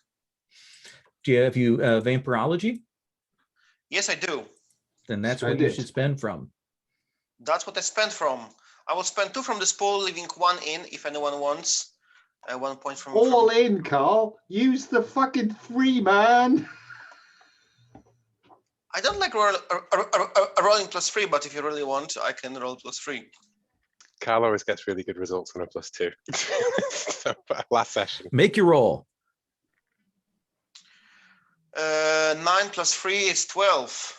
Do you have vampirology? Yes, I do. Then that's what you should spend from. That's what I spent from. I will spend 2 from this pool, leaving 1 in if anyone wants. 1 point from all in, Carl. Use the fucking 3, man. I don't like rolling +3, but if you really want, I can roll +3. Carl always gets really good results on a +2. So, last session. Make your roll. 9 + 3 is 12.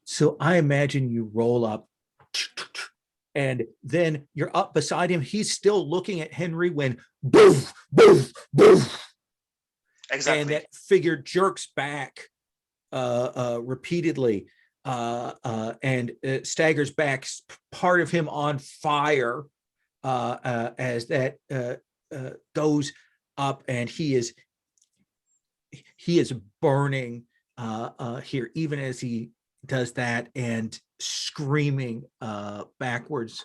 So I imagine you roll up and then you're up beside him. He's still looking at Henry when boof, boof, boof. Exactly. And that figure jerks back repeatedly and staggers back, part of him on fire as that goes up, and he is burning here, even as he does that and screaming backwards.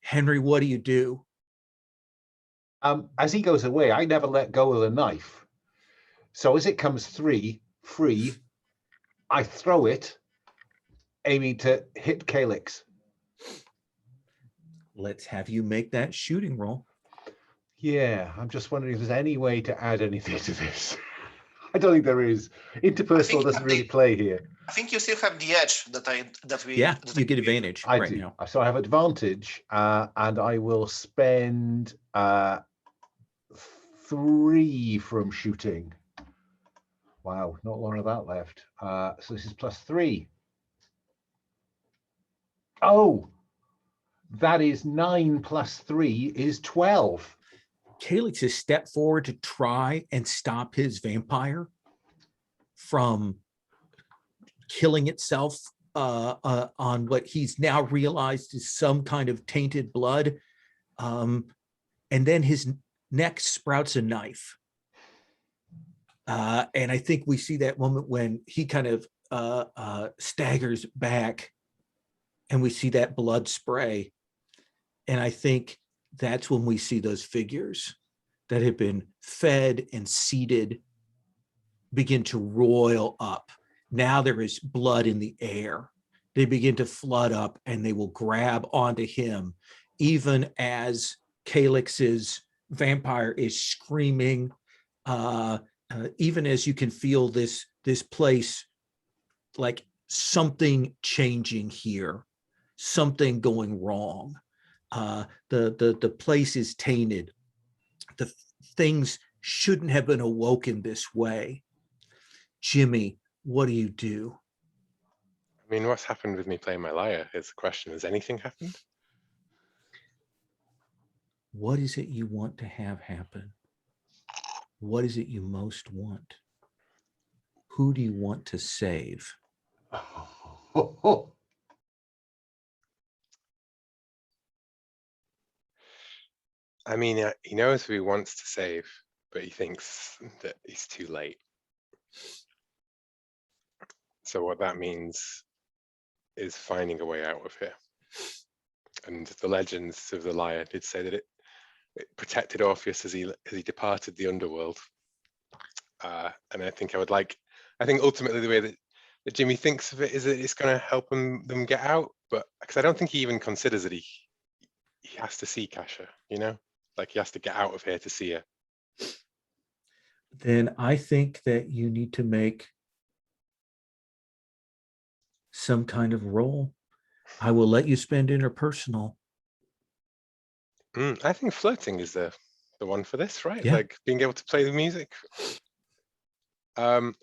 Henry, what do you do? As he goes away, I never let go of the knife. So as it comes free, I throw it, aiming to hit Calyx. Let's have you make that shooting roll. Yeah, I'm just wondering if there's any way to add anything to this. I don't think there is. Interpersonal doesn't really play here. I think you still have the edge Yeah, you get advantage I right do. now. So I have advantage, and I will spend 3 from shooting. Wow, not a lot of that left. So this is +3. Oh, that is 9 + 3 is 12. Calyx has stepped forward to try and stop his vampire from killing itself on what he's now realized is some kind of tainted blood. And then his neck sprouts a knife. And I think we see that moment when he kind of staggers back and we see that blood spray. And I think that's when we see those figures that have been fed and seeded begin to roil up. Now there is blood in the air. They begin to flood up and they will grab onto him, even as Calyx's vampire is screaming, even as you can feel this place like something changing here, something going wrong. The place is tainted. The things shouldn't have been awoken this way. Jimmy, what do you do? I mean, what's happened with me playing my lyre is the question. Has anything happened? What is it you want to have happen? What is it you most want? Who do you want to save? I mean, he knows who he wants to save, but he thinks that he's too late. So what that means is finding a way out of here. And the legends of the lyre did say that it protected Orpheus as he departed the underworld. And I think ultimately the way that Jimmy thinks of it is that it's going to help them get out. But because I don't think he even considers that he has to see Kasha, you know, like he has to get out of here to see her. Then I think that you need to make some kind of roll. I will let you spend interpersonal. I think flirting is the one for this, right? Yeah. Like being able to play the music. But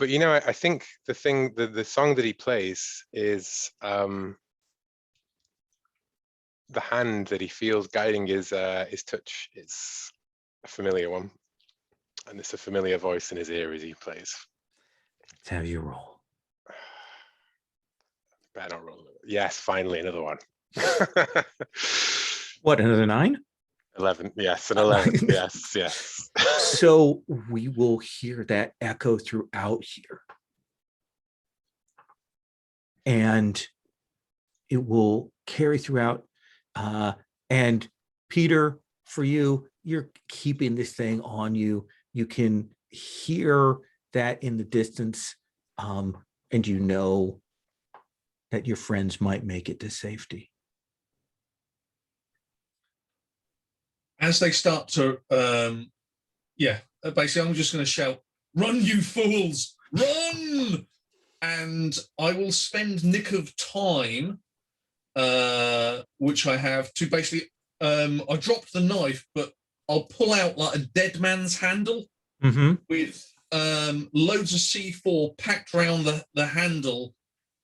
you know, I think the song that he plays is the hand that he feels guiding his touch. It's a familiar one, and it's a familiar voice in his ear as he plays. Let's have you roll. Better not roll. Yes, finally another one. What, another 9? 11. Yes, an 11. Yes. So we will hear that echo throughout here. And it will carry throughout. And Peter, for you, you're keeping this thing on you. You can hear that in the distance, and you know that your friends might make it to safety. As they start to, basically I'm just going to shout, "Run, you fools, run!" And I will spend nick of time, which I have to basically, I dropped the knife, but I'll pull out like a dead man's handle with loads of C4 packed around the handle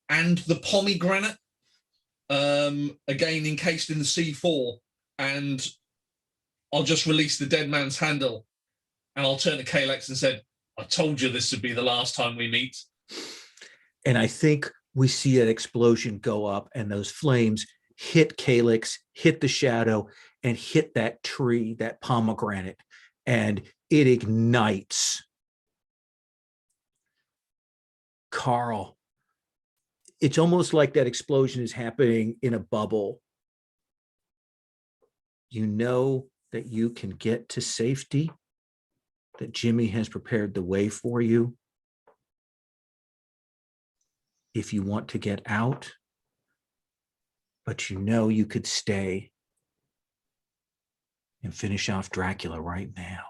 and the pomegranate, again encased in the C4, and I'll just release the dead man's handle, and I'll turn to Kalex and said, I told you this would be the last time we meet. And I think we see that explosion go up and those flames hit Kalex, hit the shadow, and hit that tree, that pomegranate, and it ignites. Carl, it's almost like that explosion is happening in a bubble. You know that you can get to safety, that Jimmy has prepared the way for you. If you want to get out, but you know you could stay and finish off Dracula right now.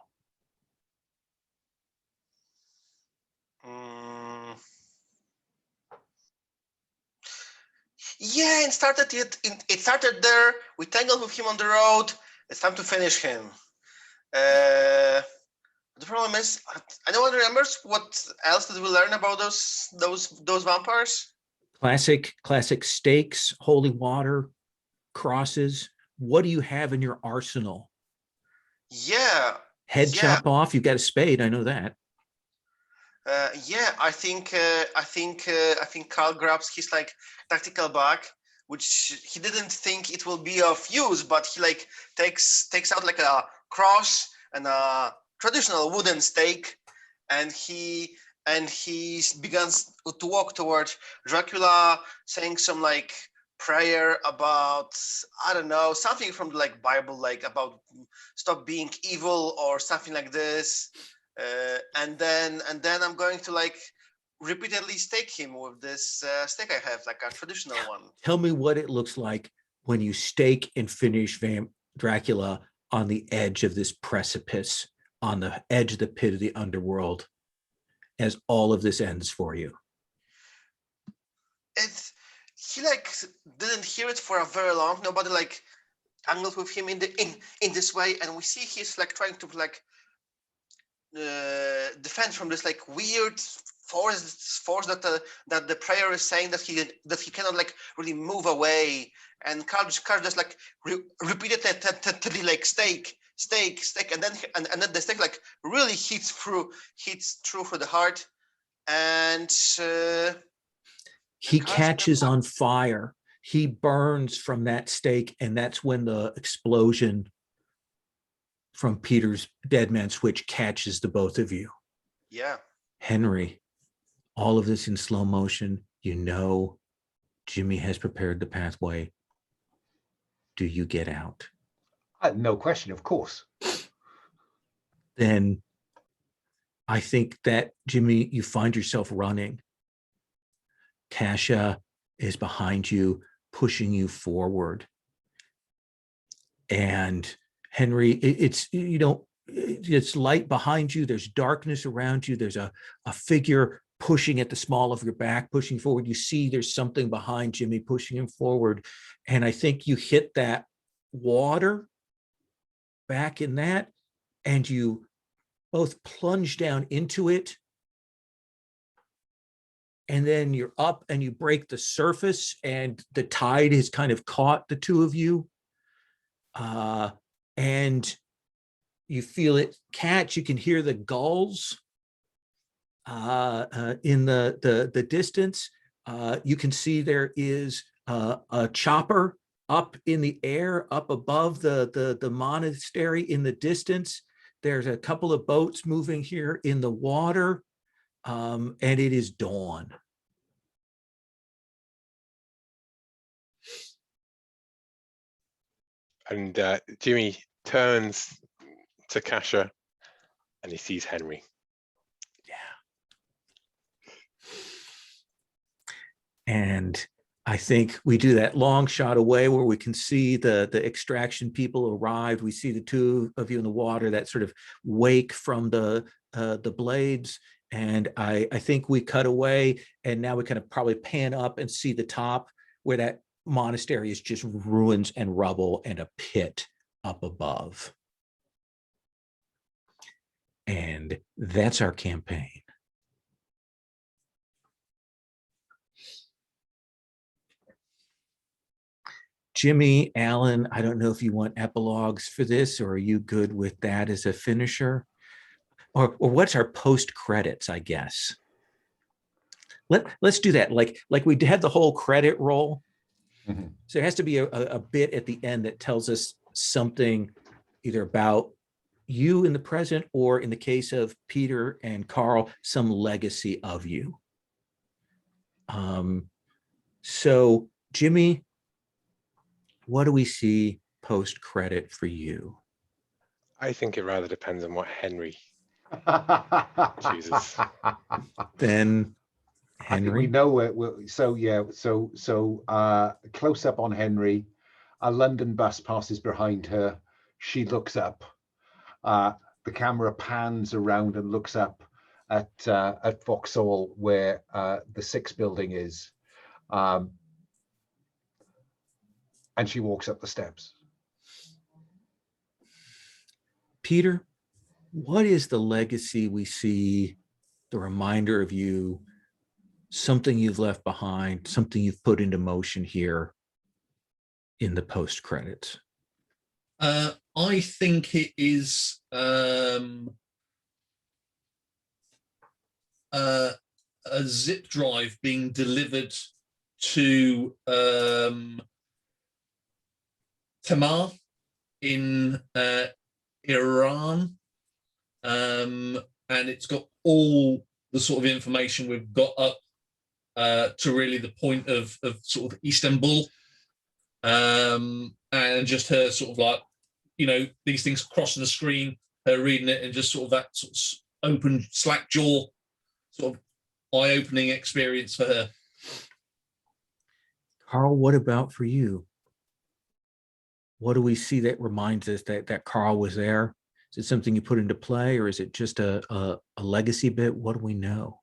Yeah, it started there. We tangled with him on the road. It's time to finish him. The problem is, no one remembers what else did we learn about those vampires. Classic stakes, holy water, crosses. What do you have in your arsenal? Yeah. Head chop off. You got a spade. I know that. Yeah, I think Carl grabs his like tactical bag, which he didn't think it will be of use, but he like takes out like a cross and a traditional wooden stake, and he begins to walk toward Dracula, saying some like prayer about, I don't know, something from the like Bible, like about stop being evil or something like this. And then I'm going to like repeatedly stake him with this stake I have, like a traditional one. Tell me what it looks like when you stake and finish Dracula on the edge of this precipice, on the edge of the pit of the underworld, as all of this ends for you. He like didn't hear it for a very long. Nobody like tangled with him in this way, and we see he's like trying to like defend from this like weird force that the prayer is saying that he cannot like really move away, and Carl just like repeatedly like stake, and then the stake like really hits through for the heart, and he catches on fire. He burns from that stake, and that's when the explosion from Peter's dead man switch catches the both of you. Yeah. Henry, all of this in slow motion. You know Jimmy has prepared the pathway. Do you get out? No question, of course. Then I think that, Jimmy, you find yourself running. Kasia is behind you, pushing you forward. And Henry, it's light behind you. There's darkness around you. There's a figure pushing at the small of your back, pushing forward. You see there's something behind Jimmy pushing him forward. And I think you hit that water back in that, and you both plunge down into it. And then you're up and you break the surface, and the tide has kind of caught the two of you. And you feel it catch. You can hear the gulls in the distance. You can see there is a chopper up in the air, up above the monastery in the distance. There's a couple of boats moving here in the water, and it is dawn. And Jimmy turns to Kasia and he sees Henry. Yeah. And I think we do that long shot away where we can see the extraction people arrived. We see the two of you in the water, that sort of wake from the blades. And I think we cut away, and now we kind of probably pan up and see the top where that monastery is just ruins and rubble and a pit up above. And that's our campaign. Jimmy, Alan, I don't know if you want epilogues for this, or are you good with that as a finisher? Or what's our post credits, I guess. Let's do that. Like we had the whole credit roll. Mm-hmm. So there has to be a bit at the end that tells us something either about you in the present, or in the case of Peter and Carl, some legacy of you. So Jimmy, what do we see post credit for you? I think it rather depends on what Henry chooses. Then I think we Henry. know it. Close up on Henry. A London bus passes behind her. She looks up. The camera pans around and looks up at Vauxhall, where the 6 building is, and she walks up the steps. Peter, what is the legacy we see, the reminder of you, something you've left behind, something you've put into motion here in the post credits? I think it is a zip drive being delivered to Tamar in Iran, and it's got all the sort of information we've got up to really the point of sort of Istanbul, and just her sort of like, you know, these things crossing the screen, her reading it, and just sort of that sort of open slack jaw, sort of eye-opening experience for her. Carl, what about for you? What do we see that reminds us that Carl was there? Is it something you put into play, or is it just a legacy bit? What do we know?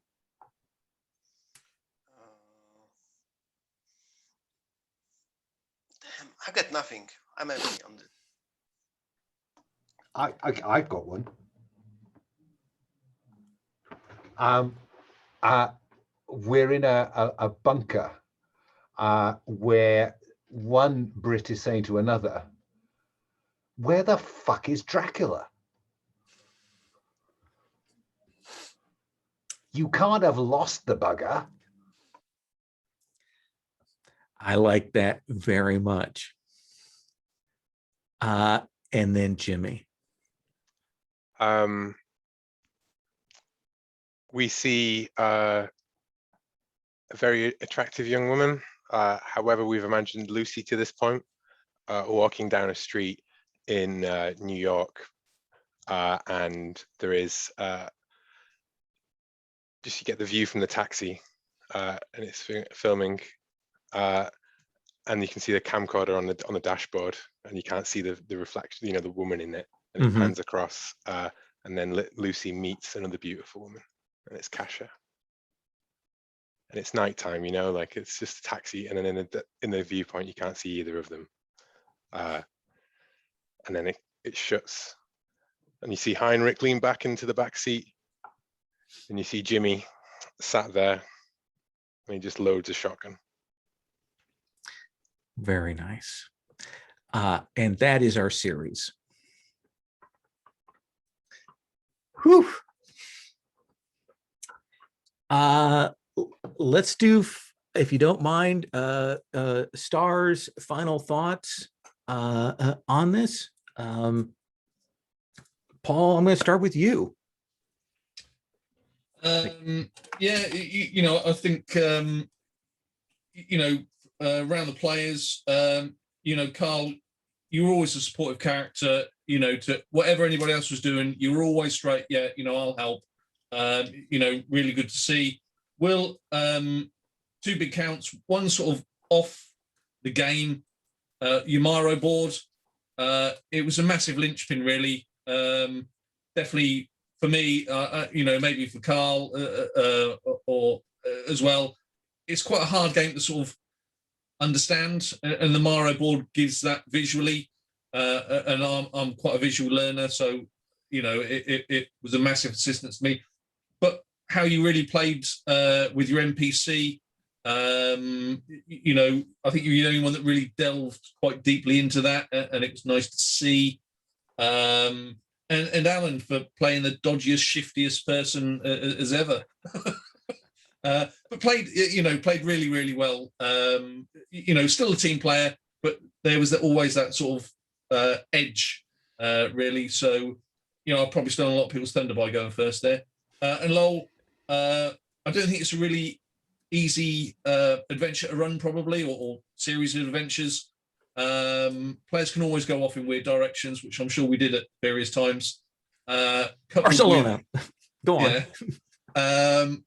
Damn, I got nothing. I'm empty on this. I've got one. We're in a bunker where one Brit is saying to another, "Where the fuck is Dracula? You can't have lost the bugger." I like that very much. And then Jimmy. We see a very attractive young woman. However, we've imagined Lucy to this point, walking down a street in New York, and there is just you get the view from the taxi, and it's filming, and you can see the camcorder on the dashboard, and you can't see the reflection, you know, the woman in it, and it pans across, and then Lucy meets another beautiful woman, and it's Kasha. And it's nighttime, you know, like it's just a taxi, and then in the viewpoint you can't see either of them, and then it shuts, and you see Heinrich lean back into the back seat, and you see Jimmy sat there, and he just loads a shotgun. Very nice. And that is our series. Whew. Let's do, if you don't mind, stars, final thoughts on this. Paul, I'm going to start with you. Yeah, you know, I think, you know, around the players, you know, Carl, you were always a supportive character, you know, to whatever anybody else was doing, you were always straight, yeah, you know, I'll help. You know, really good to see. Will, 2 big counts, one sort of off the game, Yamaro board. It was a massive linchpin, really. Definitely for me, you know, maybe for Carl or as well. It's quite a hard game to sort of understand, and the Maro board gives that visually. And I'm quite a visual learner, so you know, it was a massive assistance to me. But how you really played with your NPC, You know, I think you're the only one that really delved quite deeply into that, and it was nice to see. And Alan for playing the dodgiest, shiftiest person as ever. But played really, really well. You know, still a team player, but there was always that sort of edge, really. So, you know, I've probably stolen a lot of people's thunder by going first there. And Lowell, I don't think it's a really easy adventure to run, probably, or series of adventures. Players can always go off in weird directions, which I'm sure we did at various times. Barcelona, go on. Yeah.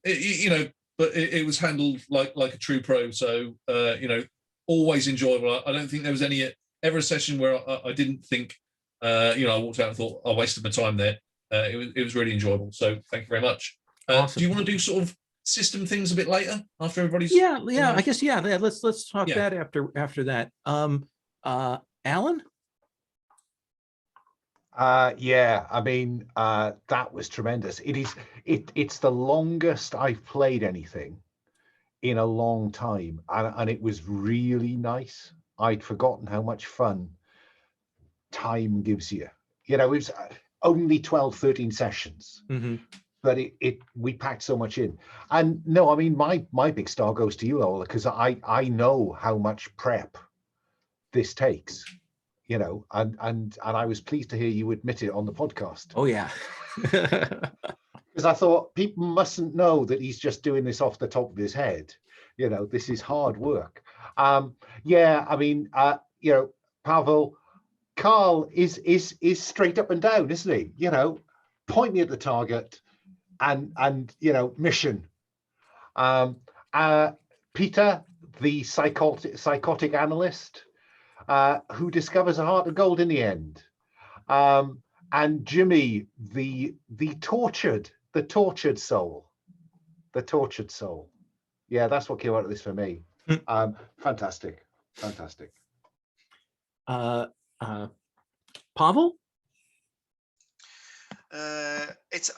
You know, but it was handled like a true pro. So you know, always enjoyable. I don't think there was ever a session where I didn't think, you know, I walked out and thought I wasted my time there. It was really enjoyable. So thank you very much. Awesome. Do you want to do sort of system things a bit later after everybody's? Yeah. I guess let's talk that after that. Alan. Yeah, I mean, that was tremendous. It's the longest I've played anything in a long time, and it was really nice. I'd forgotten how much fun time gives you. You know, it was only 12, 13 sessions, but we packed so much in. And no, I mean, my big star goes to you, Ola, because I know how much prep this takes. You know, and I was pleased to hear you admit it on the podcast. Oh yeah. Because I thought people mustn't know that he's just doing this off the top of his head. You know, this is hard work. Yeah, I mean, you know, Pavel, Carl is straight up and down, isn't he? You know, point me at the target and you know, mission. Peter, the psychotic analyst, who discovers a heart of gold in the end, and Jimmy, the tortured soul, Yeah, that's what came out of this for me. Fantastic. Pavel. It's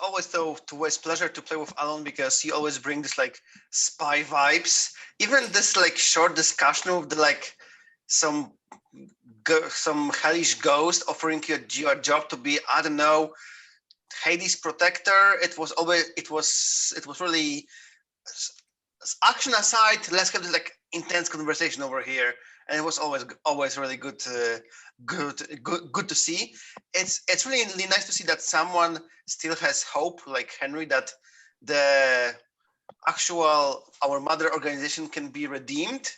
always always pleasure to play with Alan, because he always brings this like spy vibes. Even this like short discussion with the like some hellish ghost offering you a job to be, I don't know, Hades protector. It was really, action aside, let's have this like intense conversation over here, and it was always really good to see. It's really nice to see that someone still has hope, like Henry, that the our mother organization can be redeemed.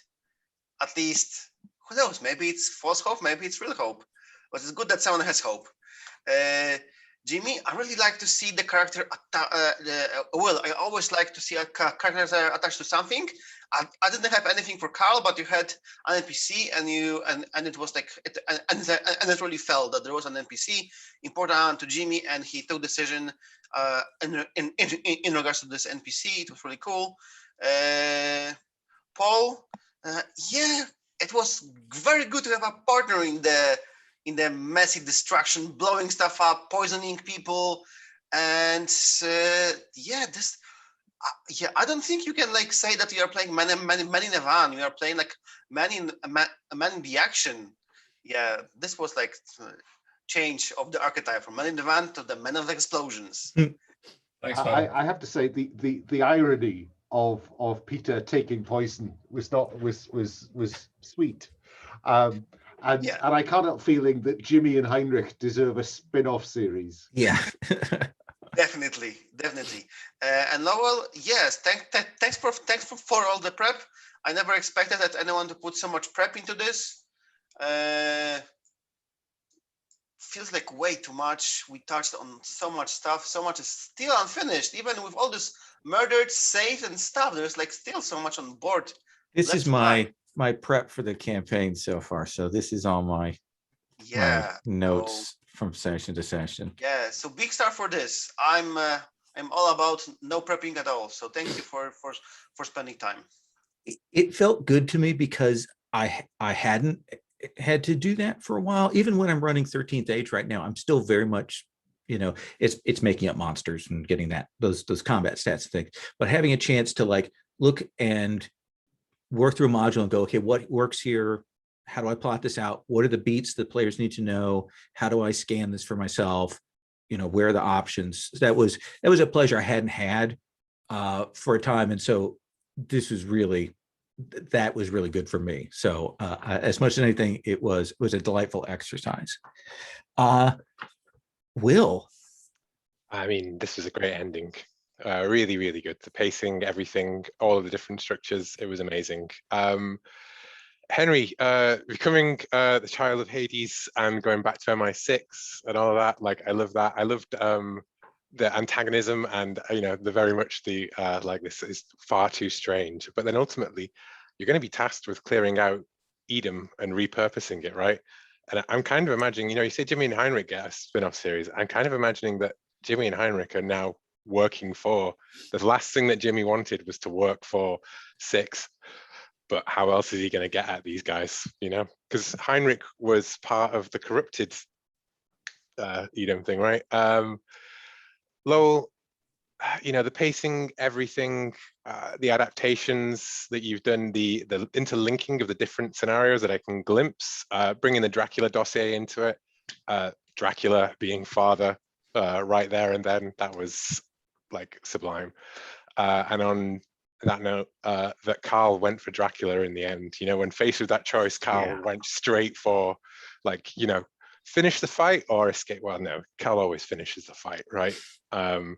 At least, who knows, maybe it's false hope, maybe it's real hope, but it's good that someone has hope. Jimmy, I really like to see the character, I always like to see a character attached to something. I didn't have anything for Carl, but you had an NPC, and it was like, and it really felt that there was an NPC important to Jimmy, and he took decision in regards to this NPC. It was really cool. Paul, yeah, it was very good to have a partner in the messy destruction, blowing stuff up, poisoning people, and I don't think you can like say that you are playing man in a van. You are playing like man in the action. Yeah, this was like change of the archetype from man in the van to the man of explosions. Thanks, I have to say the irony of Peter taking poison was sweet. And I can't help feeling that Jimmy and Heinrich deserve a spin-off series. Yeah. Definitely. And Lowell, yes, thanks for all the prep. I never expected that anyone to put so much prep into this. Feels like way too much. We touched on so much stuff. So much is still unfinished. Even with all this murdered, saved, and stuff, there's like still so much on board. This is my prep for the campaign so far. So this is all my notes from session to session. Yeah, so big star for this. I'm all about no prepping at all. So thank you for spending time. It felt good to me because I hadn't had to do that for a while. Even when I'm running 13th Age right now, I'm still very much, you know, it's making up monsters and getting those combat stats things. But having a chance to like look and work through a module and go, okay, what works here? How do I plot this out? What are the beats that players need to know? How do I scan this for myself? Where are the options? That was a pleasure I hadn't had for a time. And so this was really, that was really good for me. So as much as anything, it was a delightful exercise. Will. I mean, this was a great ending. Really, really good. The pacing, everything, all of the different structures, it was amazing. Henry, becoming the child of Hades and going back to MI6 and all of that, like, I love that. I loved the antagonism and, the very much the, like, this is far too strange. But then ultimately, you're going to be tasked with clearing out Edom and repurposing it, right? And I'm kind of imagining, you say Jimmy and Heinrich get a spin-off series. I'm kind of imagining that Jimmy and Heinrich are now working for, the last thing that Jimmy wanted was to work for Six, but how else is he going to get at these guys, because Heinrich was part of the corrupted Edom thing, right? Lowell, the pacing, everything, the adaptations that you've done, the interlinking of the different scenarios that I can glimpse, bringing the Dracula dossier into it, Dracula being father right there and then, that was like sublime. And on that note, that Carl went for Dracula in the end. When faced with that choice, Carl went straight for, like, finish the fight or escape. Well, no, Carl always finishes the fight, right? And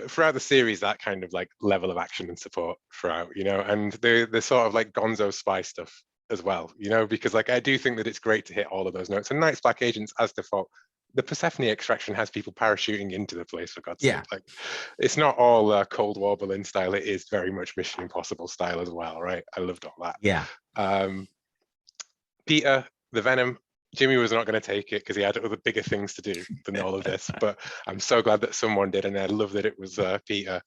throughout the series, that kind of like level of action and support throughout, and the sort of like gonzo spy stuff as well, because like I do think that it's great to hit all of those notes. And Night's Black Agents, as default, the Persephone extraction has people parachuting into the place, for God's sake. Like, it's not all Cold War Berlin style. It is very much Mission Impossible style as well, right? I loved all that. Yeah. Peter, the Venom, Jimmy was not going to take it because he had other bigger things to do than all of this, but I'm so glad that someone did, and I love that it was Peter.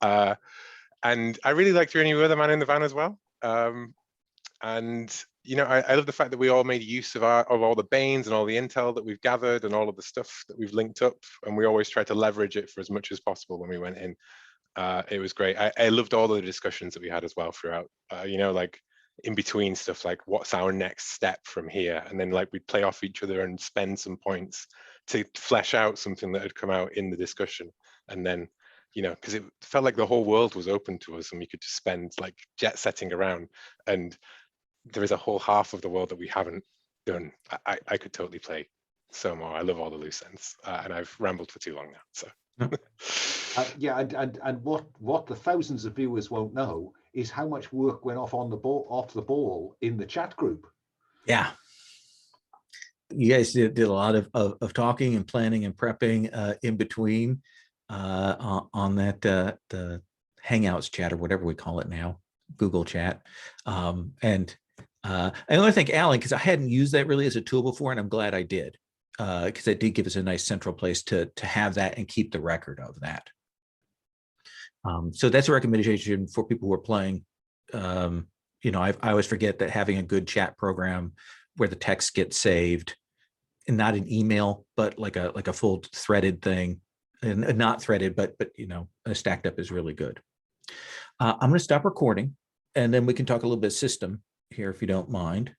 And I really liked Any Other Man in the Van as well. And I love the fact that we all made use of all the Banes and all the intel that we've gathered and all of the stuff that we've linked up, and we always tried to leverage it for as much as possible when we went in. It was great. I loved all of the discussions that we had as well throughout. Like in between stuff, like what's our next step from here, and then like we'd play off each other and spend some points to flesh out something that had come out in the discussion, and then because it felt like the whole world was open to us and we could just spend like jet setting around, and there is a whole half of the world that we haven't done. I could totally play so more. I love all the loose ends, and I've rambled for too long now. So and what the thousands of viewers won't know is how much work went off the ball in the chat group. Yeah. You guys did a lot of talking and planning and prepping in between on that the Hangouts chat, or whatever we call it now, Google Chat. And I want to thank Alan, because I hadn't used that really as a tool before, and I'm glad I did, because it did give us a nice central place to have that and keep the record of that. So that's a recommendation for people who are playing. I always forget that having a good chat program where the text gets saved, and not an email, but like a full threaded thing, and not threaded, but stacked up, is really good. I'm going to stop recording, and then we can talk a little bit system here, if you don't mind.